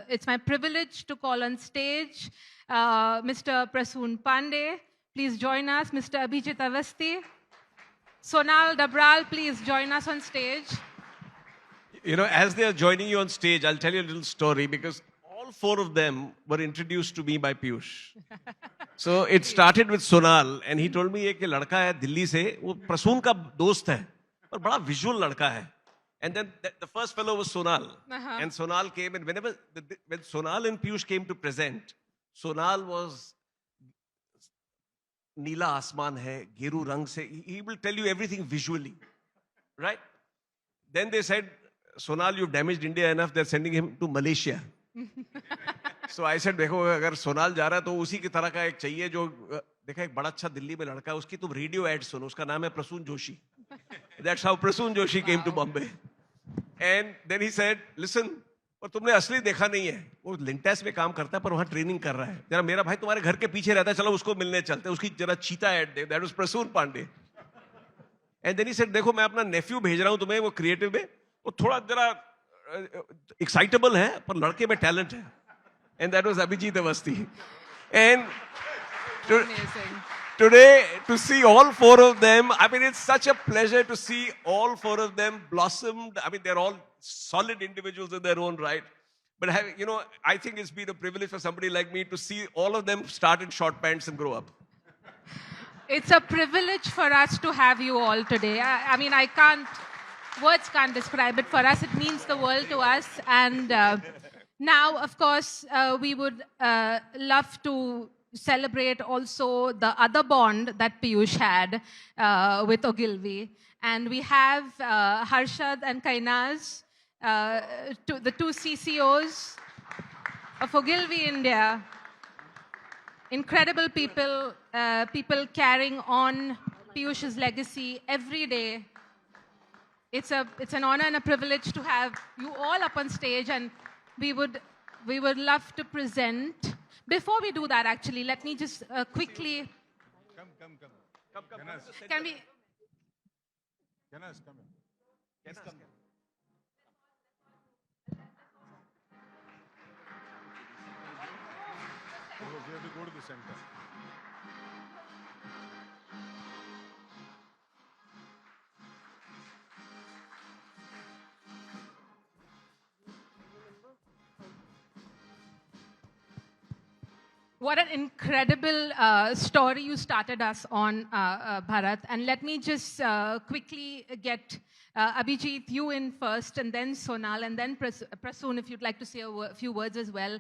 It's my privilege to call on stage Mr. Prasoon Pandey. Please join us. Mr. Abhijit Avasti. Sonal Dabral, please join us on stage. As they are joining you on stage, I'll tell you a little story because all four of them were introduced to me by Piyush. So it started with Sonal, and he told me कि लड़का है दिल्ली से, वो प्रसून का दोस्त है, और बड़ा visual लड़का है. And then the first fellow was Sonal, and Sonal came, and when Sonal and Piyush came to present, Sonal was नीला आसमान है, गेरू रंग से. He will tell you everything visually, right? Then they said, Sonal, you've damaged India enough. They're sending him to Malaysia. So I said, देखो अगर सोनाल जा रहा है तो उसी की तरह का एक चाहिए जो देखा एक बड़ा अच्छा दिल्ली में लड़का है उसकी तुम रेडियो एड सुनो उसका नाम है Prasoon Joshi. That's how Prasoon Joshi came to Bombay. And then he said, listen, और तुमने असली देखा नहीं है वो लिंटेस में काम करता है पर वहाँ ट्रेनिंग कर रहा है जरा मेरा भाई तुम्हारे घर के पीछे रहता है चलो उसको मिलने चलते हैं उसकी जरा चीता एड दे. That was Prasoon Pandey. And then he said, देखो मैं अपना नेफ्यू भेज रहा हूँ तुम्हें वो क्रिएटिव में वो थोड़ा जरा एक्साइटेबल है पर लड़के में टैलेंट है. And that was Abhijit Avasti. And today, to see all four of them, I mean, it's such a pleasure to see all four of them blossomed. I mean, they're all solid individuals in their own right. But, I think it's been a privilege for somebody like me to see all of them start in short pants and grow up. It's a privilege for us to have you all today. I mean, words can't describe it. For us, it means the world to us. And now, of course, we would love to celebrate also the other bond that Piyush had with Ogilvy. And we have Harshad and Kainaz, the two CCOs of Ogilvy India. Incredible people, people carrying on Piyush's legacy every day. It's an honor and a privilege to have you all up on stage, and we would love to present. Before we do that, actually, let me just quickly. Come. Can we? Ganas, come in. Yes, come. We have to go to the center. What an incredible story you started us on, Bharat. And let me just quickly get Abhijit, you in first, and then Sonal, and then Prasoon, if you'd like to say a few words as well.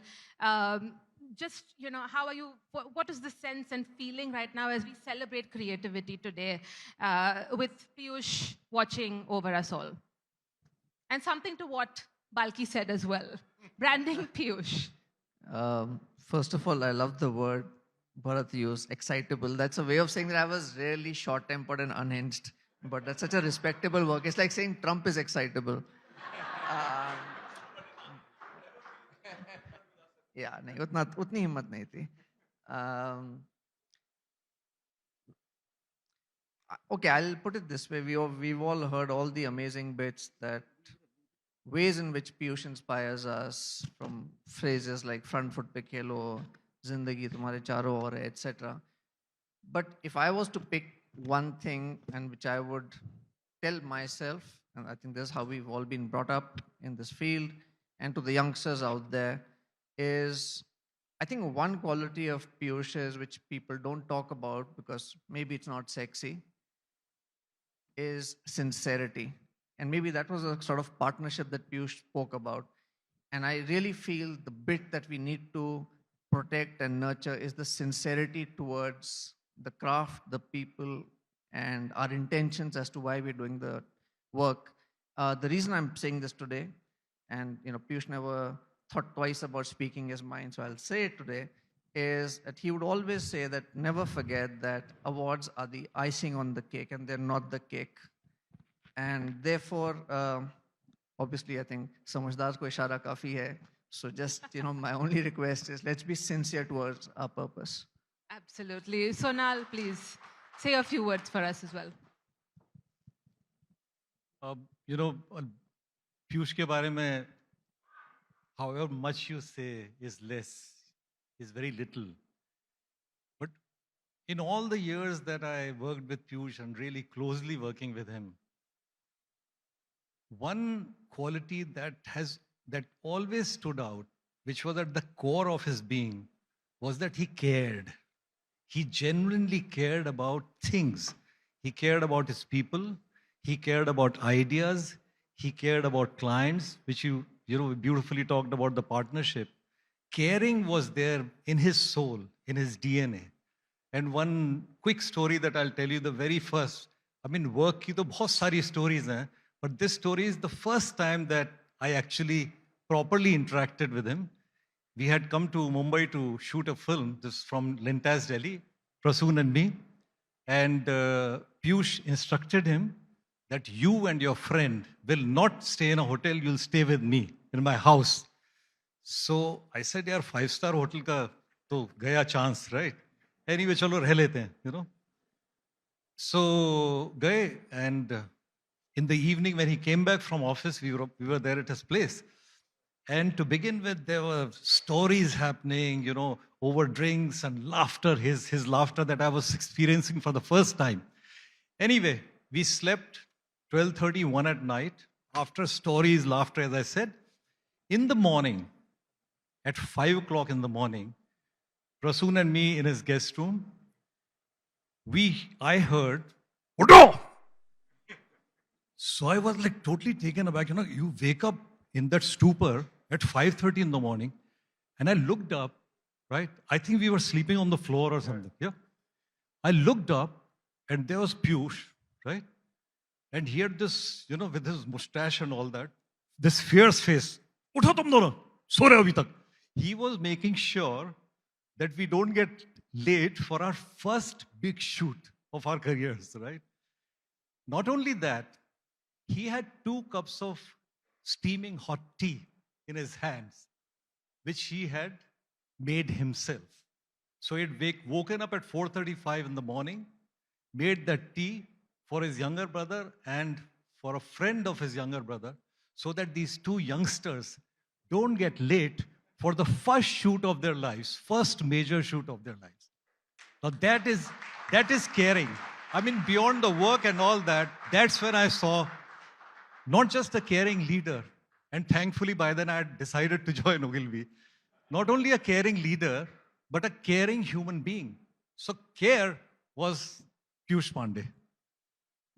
Just, how are you, what is the sense and feeling right now as we celebrate creativity today with Piyush watching over us all? And something to what Balki said as well. Branding Piyush. First of all, I love the word Bharat used, excitable. That's a way of saying that I was really short-tempered and unhinged. But that's such a respectable word. It's like saying Trump is excitable. Yeah, नहीं उतनी हिम्मत नहीं थी. Okay, I'll put it this way. We've all heard all the amazing bits, that ways in which Piyush inspires us, from phrases like front foot pe khelo, zindagi tumhare charo aur hai, etc. But if I was to pick one thing, and which I would tell myself, and I think this is how we've all been brought up in this field, and to the youngsters out there, is I think one quality of Piyush's which people don't talk about because maybe it's not sexy, is sincerity. And maybe that was a sort of partnership that Piyush spoke about. And I really feel the bit that we need to protect and nurture is the sincerity towards the craft, the people, and our intentions as to why we're doing the work. The reason I'm saying this today, and Piyush never thought twice about speaking his mind, so I'll say it today, is that he would always say that never forget that awards are the icing on the cake and they're not the cake. And therefore, obviously, I think Samajhdar ko ishara kafi hai. So just, my only request is let's be sincere towards our purpose. Absolutely. Sonal, please say a few words for us as well. Piyush ke baare mein, however much you say is less, is very little. But in all the years that I worked with Piyush and really closely working with him, one quality that always stood out, which was at the core of his being, was that he cared. He genuinely cared about things. He cared about his people. He cared about ideas. He cared about clients, which you beautifully talked about the partnership. Caring was there in his soul, in his DNA. And one quick story that I'll tell you, the very first, work ki to bahut sari stories hain, but this story is the first time that I actually properly interacted with him. We had come to Mumbai to shoot a film, this from Lintaz, Delhi, Prasoon and me. And Piyush instructed him that you and your friend will not stay in a hotel, you'll stay with me in my house. So I said, yaar, 5-star hotel ka to gaya chance, right? Anyway, chalo reh lete hain, So gaye, and in the evening when he came back from office, we were there at his place. And to begin with, there were stories happening, over drinks and laughter, his laughter that I was experiencing for the first time. Anyway, we slept 12:31 at night, after stories, laughter, as I said. In the morning, at 5 o'clock in the morning, Prasoon and me in his guest room, I heard, Udo! So I was like totally taken aback. You wake up in that stupor at 5:30 in the morning, and I looked up, right? I think we were sleeping on the floor or something, yeah? I looked up, and there was Piyush, right? And he had this, with his mustache and all that, this fierce face. Utho tum dono, so rahe ho abhi tak. He was making sure that we don't get late for our first big shoot of our careers, right? Not only that, he had 2 cups of steaming hot tea in his hands, which he had made himself. So he had woken up at 4:35 in the morning, made that tea for his younger brother and for a friend of his younger brother, so that these 2 youngsters don't get late for the first shoot of their lives, first major shoot of their lives. Now that is caring. Beyond the work and all that, that's when I saw not just a caring leader, and thankfully by then I had decided to join Ogilvy. Not only a caring leader, but a caring human being. So care was Piyush Pandey.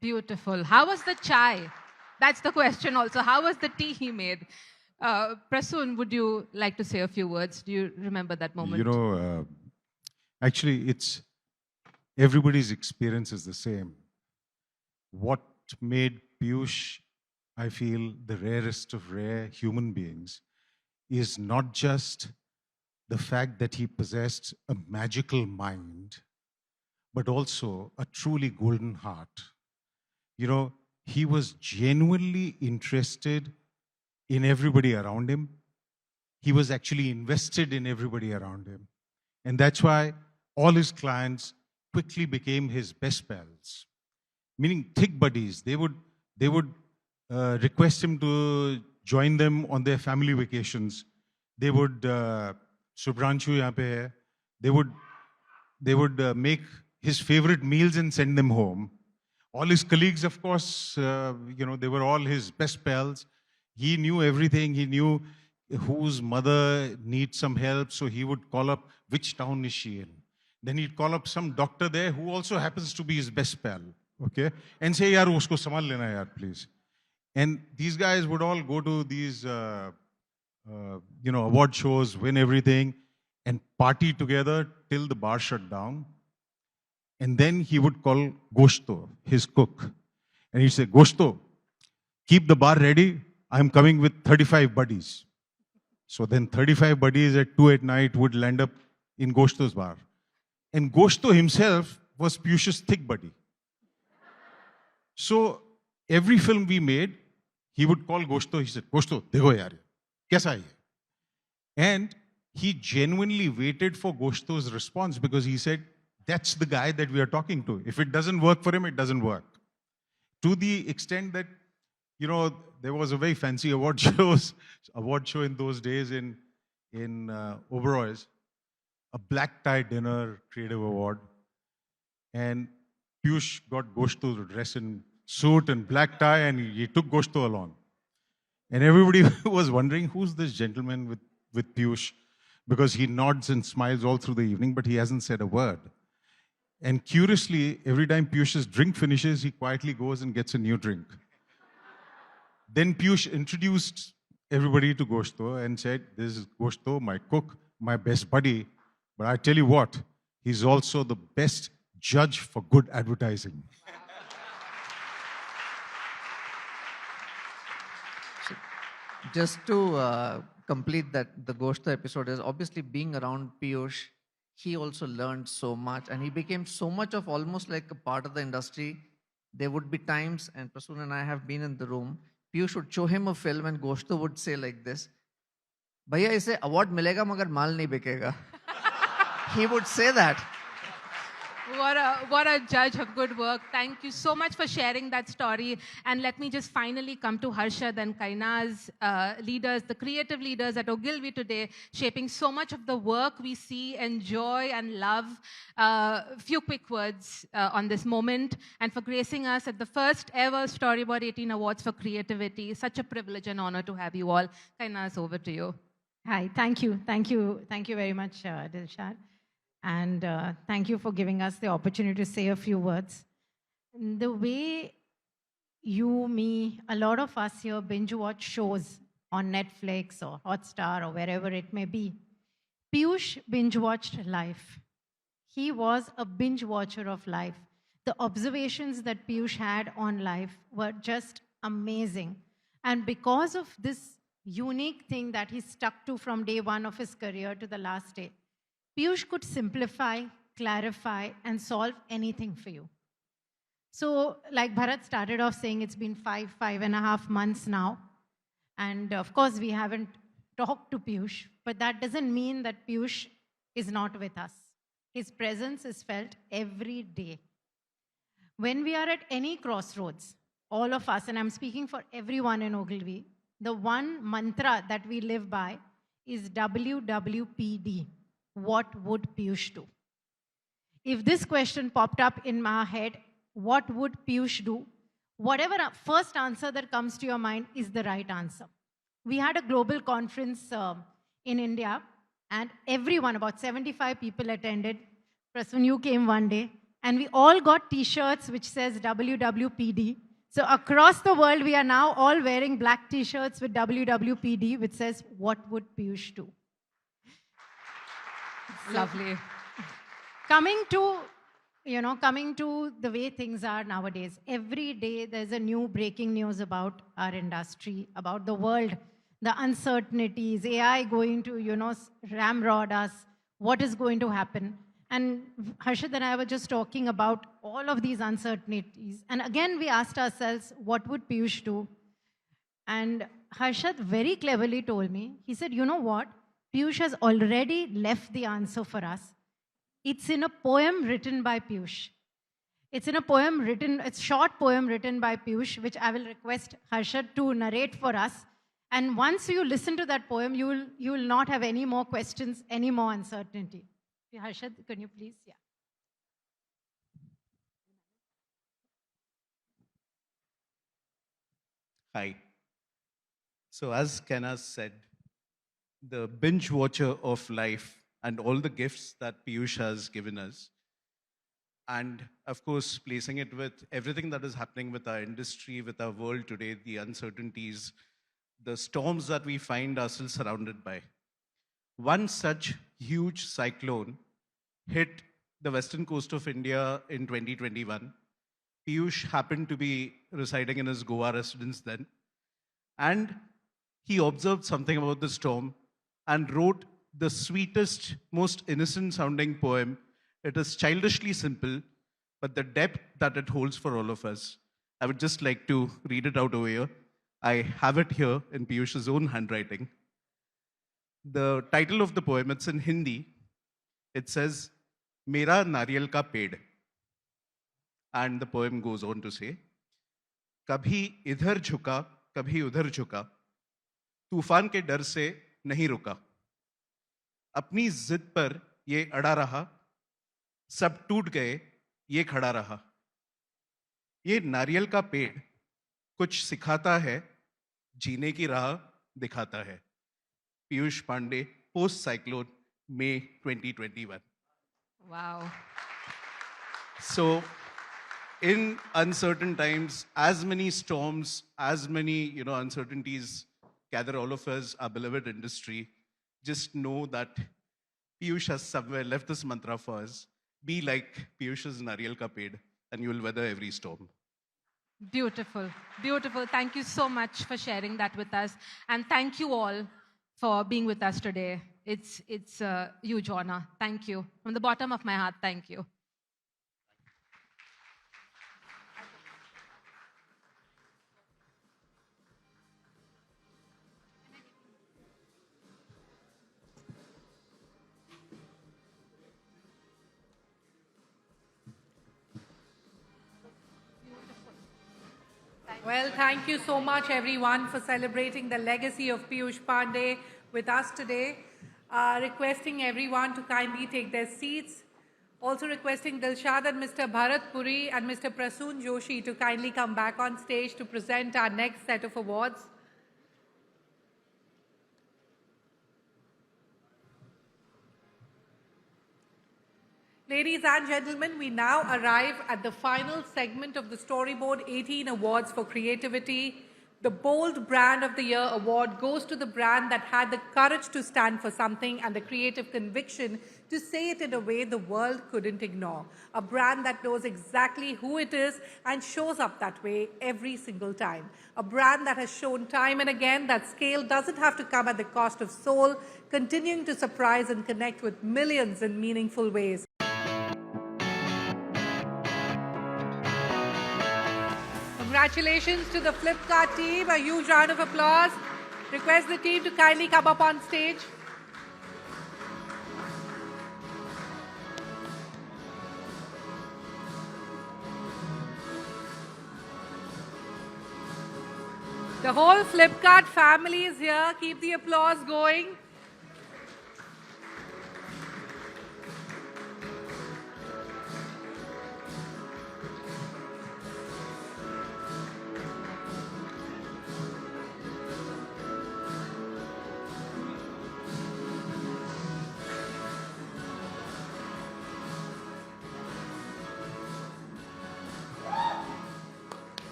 Beautiful. How was the chai? That's the question also. How was the tea he made? Prasoon, would you like to say a few words? Do you remember that moment? Actually, it's everybody's experience is the same. What made Piyush, I feel, the rarest of rare human beings is not just the fact that he possessed a magical mind, but also a truly golden heart. He was genuinely interested in everybody around him. He was actually invested in everybody around him. And that's why all his clients quickly became his best pals, meaning thick buddies. They would request him to join them on their family vacations. They would, Subhranshu yahan pe hai. They would make his favorite meals and send them home. All his colleagues, of course, they were all his best pals. He knew everything. He knew whose mother needs some help, so he would call up which town is she in. Then he'd call up some doctor there who also happens to be his best pal, okay? And say, yaar, usko samal lena yaar, please. And these guys would all go to these, award shows, win everything, and party together till the bar shut down. And then he would call Goshto, his cook. And he'd say, Goshto, keep the bar ready. I'm coming with 35 buddies. So then 35 buddies at 2 at night would land up in Goshto's bar. And Goshto himself was Piyush's thick buddy. So every film we made, he would call Goshto. He said, Goshto, dekho yaar, kaisa hai ye? And he genuinely waited for Goshto's response because he said, that's the guy that we are talking to. If it doesn't work for him, it doesn't work. To the extent that, there was a very fancy award show in those days in Oberoi's, a black tie dinner creative award. And Piyush got Goshto to dress in suit and black tie, and he took Goshto along. And everybody was wondering, who's this gentleman with Piyush? Because he nods and smiles all through the evening, but he hasn't said a word. And curiously, every time Piyush's drink finishes, he quietly goes and gets a new drink. Then Piyush introduced everybody to Goshto and said, this is Goshto, my cook, my best buddy. But I tell you what, he's also the best judge for good advertising. Just to complete that, the Goshto episode is obviously being around Piyush, he also learned so much and he became so much of almost like a part of the industry. There would be times, and Prasoon and I have been in the room, Piyush would show him a film and Goshto would say like this, Bhaiya, ise award milega magar maal nahi bikega. He would say that. What a judge of good work. Thank you so much for sharing that story. And let me just finally come to Harshad and Kaina's leaders, the creative leaders at Ogilvy today, shaping so much of the work we see, enjoy, and love. Few quick words on this moment, and for gracing us at the first ever Storyboard 18 Awards for Creativity. Such a privilege and honor to have you all. Kaina, over to you. Hi, thank you. Thank you very much, Dilshad. And thank you for giving us the opportunity to say a few words. The way you, me, a lot of us here binge watch shows on Netflix or Hotstar or wherever it may be, Piyush binge watched life. He was a binge watcher of life. The observations that Piyush had on life were just amazing. And because of this unique thing that he stuck to from day one of his career to the last day, Piyush could simplify, clarify, and solve anything for you. So, like Bharat started off saying, it's been 5.5 months now. And of course, we haven't talked to Piyush, but that doesn't mean that Piyush is not with us. His presence is felt every day. When we are at any crossroads, all of us, and I'm speaking for everyone in Ogilvy, the one mantra that we live by is WWPD. What would Piyush do? If this question popped up in my head, what would Piyush do? Whatever first answer that comes to your mind is the right answer. We had a global conference in India And everyone, about 75 people attended. Prasun, you came one day. And we all got T-shirts which says WWPD. So across the world, we are now all wearing black T-shirts with WWPD, which says, what would Piyush do? Lovely. Coming to the way things are nowadays, every day there's a new breaking news about our industry, about the world, the uncertainties, AI going to, ramrod us, what is going to happen. And Harshad and I were just talking about all of these uncertainties. And again, we asked ourselves, what would Piyush do? And Harshad very cleverly told me, he said, you know what? Piyush has already left the answer for us. It's in a poem written by Piyush. It's a short poem written by Piyush, which I will request Harshad to narrate for us. And once you listen to that poem, you will not have any more questions, any more uncertainty. Harshad, can you please? Yeah. Hi. So as Kenna said, the binge watcher of life and all the gifts that Piyush has given us, and of course, placing it with everything that is happening with our industry, with our world today, the uncertainties, the storms that we find ourselves surrounded by. One such huge cyclone hit the western coast of India in 2021. Piyush happened to be residing in his Goa residence then, and he observed something about the storm and wrote the sweetest, most innocent sounding poem. It is childishly simple, but the depth that it holds for all of us. I would just like to read it out over here. I have it here in Piyush's own handwriting. The title of the poem, it's in Hindi. It says, Mera Nariyal Ka Ped. And the poem goes on to say, Kabhi idhar jhuka, kabhi udhar jhuka, तूफान के डर से नहीं रुका, अपनी जिद पर ये अड़ा रहा, सब टूट गए ये खड़ा रहा, ये नारियल का पेड़ कुछ सिखाता है, जीने की राह दिखाता है. Piyush Pandey, post cyclone, May 2021. Wow. So in uncertain times, as many storms, as many uncertainties gather all of us, our beloved industry, just know that Piyush has somewhere left this mantra for us. Be like Piyush's Nariyal Ka Ped, and you will weather every storm. Beautiful, beautiful. Thank you so much for sharing that with us. And thank you all for being with us today. It's a huge honor. Thank you. From the bottom of my heart, thank you. Well, thank you so much, everyone, for celebrating the legacy of Piyush Pandey with us today. Requesting everyone to kindly take their seats. Also requesting Dilshad and Mr. Bharat Puri and Mr. Prasoon Joshi to kindly come back on stage to present our next set of awards. Ladies and gentlemen, we now arrive at the final segment of the Storyboard 18 Awards for Creativity. The Bold Brand of the Year award goes to the brand that had the courage to stand for something and the creative conviction to say it in a way the world couldn't ignore. A brand that knows exactly who it is and shows up that way every single time. A brand that has shown time and again that scale doesn't have to come at the cost of soul, continuing to surprise and connect with millions in meaningful ways. Congratulations to the Flipkart team. A huge round of applause. Request the team to kindly come up on stage. The whole Flipkart family is here. Keep the applause going.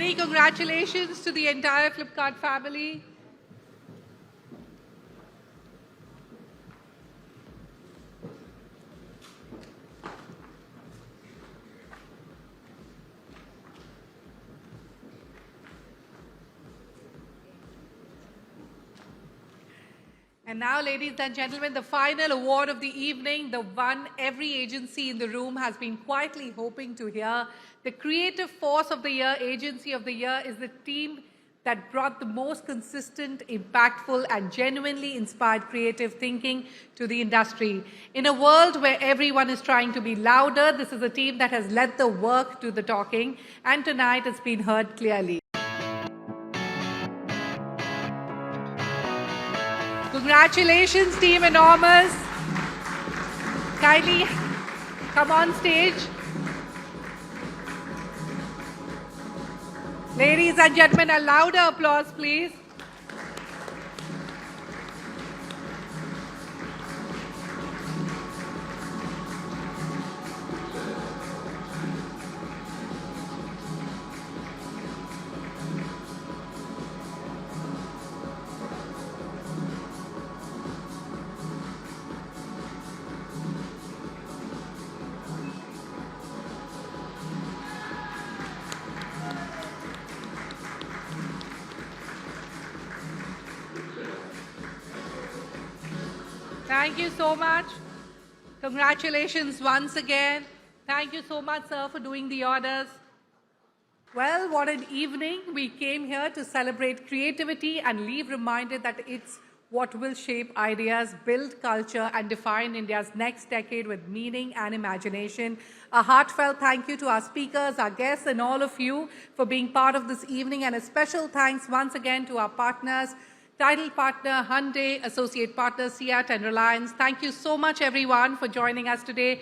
Many congratulations to the entire Flipkart family. And now, ladies and gentlemen, the final award of the evening, the one every agency in the room has been quietly hoping to hear. The Creative Force of the Year, Agency of the Year, is the team that brought the most consistent, impactful, and genuinely inspired creative thinking to the industry. In a world where everyone is trying to be louder, this is a team that has let the work do the talking, and tonight it's been heard clearly. Congratulations, Team Enormous. Kindly come on stage. Ladies and gentlemen, a louder applause, please. Thank you so much. Congratulations once again. Thank you so much, sir, for doing the honors. Well, what an evening. We came here to celebrate creativity and leave reminded that it's what will shape ideas, build culture, and define India's next decade with meaning and imagination. A heartfelt thank you to our speakers, our guests, and all of you for being part of this evening. And a special thanks once again to our partners, title partner Hyundai, associate partners Seat and Reliance. Thank you so much, everyone, for joining us today